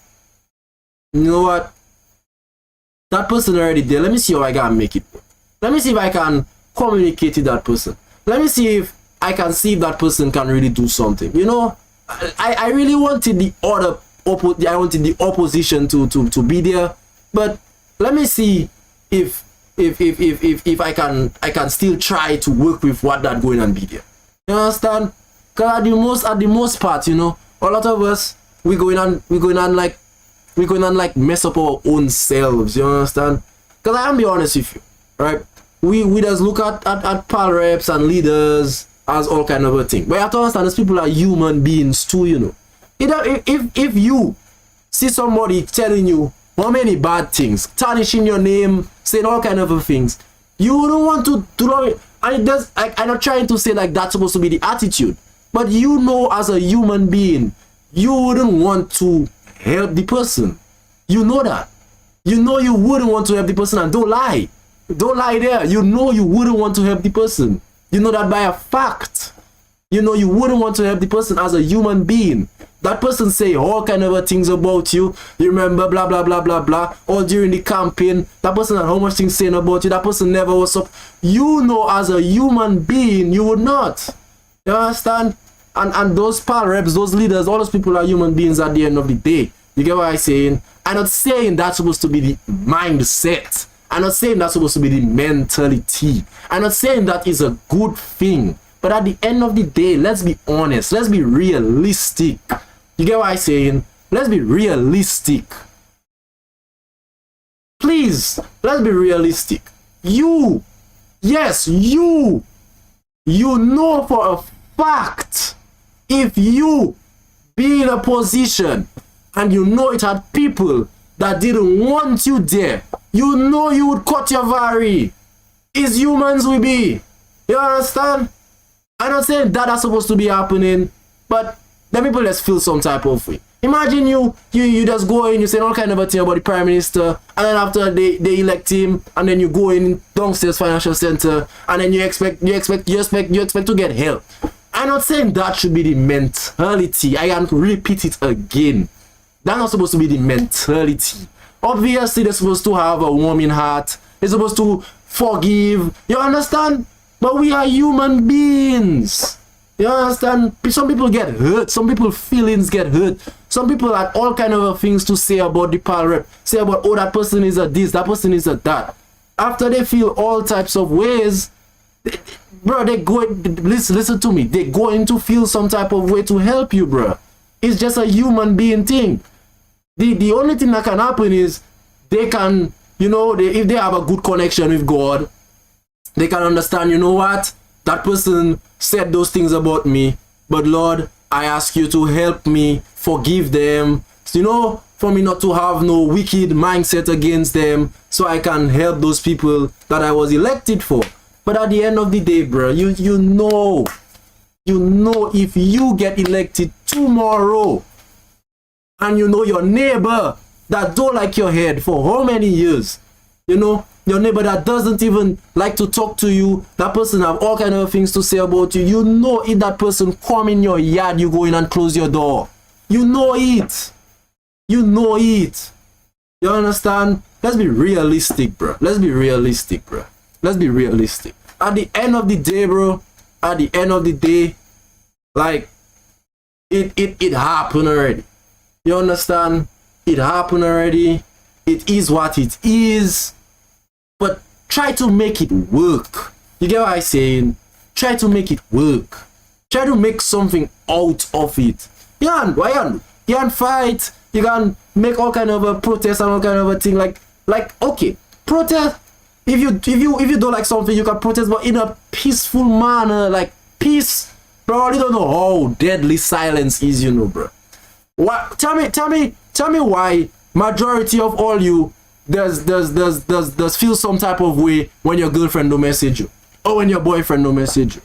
That person already there. Let me see how I can make it work. Let me see if I can communicate with that person. Let me see if I can see if that person can really do something. You know, I really wanted the opposition to be there, but let me see if I can still try to work with what that going and be there. You understand? Because at the most part, you know, a lot of us we going on like mess up our own selves. You understand? Because I am be honest with you, right? We just look at pal reps and leaders as all kind of a thing. But you have to understand, those people are human beings too, you know. If you see somebody telling you how many bad things, tarnishing your name, saying all kind of things, you don't want to do it. And it does, I'm not trying to say like that's supposed to be the attitude, but you know, as a human being, you wouldn't want to help the person. You know that. You know you wouldn't want to help the person, and don't lie. Don't lie there. You know you wouldn't want to help the person. You know that by a fact. You know you wouldn't want to help the person as a human being. That person say all kind of things about you. You remember blah blah blah blah blah. All during the campaign, that person had how much things saying about you. That person never was up. You know, as a human being, you would not. You understand? And those pal reps, those leaders, all those people are human beings at the end of the day. You get what I'm saying? I'm not saying that's supposed to be the mindset. I'm not saying that's supposed to be the mentality. I'm not saying that is a good thing. But at the end of the day, let's be honest. Let's be realistic. You get what I'm saying? Let's be realistic. Please, let's be realistic. You, yes, you know for a fact, if you be in a position and you know it had people that didn't want you there, you know you would cut your vary. It's humans we be. You understand? I'm not saying that that's supposed to be happening, but the people just feel some type of way. Imagine you just go in, you say all kind of a thing about the prime minister, and then after they elect him, and then you go in downstairs financial center, and then you expect to get help. I'm not saying that should be the mentality. I can repeat it again. That's not supposed to be the mentality. Obviously, they're supposed to have a warming heart. They're supposed to forgive. You understand? But we are human beings. You understand? Some people get hurt. Some people's feelings get hurt. Some people have all kind of things to say about the pal rep. Say about, oh, that person is a this, that person is a that. After they feel all types of ways, bro, they go, listen to me. They're going to feel some type of way to help you, bro. It's just a human being thing. The only thing that can happen is they can, you know, if they have a good connection with God, they can understand, you know what? That person said those things about me, but Lord, I ask you to help me, forgive them, you know, for me not to have no wicked mindset against them, so I can help those people that I was elected for. But at the end of the day, bro, you know if you get elected tomorrow, and you know your neighbor that don't like your head for how many years, you know, your neighbor that doesn't even like to talk to you, that person have all kind of things to say about you, you know if that person come in your yard, you go in and close your door. You know it. You know it. You understand? Let's be realistic, bro. Let's be realistic, bro. Let's be realistic. At the end of the day, bro, at the end of the day, like, it happened already. You understand? It happened already. It is what it is. But try to make it work. You get what I'm saying? Try to make it work. Try to make something out of it. You can fight. You can make all kind of a protest and all kind of a thing. Like okay, protest. If you don't like something, you can protest, but in a peaceful manner. Like peace, bro. You don't know how deadly silence is, you know, bro. What? Tell me why majority of all you does feel some type of way when your girlfriend don't message you or when your boyfriend don't message you.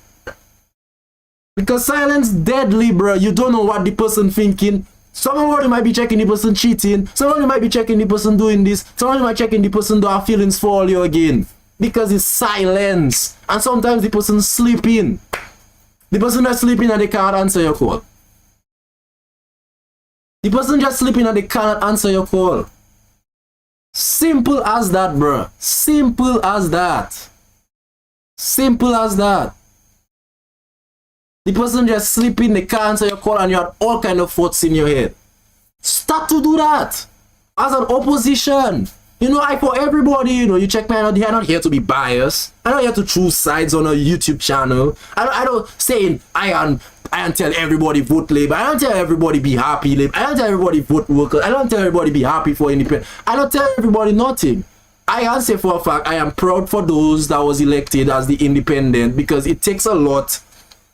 Because silence deadly, bro. You don't know what the person thinking. Somebody might be checking the person cheating. Somebody might be checking the person doing this. Somebody might checking the person don't have feelings for you again. Because it's silence. And sometimes the person sleeping. The person that's sleeping and they can't answer your call. The person just sleeping and they cannot answer your call. Simple as that, bro. Simple as that. Simple as that. The person just sleeping, they can't answer your call, and you have all kind of thoughts in your head. Start to do that as an opposition. You know, for everybody, you know, you check me out here. I'm not here to be biased. I'm not here to choose sides on a YouTube channel. I don't saying I don't tell everybody vote Labour. I don't tell everybody be happy Labour. I don't tell everybody vote workers. I don't tell everybody be happy for independent. I don't tell everybody nothing. I can say for a fact I am proud for those that was elected as the independent, because it takes a lot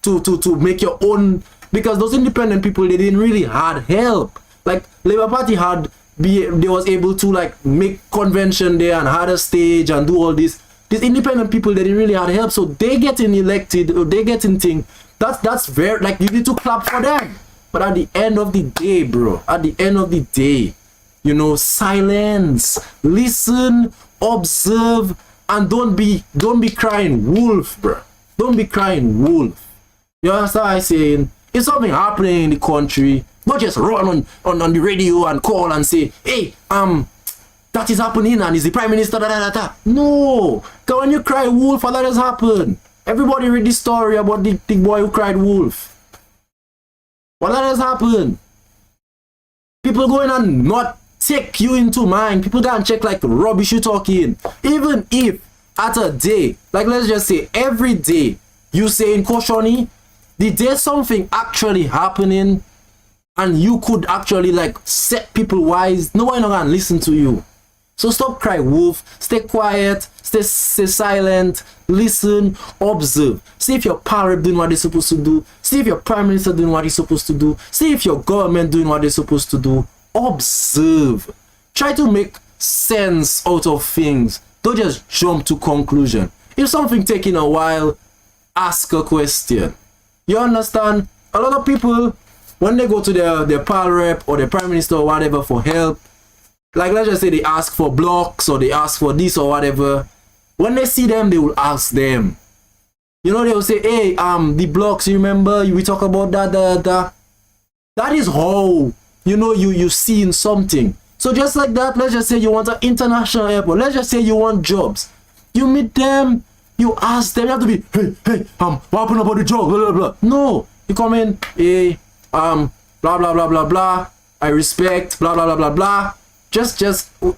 to make your own, because those independent people, they didn't really had help. Like Labour Party they was able to like make convention there and had a stage and do all this. These independent people, they didn't really had help, so they getting elected or they getting thing. That's very, like, you need to clap for them. But at the end of the day, bro, at the end of the day, you know, silence, listen, observe, and don't be crying wolf, bro. Don't be crying wolf. You understand what I'm saying? If something happening in the country, not just run on the radio and call and say, hey, that is happening and is the Prime Minister, da da da da. No, because when you cry wolf, what has happened? Everybody read the story about the boy who cried wolf. What has happened? People going and not take you into mind. People go and check like rubbish you talking. Even if at a day, like let's just say every day, you say in Koshoni, the day something actually happening and you could actually like set people wise, nobody not gonna listen to you. So stop cry wolf, stay quiet, stay silent, listen, observe. See if your power doing what they're supposed to do. See if your Prime Minister doing what he's supposed to do. See if your government doing what they're supposed to do. Observe. Try to make sense out of things. Don't just jump to conclusion. If something taking a while, ask a question. You understand? A lot of people, when they go to their pal rep or their Prime Minister or whatever for help, like let's just say they ask for blocks or they ask for this or whatever. When they see them, they will ask them. You know, they will say, hey, the blocks, you remember? We talk about that. That is how, you know, you seeing something. So just like that, let's just say you want an international airport. Let's just say you want jobs. You meet them, you ask them, you have to be, hey, what happened about the job? Blah, blah, blah. No, you come in, hey, blah, blah, blah, blah, blah. I respect, blah, blah, blah, blah, blah.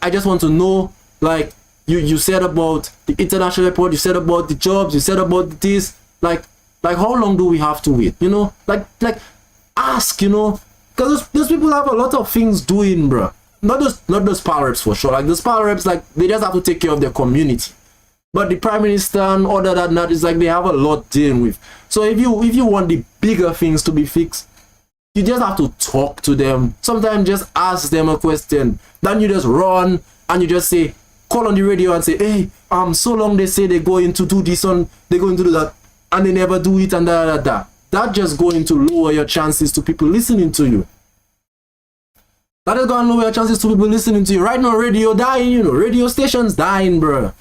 I just want to know, like, you said about the international airport, you said about the jobs, you said about this, like how long do we have to wait? You know, like ask, you know, because those people have a lot of things doing, bro. Not those power reps for sure. Like those power reps, like they just have to take care of their community. But the Prime Minister and other than that is like they have a lot dealing with. So if you want the bigger things to be fixed, you just have to talk to them. Sometimes just ask them a question. Then you just run and you just say, call on the radio and say, hey, so long they say they're going to do this on, they're going to do that, and they never do it and da. That just going to lower your chances to people listening to you. That is going to lower your chances to people listening to you. Right now, radio dying, you know, radio stations dying, bro.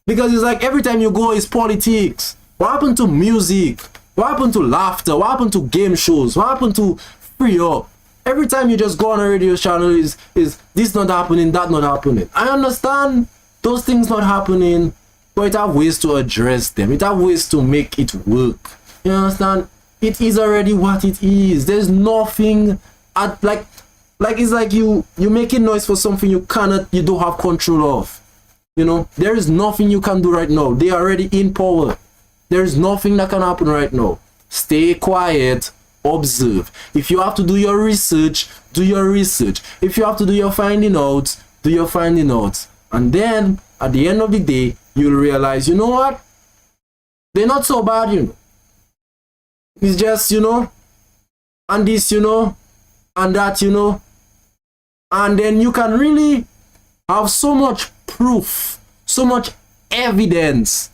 Because it's like every time you go, it's politics. What happened to music? What happened to laughter? What happened to game shows? What happened to free up? Every time you just go on a radio channel is this not happening, that not happening. I understand those things not happening, but it have ways to address them. It have ways to make it work. You understand? It is already what it is. There's nothing at like it's like you making noise for something you don't have control of. You know, there is nothing you can do right now. They are already in power. There is nothing that can happen right now. Stay quiet. Observe. If you have to do your research, do your research. If you have to do your finding out, do your finding out. And then at the end of the day, you'll realize, you know what? They're not so bad, you know. It's just, you know, and this, you know, and that, you know. And then you can really have so much proof, so much evidence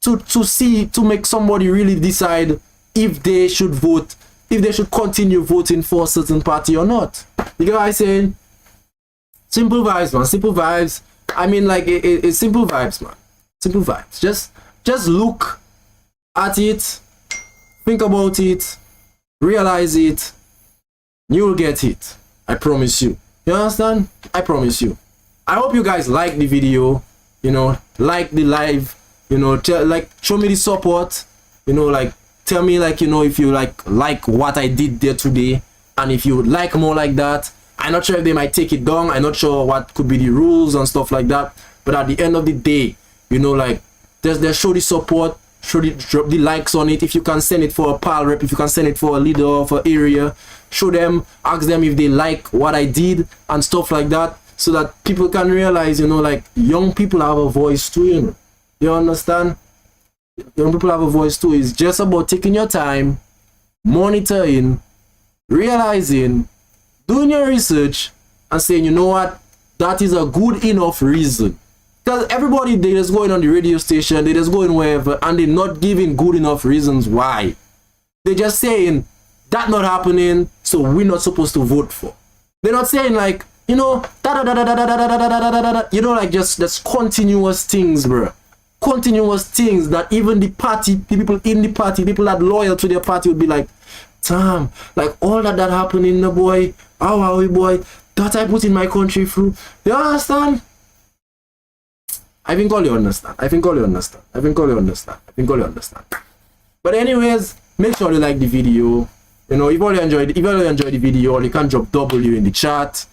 to make somebody really decide if they should vote, if they should continue voting for a certain party or not. You get what I'm saying? Simple vibes, man. Simple vibes. I mean, like, it's simple vibes, man. Simple vibes. Just look at it, think about it, realize it, you'll get it. I promise you. You understand? I promise you. I hope you guys like the video, you know, like the live, you know, show me the support, you know, like, tell me, like, you know, if you like what I did there today, and if you would like more like that. I'm not sure if they might take it down. I'm not sure what could be the rules and stuff like that. But at the end of the day, you know, like, just show the support, drop the likes on it. If you can send it for a pal rep, if you can send it for a leader of an area, show them, ask them if they like what I did and stuff like that, so that people can realize, you know, like, young people have a voice too, you know. You understand? Young people have a voice too. It's just about taking your time, monitoring, realizing, doing your research, and saying, you know what, that is a good enough reason. Because everybody, they just going on the radio station, they just going wherever, and they're not giving good enough reasons why. They're just saying, that not happening, so we're not supposed to vote for. They're not saying like, you know, you know, like just continuous things, bro. Continuous things that even the party, people in the party, people that loyal to their party would be like, damn, like all that happening, the boy, how are we, boy, that I put in my country through. You understand? I think all you understand. I think all you understand. I think all you understand. I think all you understand. But anyways, make sure you like the video. You know, if you enjoyed the video, you can drop W in the chat.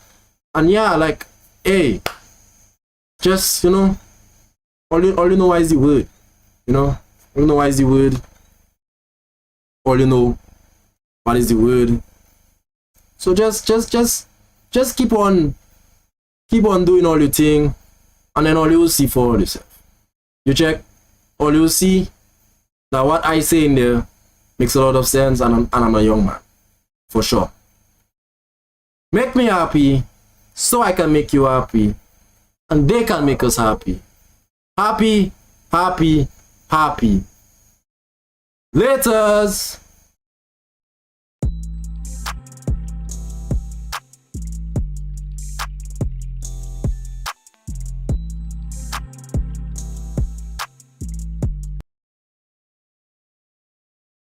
And yeah, like, hey, just, you know, all you know is the word. You know, all you know is the word. All you know what is the word. So just keep on doing all your thing, and then all you will see for yourself. You check, all you will see that what I say in there makes a lot of sense, and I'm a young man, for sure. Make me happy, so I can make you happy, and they can make us happy. Happy, happy, happy. Laters.